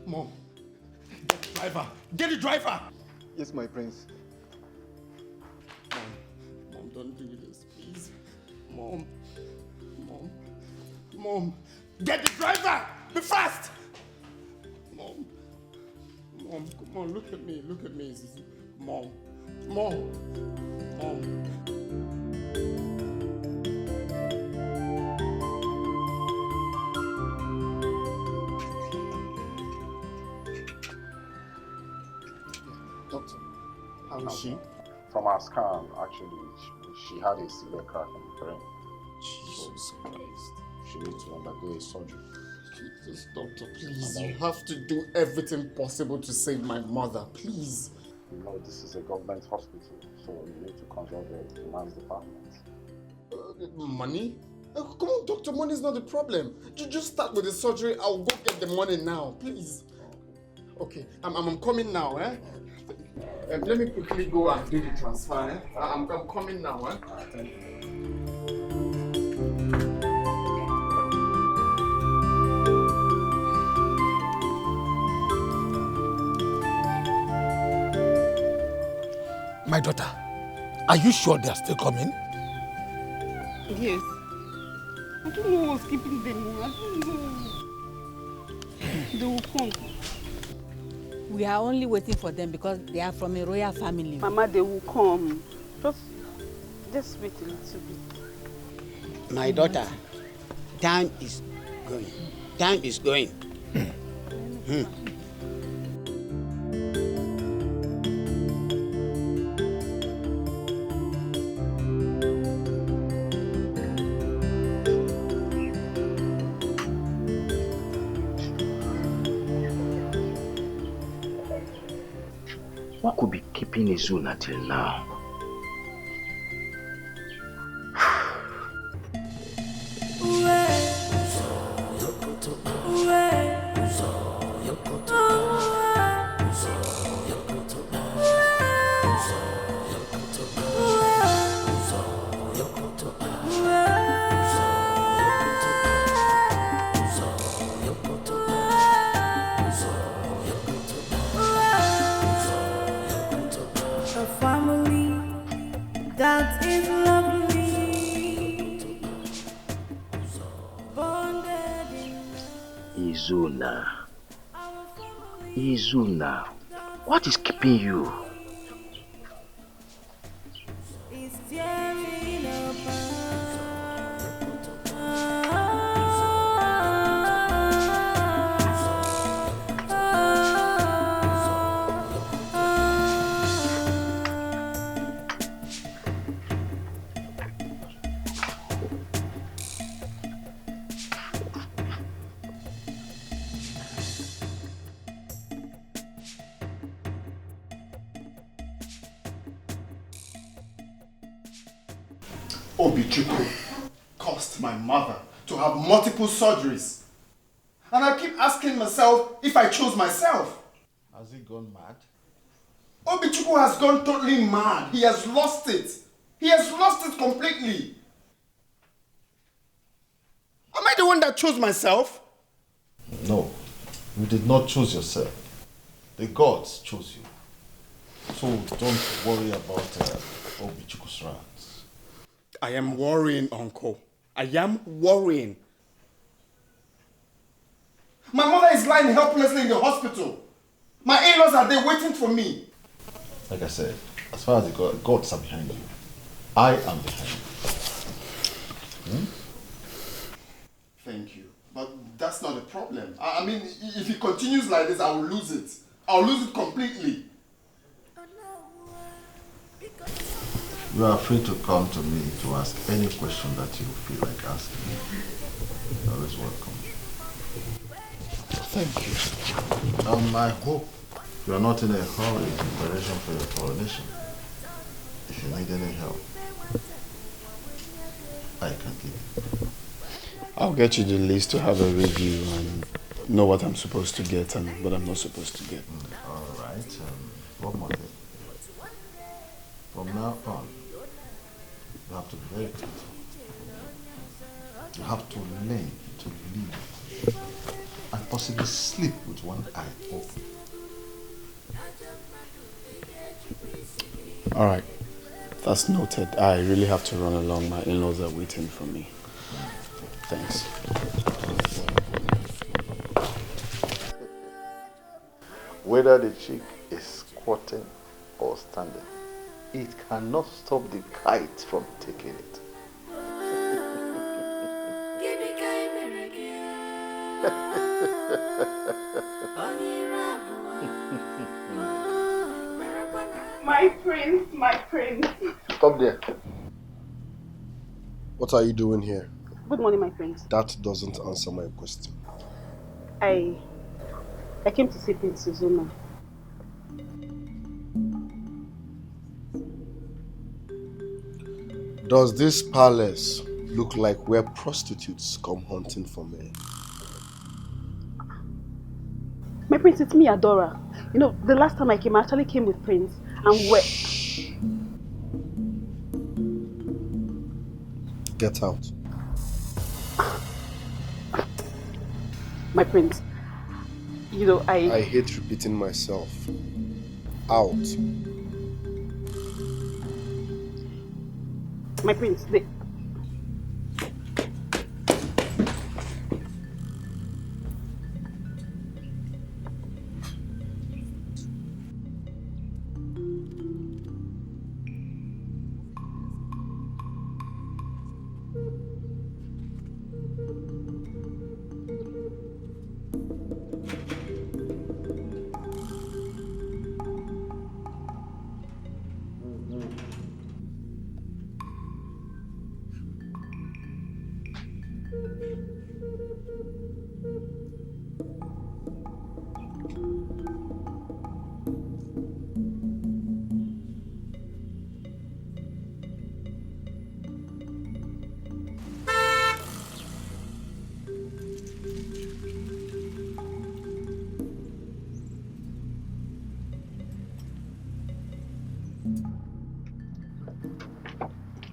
Mom. Get the driver. Get the driver. Yes, my prince. Mom, don't do this, please. Mom. Get the driver. Be fast. Mom, come on, look at me. Mom. Doctor, how is she? From our scan, actually, she had a severe crack in the brain. Jesus Christ. She needs to undergo a surgery. Jesus, doctor, please. You have to do everything possible to save my mother, please. You know, this is a government hospital, so you need to consult the finance department. Money? Come on, doctor, money is not the problem. Just start with the surgery. I'll go get the money now, please. Okay, I'm coming now, eh? Let me quickly go and do the transfer, eh? I'm coming now, eh? Thank you. My daughter, are you sure they are still coming? Yes. I don't know what's keeping them. I don't know. They will come. We are only waiting for them because they are from a royal family. Mama, they will come. Just wait a little bit. My daughter, time is going. Time is going. What could be keeping Izuna till now? Izuna, what is keeping you? Obichukwu caused my mother to have multiple surgeries. And I keep asking myself if I chose myself. Has he gone mad? Obichukwu has gone totally mad. He has lost it. He has lost it completely. Am I the one that chose myself? No, you did not choose yourself. The gods chose you. So don't worry about Obichukwu's rants. I am worrying, Uncle. I am worrying. My mother is lying helplessly in the hospital. My in-laws are there waiting for me. Like I said, as far as the gods are behind you, I am behind you. Thank you. But that's not the problem. I mean, if he continues like this, I will lose it. I'll lose it completely. You are free to come to me to ask any question that you feel like asking me. You're always welcome. Thank you. I hope you are not in a hurry in preparation for your coronation. If you need any help, I can give you. I'll get you the list to have a review and know what I'm supposed to get and what I'm not supposed to get. All right. One more thing. From now on, you have to be very careful. You have to learn to live and possibly sleep with one eye open. All right. That's noted. I really have to run along. My in-laws are waiting for me. Thanks. Whether the chick is squatting or standing, it cannot stop the kite from taking it. My prince, my prince. Stop there. What are you doing here? Good morning, my prince. That doesn't answer my question. I came to see Prince Suzuma. Does this palace look like where prostitutes come hunting for men? My prince, it's me, Adora. You know, the last time I came, I actually came with Prince and where... Get out. My prince, you know, I hate repeating myself. Out. My prince,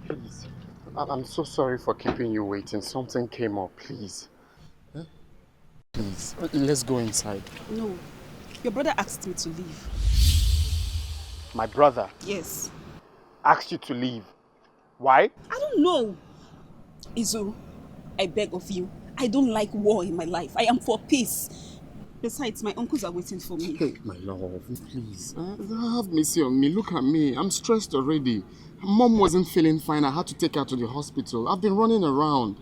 Please. I'm so sorry for keeping you waiting. Something came up, please. Huh? Please, let's go inside. No. Your brother asked me to leave. My brother? Yes. Asked you to leave? Why? I don't know. Izu, I beg of you. I don't like war in my life. I am for peace. Besides, my uncles are waiting for me. Hey, my love, please. Have mercy on me. Look at me. I'm stressed already. Mom wasn't feeling fine. I had to take her to the hospital. I've been running around.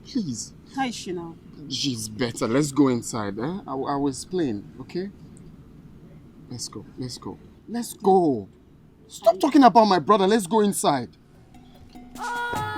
Please. How is she now? She's better. Let's go inside. I will explain, okay? Let's go. Let's go. Let's go. Stop talking about my brother. Let's go inside. Mama,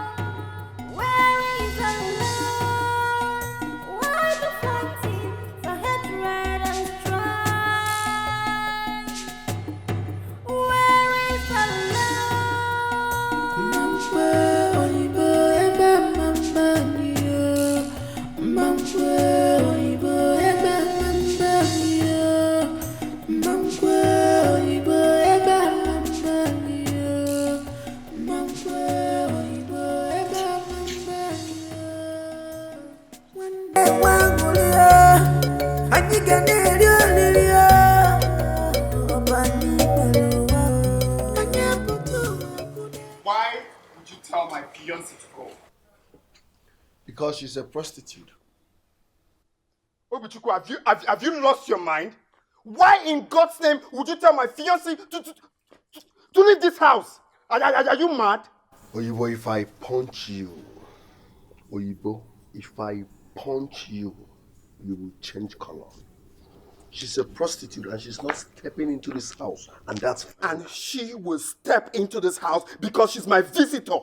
fiancée to go? Because she's a prostitute. Obichuku, have you lost your mind? Why in God's name would you tell my fiancée to leave this house? Are you mad? Oyibo, if I punch you, Oyibo, if I punch you, you will change color. She's a prostitute and she's not stepping into this house, and that's fine. And she will step into this house because she's my visitor.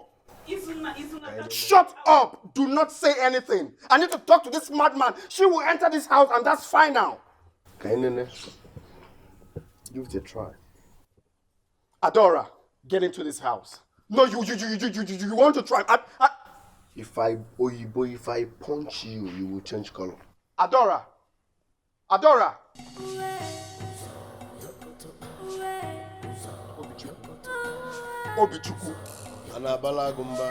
Izuna. Shut up! Do not say anything. I need to talk to this madman. She will enter this house and that's fine now. Kainene, give it a try. Adora, get into this house. No, you want to try. If I punch you, you will change color. Adora. Obichuku. Anabala Gumba.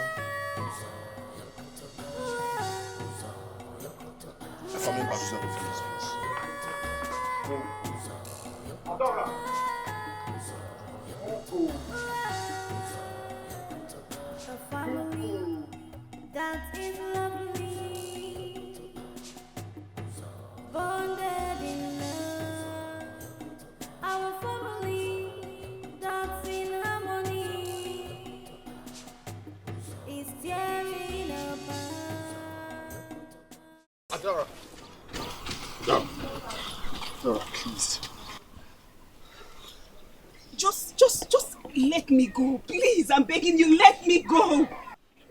I'm coming back to the office, please. Adora. A family that is lovely, bonded in love. Our family that's in harmony is tearing apart. Adora. Adora, please. Just let me go. Please, I'm begging you, let me go.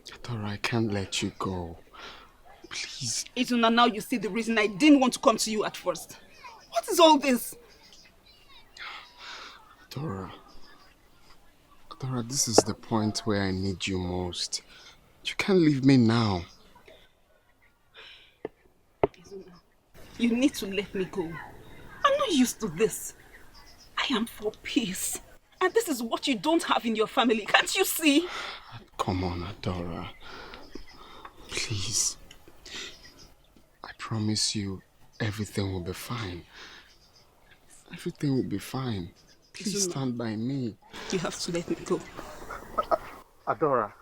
Adora, I can't let you go. Please. Izuna, now you see the reason I didn't want to come to you at first. What is all this? Adora, this is the point where I need you most. You can't leave me now. Izuna, you need to let me go. I'm not used to this. I am for peace. And this is what you don't have in your family. Can't you see? Come on, Adora. Please. I promise you everything will be fine. Everything will be fine. Please stand by me. You have to let me go. Adora.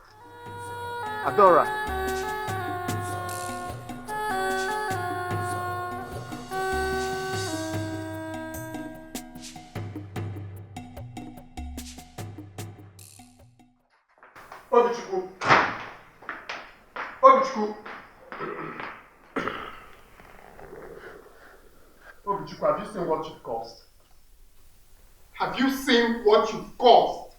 Obichuku, have you seen what you've caused? Have you seen what you've caused?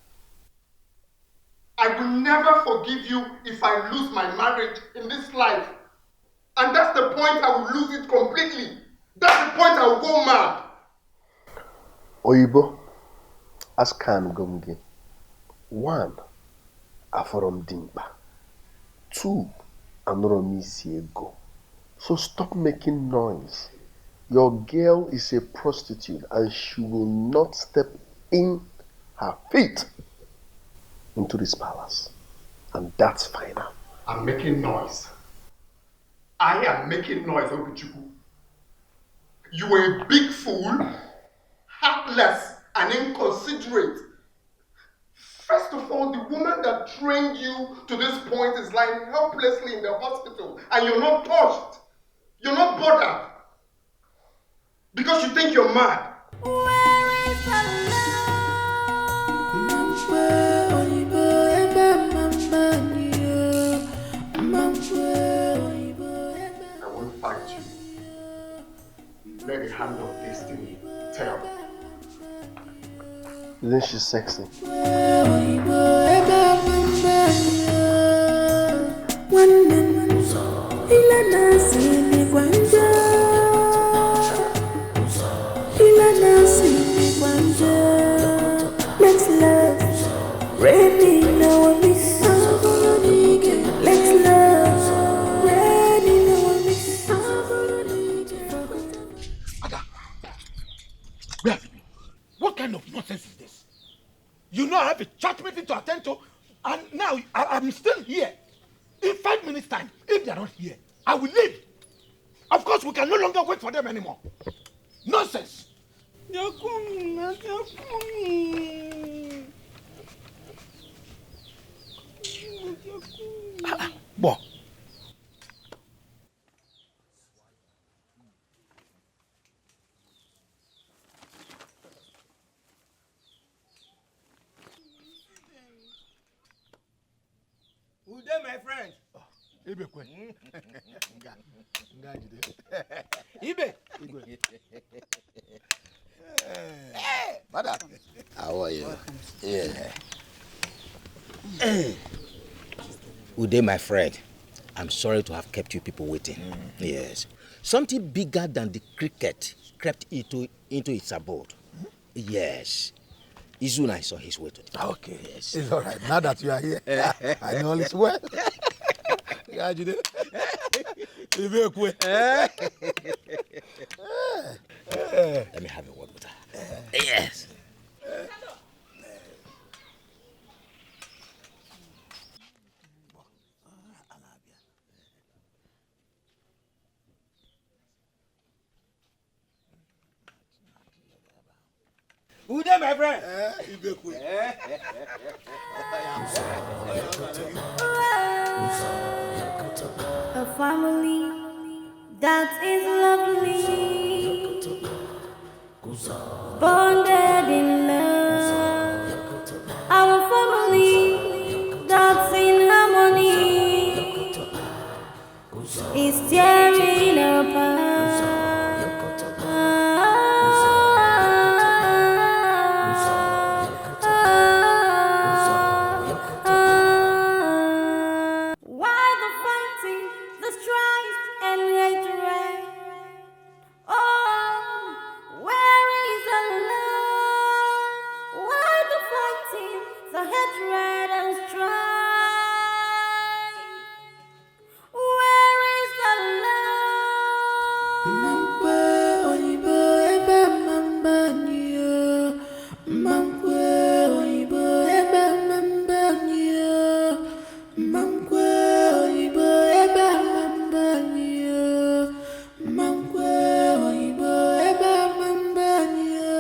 I will never forgive you if I lose my marriage in this life. And that's the point I will lose it completely. That's the point I will go mad. Oyibo, askan gomge. 1, aforom dimba. 2, anoro isi ego. So stop making noise. Your girl is a prostitute and she will not step in her feet into this palace. And that's final. I'm making noise. I am making noise, Obichuku. You are a big fool, heartless, and inconsiderate. First of all, the woman that trained you to this point is lying helplessly in the hospital, and you're not touched. You're not bothered. Because you think you're mad. Where is the love? I won't fight you. Let the hand of destiny tell. Isn't she sexy? Let's love, raining now we let's love, raining now we Ada, where have you been? What kind of nonsense is this? You know I have a chat meeting to attend to, and now I'm still here. In 5 minutes' time, if they are not here, I will leave. Of course, we can no longer wait for them anymore. Nonsense. They're coming, they're coming. They're coming. Ibe. Hey, madam. How are you? Yeah. Ude, my friend, I'm sorry to have kept you people waiting. Yes. Something bigger than the cricket crept into its abode. Yes. Izuna is on his way to the Okay. Yes. It's all right. Now that you are here, I know all is well. Let me have a word with her. Yes. Ude, my friend. A family that is lovely, bonded in love. Our family that's in harmony is tearing apart. Why the fighting, the strife and hatred? Oh, where is the love? Why the fighting, the hatred and strife? Where is the love? Mamkwe oyibo ebe mambanya. Mamkwe oyibo ebe mambanya. Mamkwe oyibo ebe mambanya. Mamkwe oyibo ebe mambanya.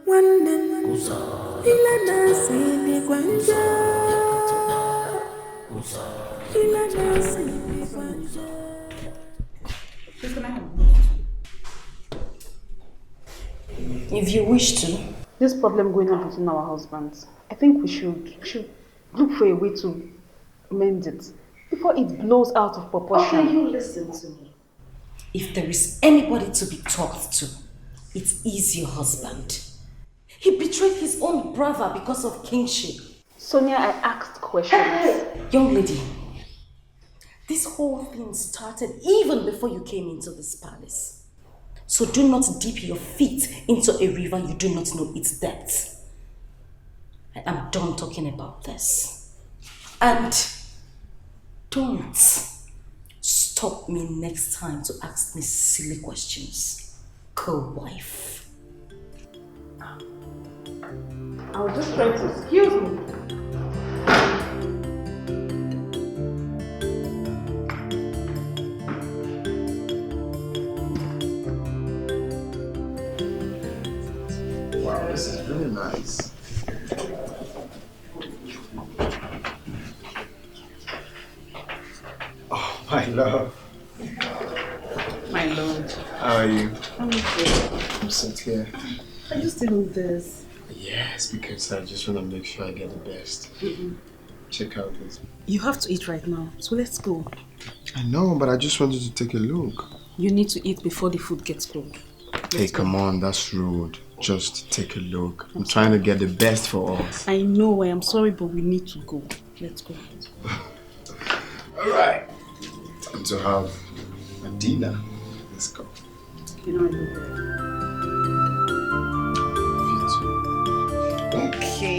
Wannan ila nasi ni kwanja. Ila nasi ni kwanja. If you wish to. This problem going on between our husbands, I think we should look for a way to mend it before it blows out of proportion. Okay, you listen to me. If there is anybody to be talked to, it is your husband. He betrayed his own brother because of kingship. Sonia, I asked questions. Hey, young lady, this whole thing started even before you came into this palace. So do not dip your feet into a river you do not know its depth. I am done talking about this. And don't stop me next time to ask me silly questions, co-wife. I was just trying to excuse me. Wow, this is really nice. Oh, my love. My lord. How are you? I'm good. I'm sitting here. Are you still on this? Yes, because I just want to make sure I get the best. Check out this. You have to eat right now, so let's go. I know, but I just wanted to take a look. You need to eat before the food gets cold. Hey, come on, that's rude. Just take a look. I'm trying to get the best for us. I know, I am sorry, but we need to go. Let's go. All right. Time to have a dinner. Let's go. You know I love that. Okay.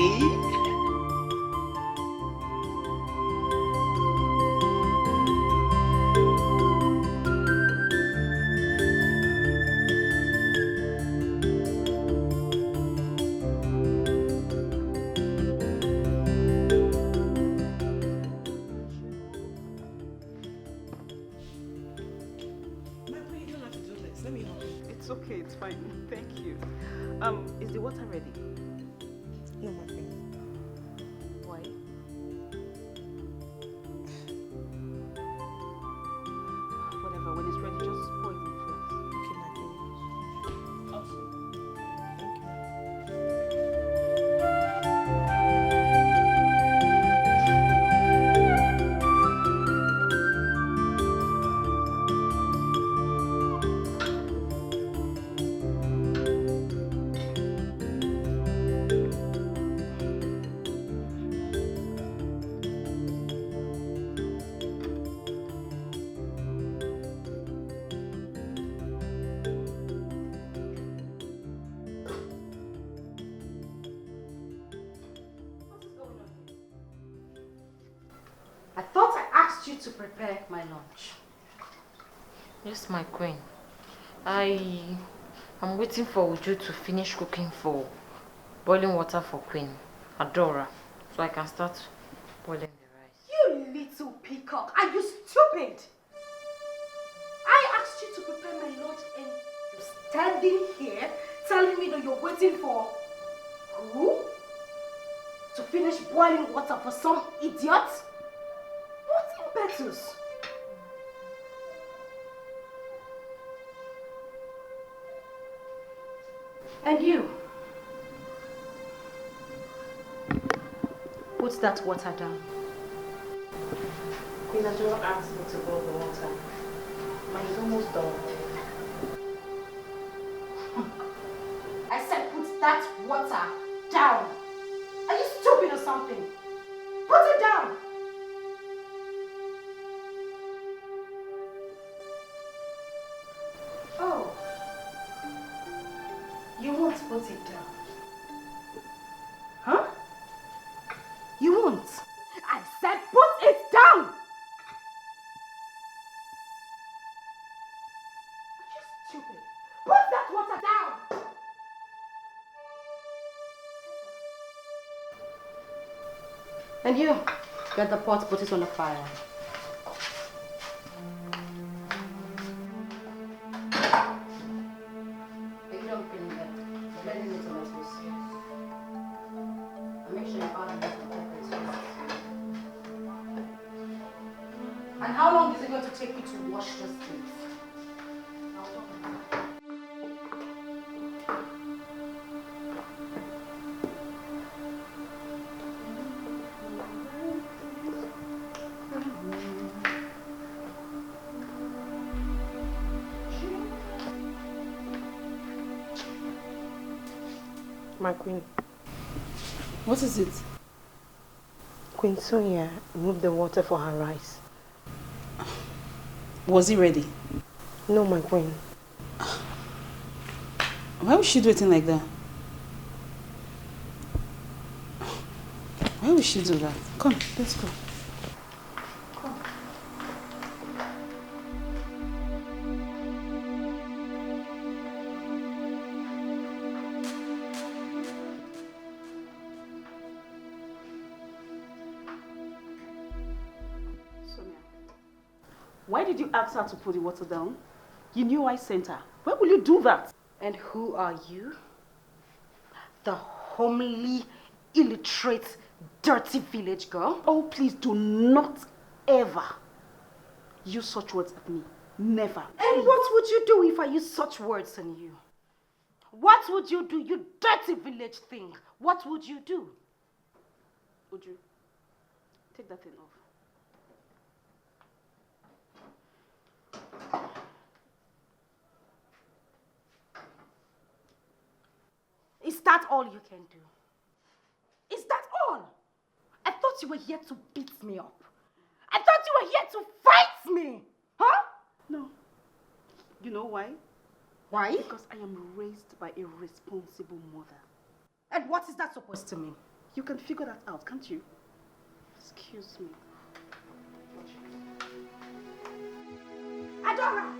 It's okay, it's fine. Thank you. Is the water ready? No, my friend. Why? Whatever, when it's ready, just pour it in the flask. Okay, my friend. I thought I asked you to prepare my lunch. Yes, my queen. I'm waiting for Uju to finish cooking for boiling water for Queen Adora, so I can start boiling the rice. You little peacock, are you stupid? I asked you to prepare my lunch and you're standing here telling me that you're waiting for who? To finish boiling water for some idiot? What impetus? And you? Put that water down. Queen Adora asked me to boil the water. Mine is almost done. I said put that water down. Are you stupid or something? Put it down. Oh. You won't put it down. Huh? You won't. I said put it down. Are you stupid? Put that water down. And you, get the pot, put it on the fire. If you don't feel it, let it into my juice. And make sure you add enough pepper. And how long is it going to take you to wash this plate? I'll talk about it. My queen. What is it? Queen Sonia moved the water for her rice. Was he ready? No, my queen. Why would she do it like that? Why would she do that? Come, let's go. Why did you ask her to put the water down? You knew I sent her. Why will you do that? And who are you? The homely, illiterate, dirty village girl? Oh, please do not ever use such words at me. Never. And what would you do if I use such words on you? What would you do, you dirty village thing? What would you do? Uju, take that thing off. Is that all you can do? Is that all? I thought you were here to beat me up. I thought you were here to fight me. Huh? No. You know why? Why? Because I am raised by a responsible mother. And what is that supposed to mean? You can figure that out, can't you? Excuse me. Adora!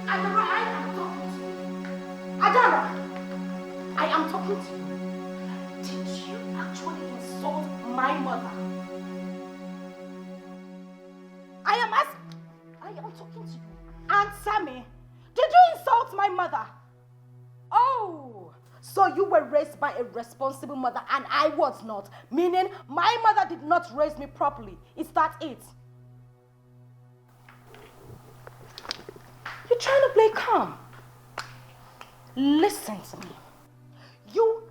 Adora, I am talking to you. Adora, I am talking to you. Did you actually insult my mother? I am talking to you. Answer me. Did you insult my mother? Oh, so you were raised by a responsible mother and I was not. Meaning my mother did not raise me properly. Is that it? You're trying to play calm. Listen to me. You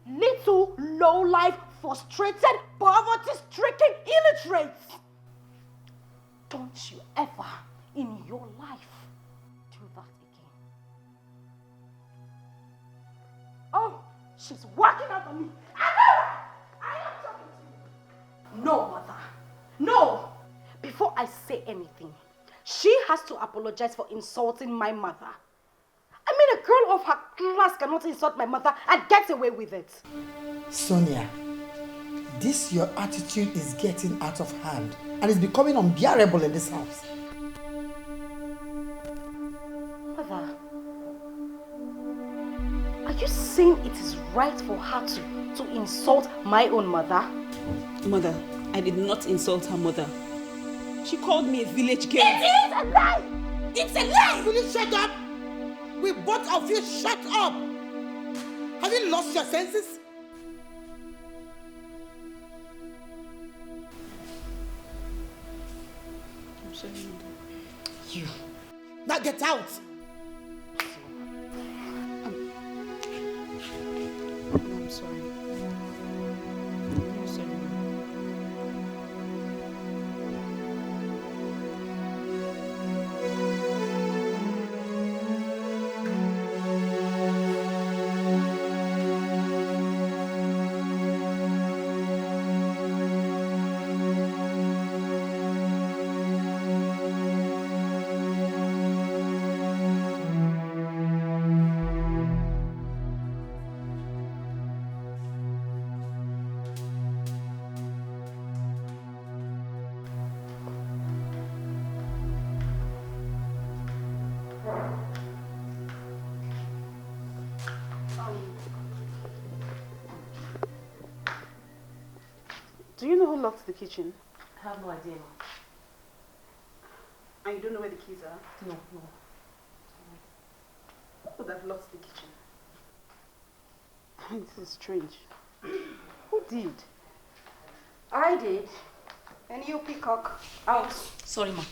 little low-life, frustrated, poverty-stricken illiterates. Don't you ever in your life do that again. Oh, she's working out on me. I am talking to you. No, mother. No. Before I say anything, She has to apologize for insulting my mother. I mean, a girl of her class cannot insult my mother and get away with it. Sonia, this your attitude is getting out of hand and is becoming unbearable in this house. Mother, are you saying it is right for her to insult my own mother? Mother, I did not insult her mother. She called me a village girl. It is a lie! It's a lie! Will you shut up? Will both of you shut up? Have you lost your senses? I'm sorry, Mother. You. Now get out! I'm sorry. I'm sorry. Do you know who locked the kitchen? I have no idea. And you don't know where the keys are? No. Who would have locked the kitchen? This is strange. Who did? I did. And you, peacock, out. Sorry, ma.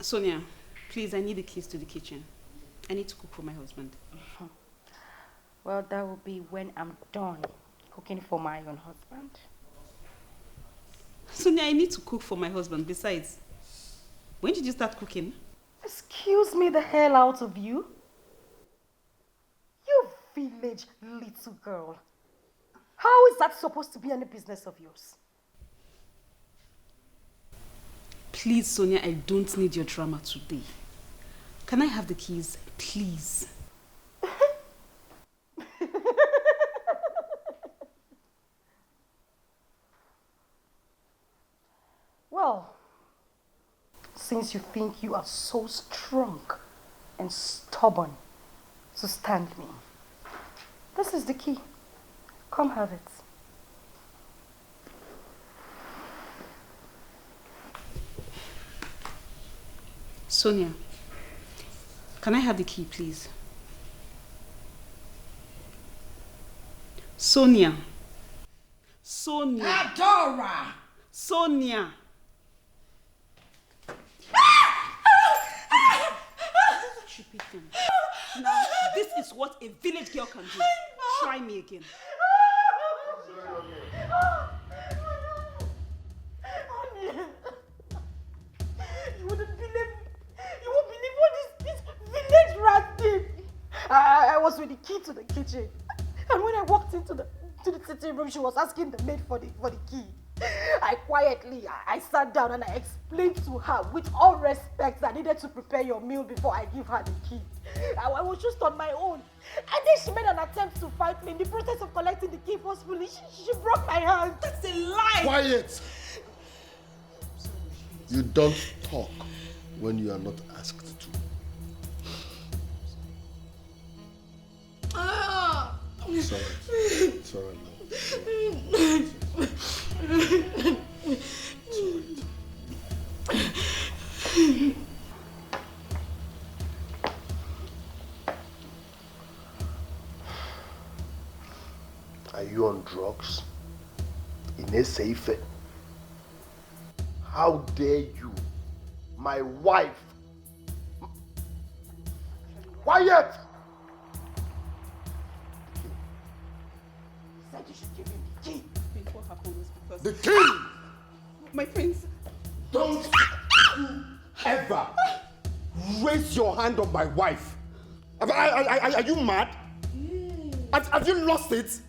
Sonia, please, I need the keys to the kitchen. I need to cook for my husband. Well, that will be when I'm done cooking for my own husband. Sonia, I need to cook for my husband. Besides, when did you start cooking? Excuse me the hell out of you. You village little girl. How is that supposed to be any business of yours? Please, Sonia, I don't need your drama today. Can I have the keys, please? Well, since you think you are so strong and stubborn to stand me, this is the key. Come have it. Sonia, can I have the key, please? Sonia. Sonia. Adora! Sonia. Stupid thing. Now, this is what a village girl can do. Try me again. You wouldn't believe, you won't believe what this village rat did. I was with the key to the kitchen, and when I walked into the sitting room, she was asking the maid for the key. I quietly sat down and I explained to her, with all respect, I needed to prepare your meal before I give her the key. I was just on my own. And then she made an attempt to fight me. In the process of collecting the key forcefully, she broke my hand. That's a lie! Quiet! You don't talk when you are not asked to. It's all right. It's all right. Are you on drugs? In a safe? How dare you? My wife! Quiet! Said you should give him the key. What happened was because... The key! My friends. Don't you ever raise your hand on my wife. Are you mad? Have you lost it?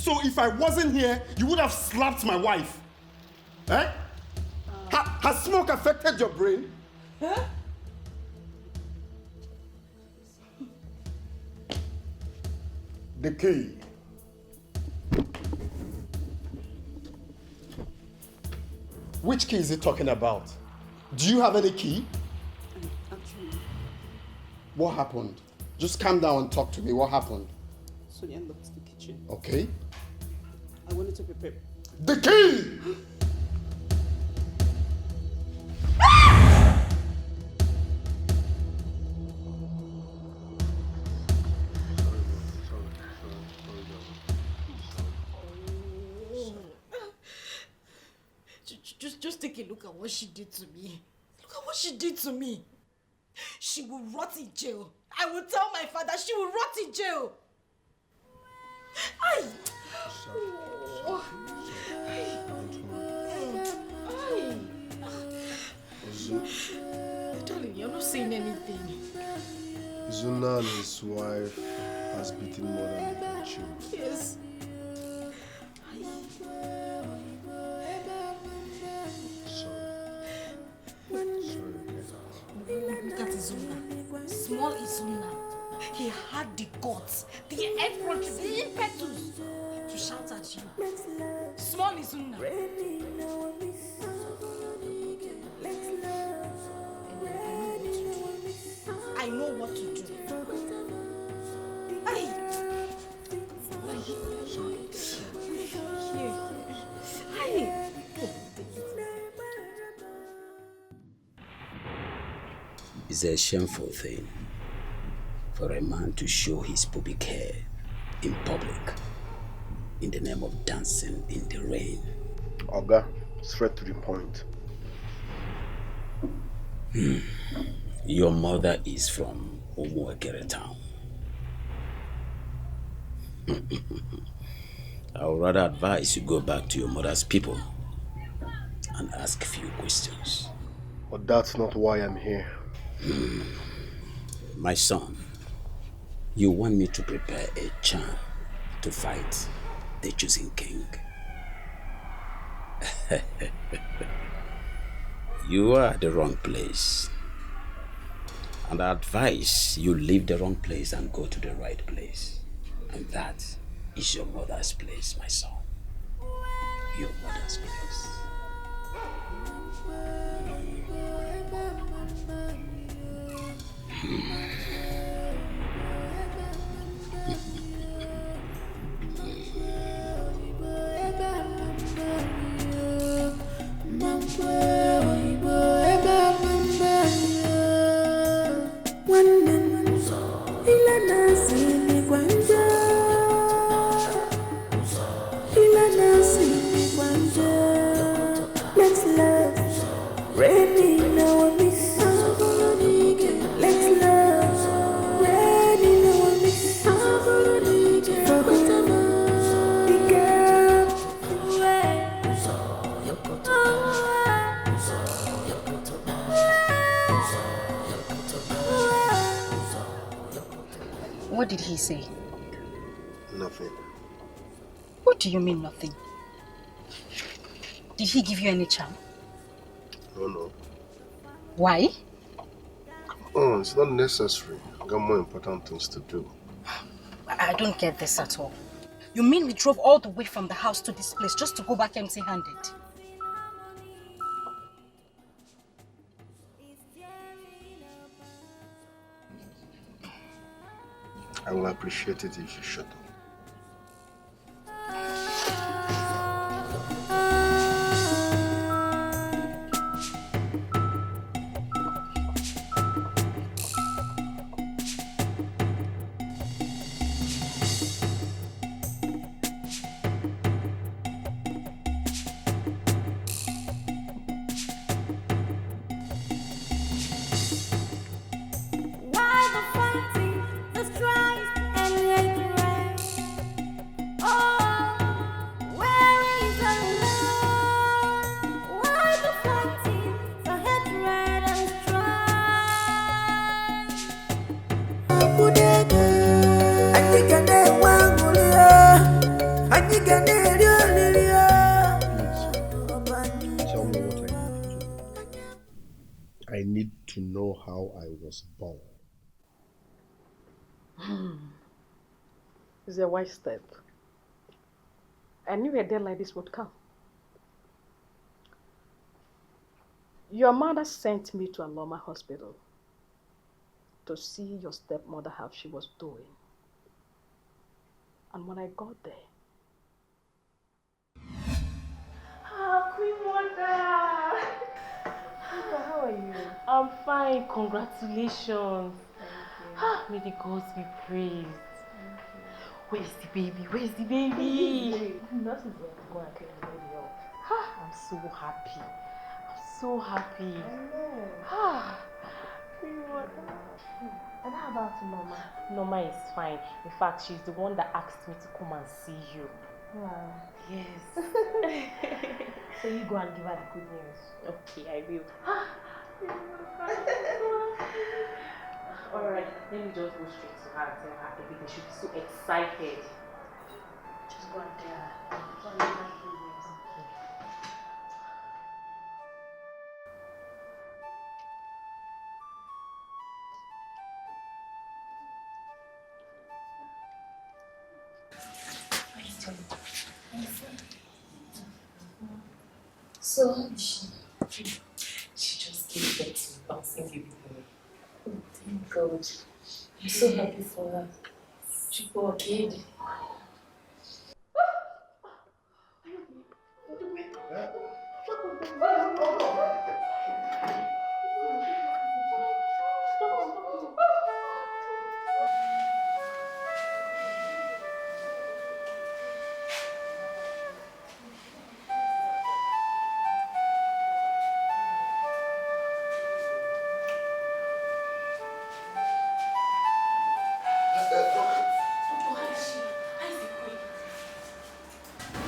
So if I wasn't here, you would have slapped my wife. Eh? Has smoke affected your brain? Huh? The key. Which key is he talking about? Do you have any key? Actually, What happened? Just calm down and talk to me. What happened? Sonia locked the kitchen. Okay. I wanted to prepare. The key! Just take a look at what she did to me. Look at what she did to me. She will rot in jail. I will tell my father she will rot in jail. Ay. Oh. Darling, you're not saying anything. Zuna and his wife has beaten more than they can chew. Yes. Look at Izuna. Small Izuna. He had the guts, the effort, the impetus to shout at you. Small Izuna. I know what to do. Hey. Hey. It's a shameful thing for a man to show his pubic hair in public in the name of dancing in the rain. Oga, straight to the point. Your mother is from Umuekere town. I would rather advise you go back to your mother's people and ask a few questions. But that's not why I'm here. My son, you want me to prepare a charm to fight the chosen king. You are at the wrong place. And I advise you leave the wrong place and go to the right place. And that is your mother's place, my son. Your mother's place. What did he say? Nothing. What do you mean nothing? Did he give you any charm? No. Why? Oh, it's not necessary. I've got more important things to do. I don't get this at all. You mean we drove all the way from the house to this place just to go back empty-handed? I will appreciate it if you shut up. Why the fighting, the strife, and hate the rain? Tell me what I need to do. I need to know how I was born. It's a wise step. I knew a day like this would come. Your mother sent me to Aloma Hospital to see your stepmother how she was doing. And when I got there, Queen Mother! How are you? I'm fine, congratulations. May the gods be praised. Where's the baby? Where's the baby? That is it. Go and clean the baby up. I'm so happy. I'm so happy. Queen Mother. And how about Norma? Norma is fine. In fact, she's the one that asked me to come and see you. Wow. Yes. So you go and give her the good news. Okay, I will. Alright, let me just go straight to her and tell her everything. She'll be so excited. Just go and tell her. So you have good news. So how is she? She just gave birth to a bouncing baby boy. Oh, thank God. I'm so happy for her. She poor kid.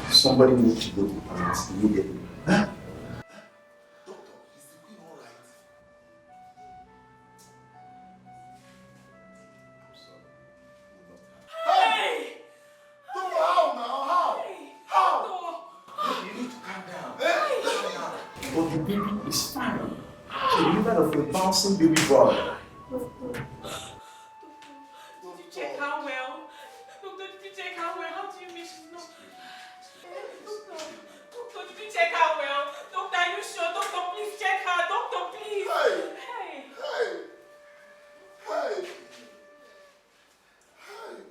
Somebody needs to go to the palace immediately. Huh? Hey! Doctor, how now? How? Doctor! You need to calm down. Calm down. But the baby is fine. So you heard of a bouncing baby boy. Did you check her well? Doctor, did you check her well? How do you mean she's not? Doctor, did you check her well? Doctor, are you sure? Doctor, please check her. Doctor, please. Hey!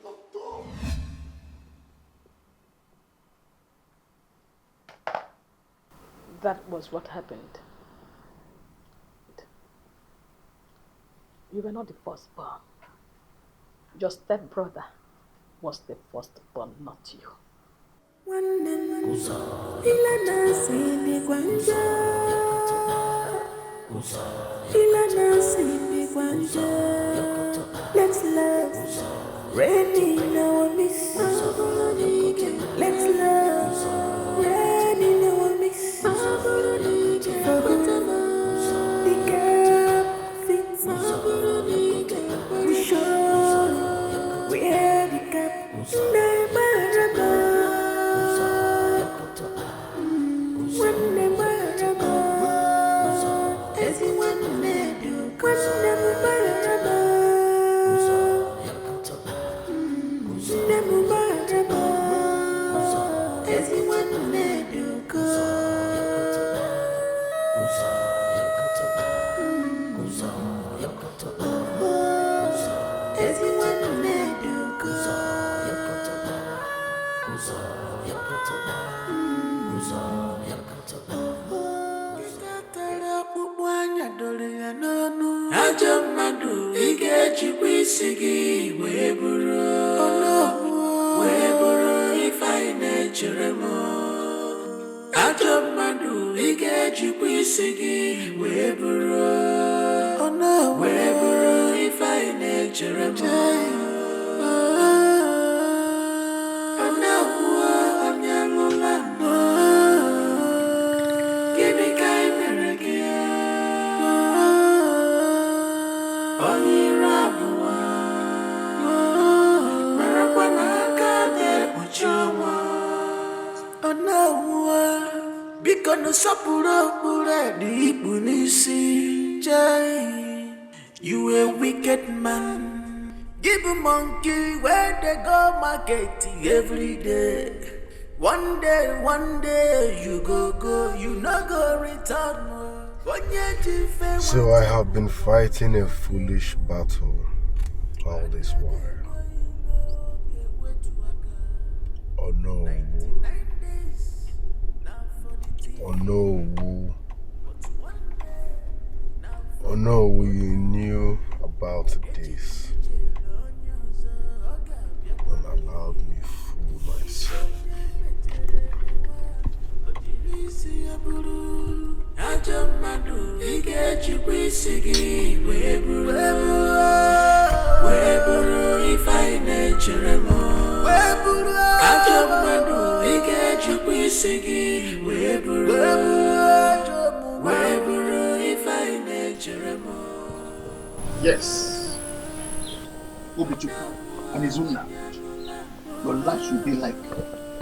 Doctor. That was what happened. You were not the firstborn. Your stepbrother was the firstborn, not you. Let's love, rain in our midst. Let's love, rain in our midst. The gap fits. We show we have the gap. Ajamadu ige chibisigi weburu ifine chiremo Ajamadu ige chibisigi weburu ifine chiremo no sapura pura di punisi jai. You a wicked man. Give a monkey where they go market every day. One day you go, you no go return. So I have been fighting a foolish battle all this while. Oh no. Oh no. Oh no, you knew about this and allowed me fool myself. Yes. Obichuku and Izuna, your life should be like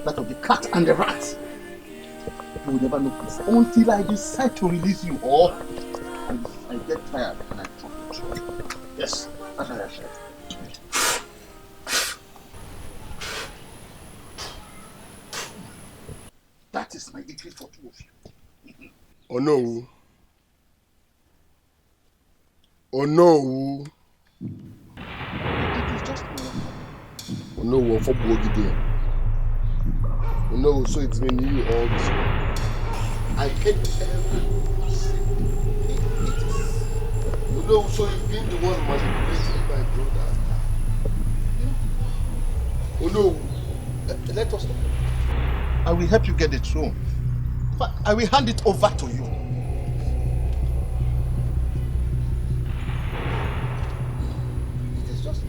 that of the cat and the rat. You will never know peace until I decide to release you, or I get tired and I drop you. Yes, that's what I said. That is my decree for two of you. Oh no. Oh no. It is just oh no, what for Bogide? Oh no, so it's been you all this while. I hate every single thing. Oh no, so you've been the one manipulating my brother. Oh no, let us. I will help you get the throne. But I will hand it over to you. It is just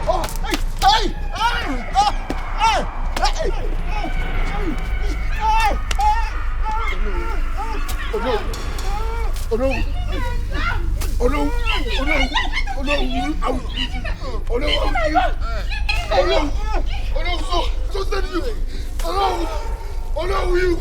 oh, hey, hey, hey, hey, Oh no! Oh no! Oh no! Oh no! Oh no! Oh no! Oh no! Oh no! So send you! Oh no! Oh no! You!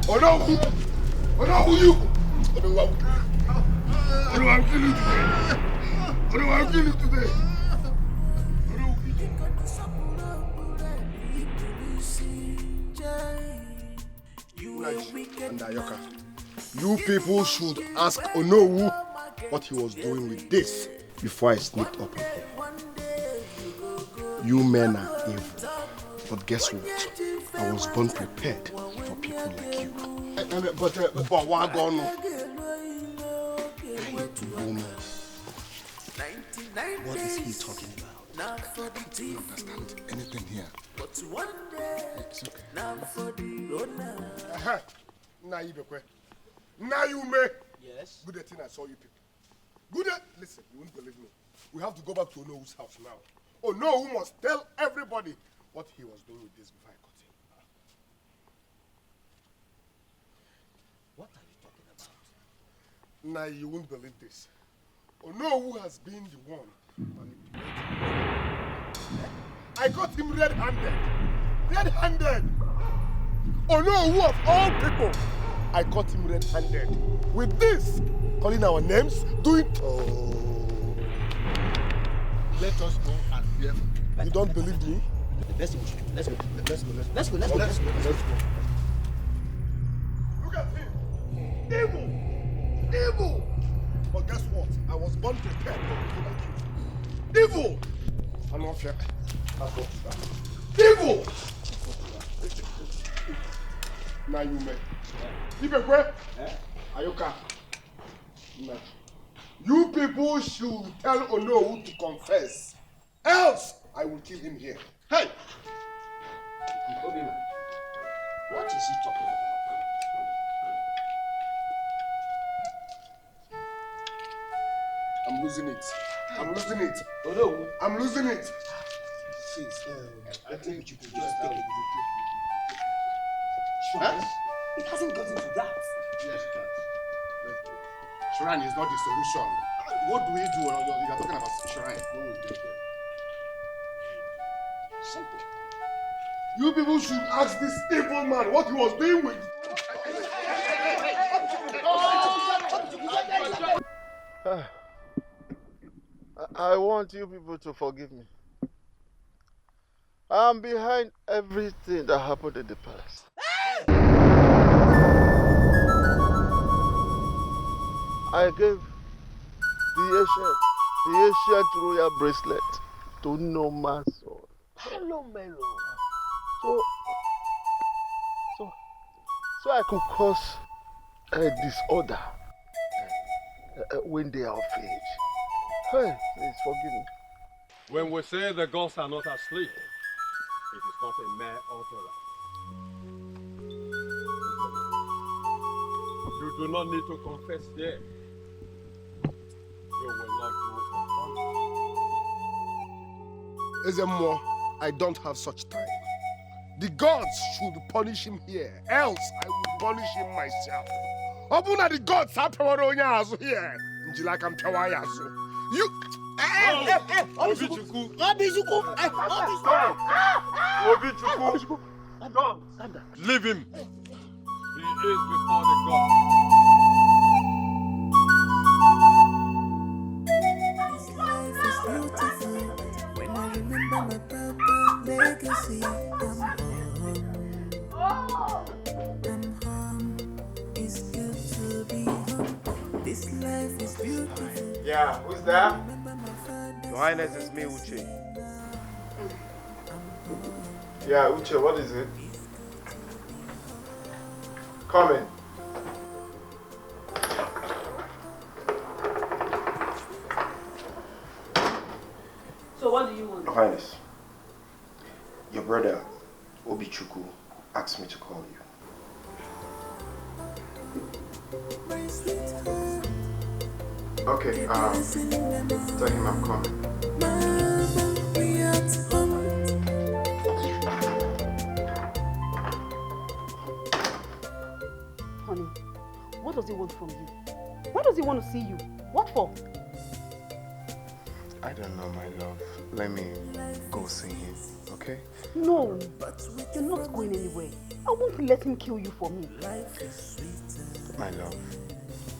Oh no! Oh no! You! Oh no! Oh no! I'll kill you today! Oh no! I'll kill you today! And Ayoka, you people should ask Onowu what he was doing with this before I sneaked up on him. You men are evil, but guess what? I was born prepared for people like you. But why gone? What is he talking about? I don't understand anything here. It's okay. Now you may. Yes. Good thing I saw you people. Good. Listen, you won't believe me. We have to go back to Onowu's house now. Onowu must tell everybody what he was doing with this before I caught him. What are you talking about? Now you won't believe this. Onowu has been the one manipulating. I got him red-handed. Red-handed. Onowu of all people. I caught him red-handed. With this, calling our names, doing. Oh. Let us go and hear. You don't believe me? Let's go. Let's go. Let's go. Let's go. Let's go. Let's go. Look at him. Evil. Evil. But guess what? I was born prepared for people like you. Evil. I'm not fair. Evil. Now you may. Ibekwe. Ayoka. You people should tell Onowu to confess. Else, I will kill him here. Hey! What is he talking about? I'm losing it. I'm losing it. Onowu. I'm losing it. Sis, I think you could just take take it. it. Shrine? It hasn't gotten to that. Yes, it has. Shrine is not the solution. What do we do? You're talking about shrine. What will we do there? Simple. You people should ask this evil man what he was doing with. I want you people to forgive me. I'm behind everything that happened in the palace. I gave the ancient royal bracelet to no man's son. Hello, Melo. So I could cause a disorder when they are of age. Hey, please forgive me. When we say the gods are not asleep, it is not a mere utterance. You do not need to confess here. You will not go unpunished. Ezemo, I don't have such time. The gods should punish him here, else I will punish him myself. Open the gods are here. You. Obichuku. Leave him. He is before the gods. When I remember my papa legacy, I'm home. It's good to be home. This life is beautiful. Yeah, who's that? Your Highness, is me, Uche. Yeah, Uche, what is it? Come in. So what do you want? Your Highness, your brother, Obichuku, asked me to call you. Okay, tell him I'm coming. Honey, what does he want from you? Why does he want to see you? What for? I don't know, my love. Let me go see him, okay? No, you're not going anywhere. I won't let him kill you for me. My love,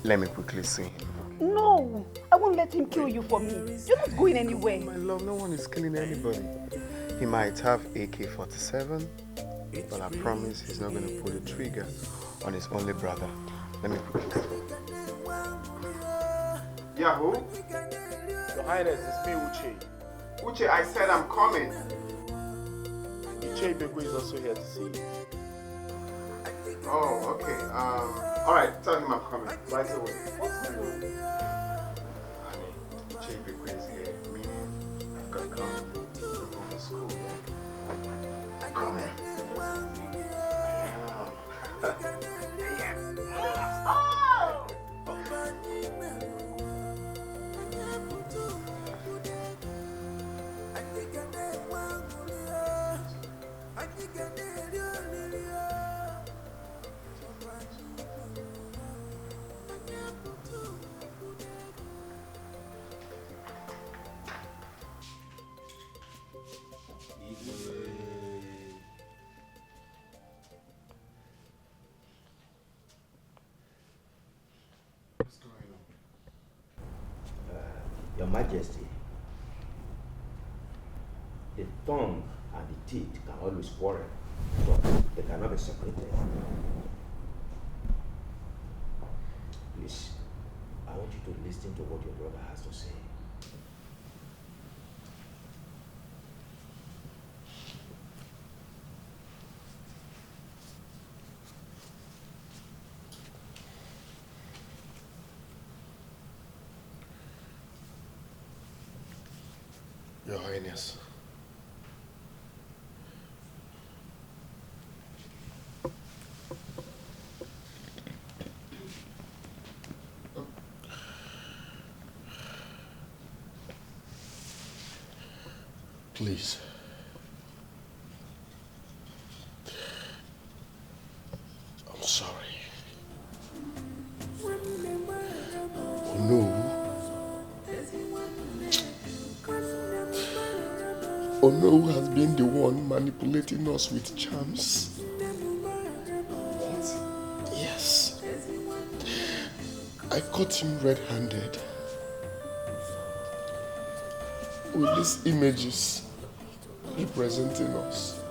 let me quickly see him. No, I won't let him kill you for me. You're not going anywhere. My love, no one is killing anybody. He might have AK-47, but I promise he's not going to pull the trigger on his only brother. Let me quickly see. Yahoo? Your Highness, it's me, Uche. Uche, I said I'm coming. Uche Bego is also here to see you. Oh, okay. Alright, tell him I'm coming. Right away. What's going on? Honey, Uche Bego is here. Meaning, I've got to come to school. Come in. Your Majesty, the tongue and the teeth can always quarrel, but they cannot be separated. Please, I want you to listen to what your brother has to say. Your Highness. Please, Ono has been the one manipulating us with charms. What? Yes. I caught him red-handed with these images representing us.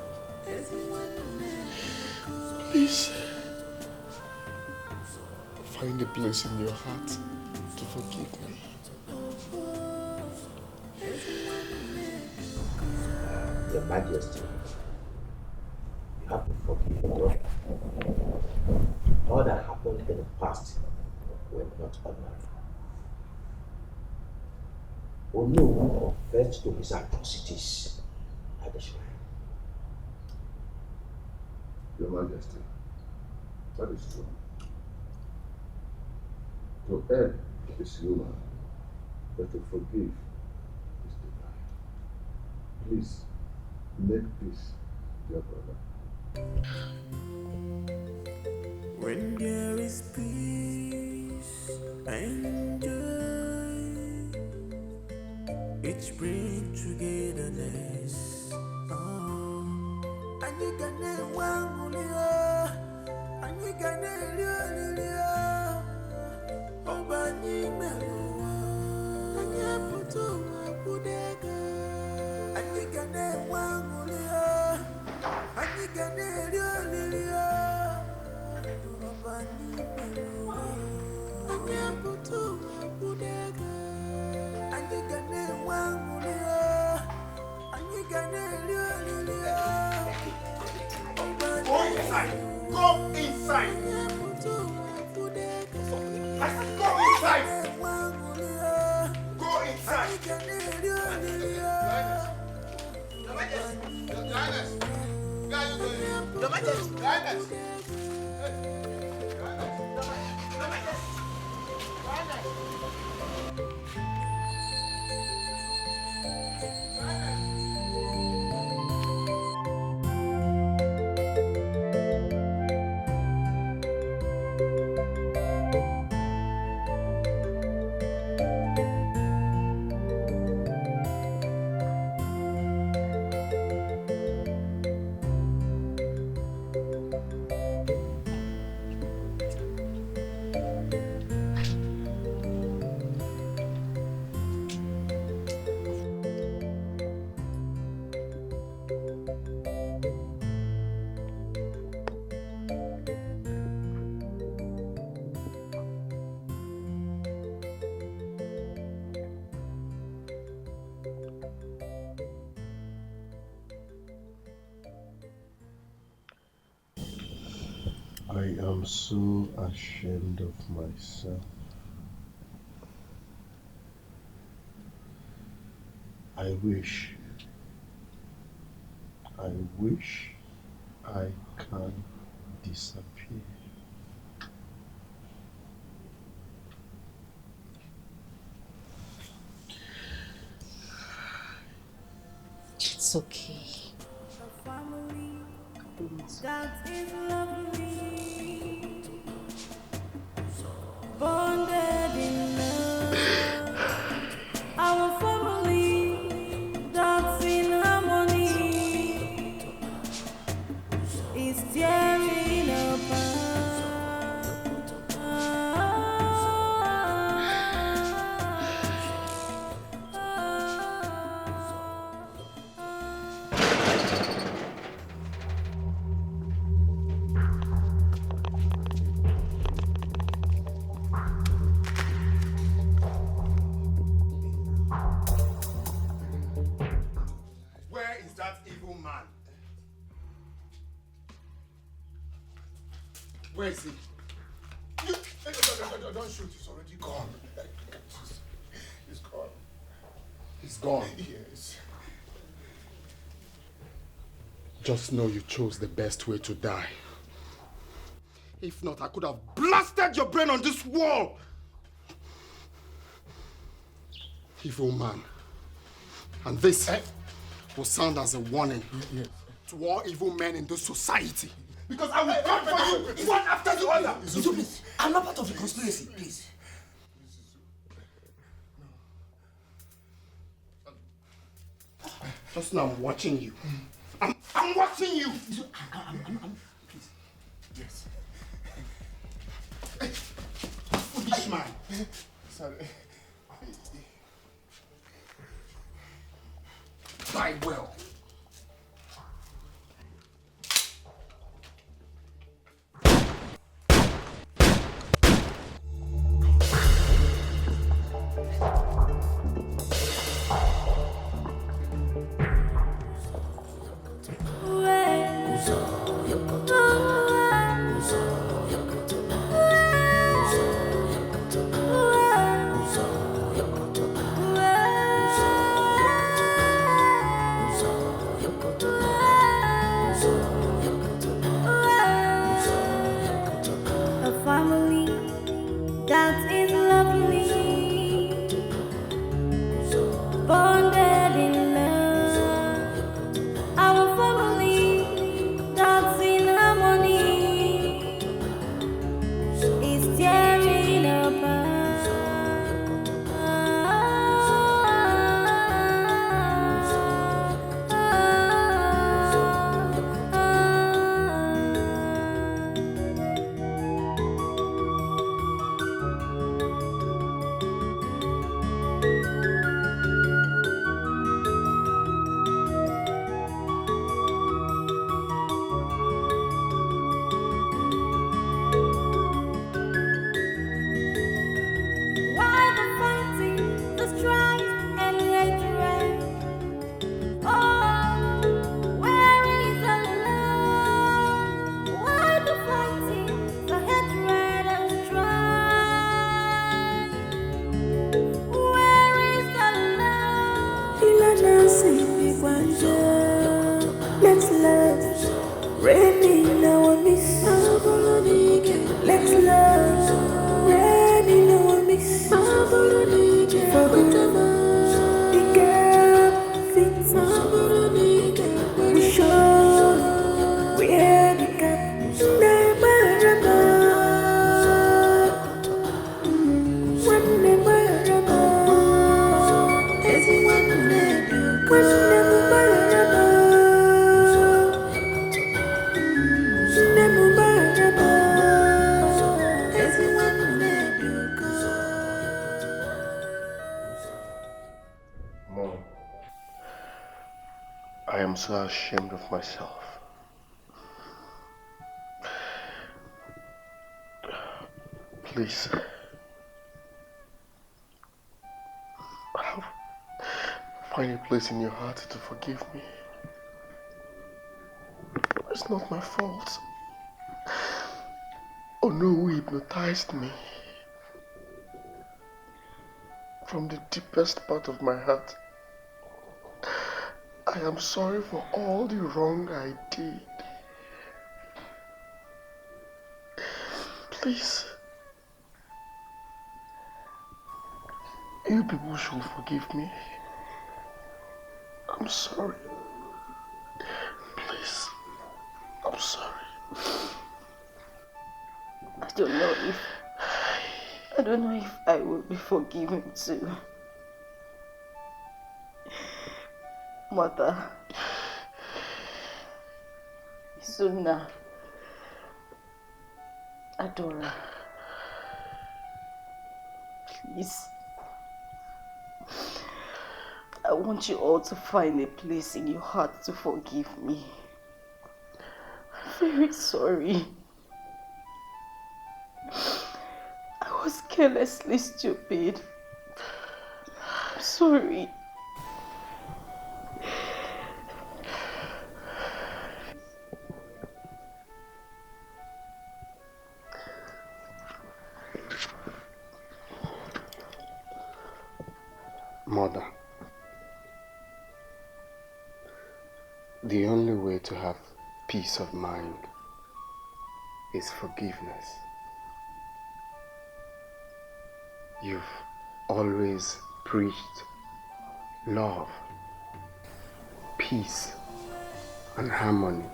Please, find a place in your heart to forgive me. Your Majesty, you have to forgive your brother. All that happened in the past were not ordinary. Ono confessed to his atrocities at the shrine. Your Majesty, that is true. To err is human, but to forgive is divine. Please, make peace, dear brother. When there is peace and joy, it brings togetherness. And you can name one and you can name Obani Melo, and you put on Budega, and you can name one and you can name Obani Melo, and you put on Budega, and you can name one and you can name Go inside! Go inside! I said go inside! Go inside! I am so ashamed of myself. I wish I can disappear. It's okay. That is lovely, bonded in love. Our family that's in harmony is tearing apart. Where is that evil man? Where is he? Don't shoot, he's already gone. He's gone. He's gone. Yes. Just know you chose the best way to die. If not, I could have blasted your brain on this wall. Evil man. And this will sound as a warning to all evil men in this society. Because I will come for you, one after the other. Please, I'm not part of the conspiracy, please. Just now I'm watching you. I'm watching you. Please. Yes. Foolish man. Sorry. Die well. A family that is lovely, bonded in love. Our family that's in harmony is tearing apart. Why the fighting, the strife and hatred? Oh, where is the love? Why the fighting, the hatred and strife? Where is the love? Let's love, reign in our midst. Let's love, reign in our midst. For the gap fits. We show we are the gap. Never Mom, I am so ashamed of myself. Please, find a place in your heart to forgive me. It's not my fault. Oh no, who hypnotized me. From the deepest part of my heart, I am sorry for all the wrong I did. Please, you people should forgive me. I'm sorry. Please, I'm sorry. I don't know if I will be forgiven too. Mother, Suna, Adora, please. I want you all to find a place in your heart to forgive me. I'm very sorry. I was carelessly stupid. I'm sorry. Mother, the only way to have peace of mind is forgiveness. You've always preached love, peace, and harmony.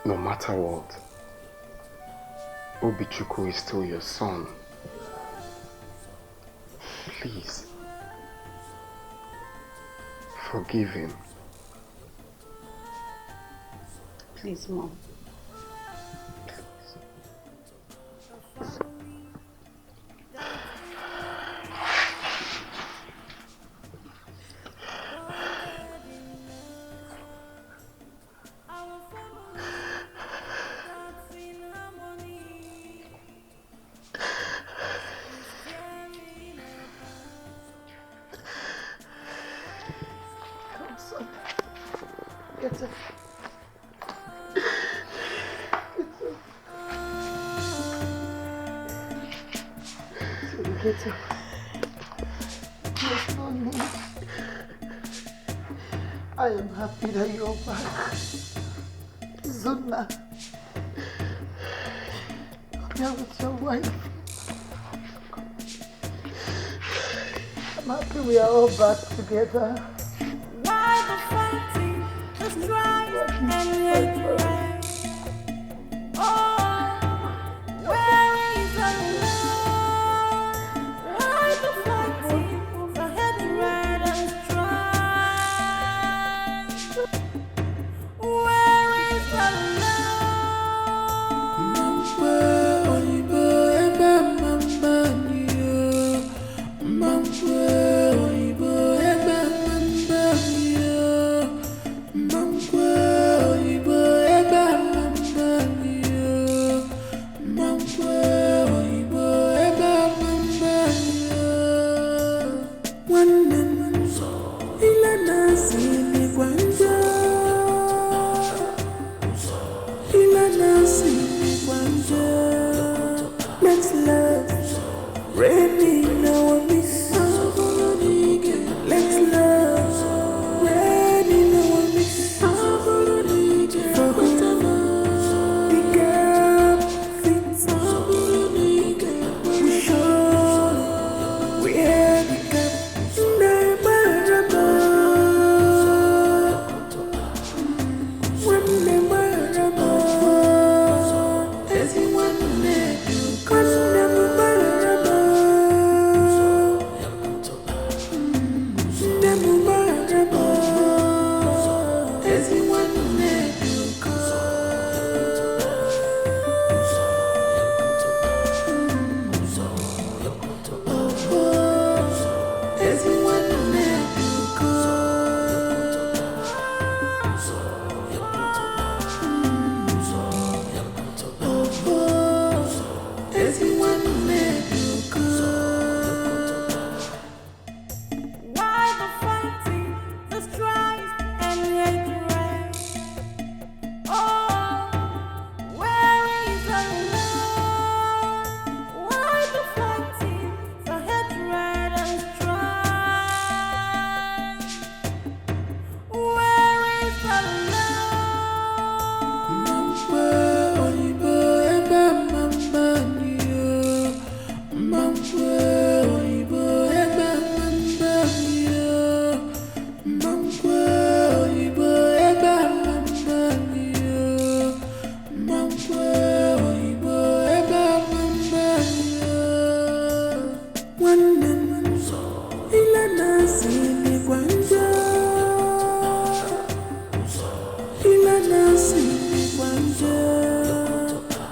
No matter what, Obichukwu is still your son. Please, forgive him. Please, Mom. Get up. Get up. There's no need. I am happy that you're back. Zuna. You're with your wife. I'm happy we are all back together. Why the fighting? Just try and let right. Oh, where is the love? Why the fighting? The head right and try. Where is the let's love, ready now and miss. Let's love, ready now and miss. For who the girl fits, we show we're the gap. Never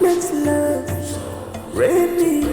Let's love, ready.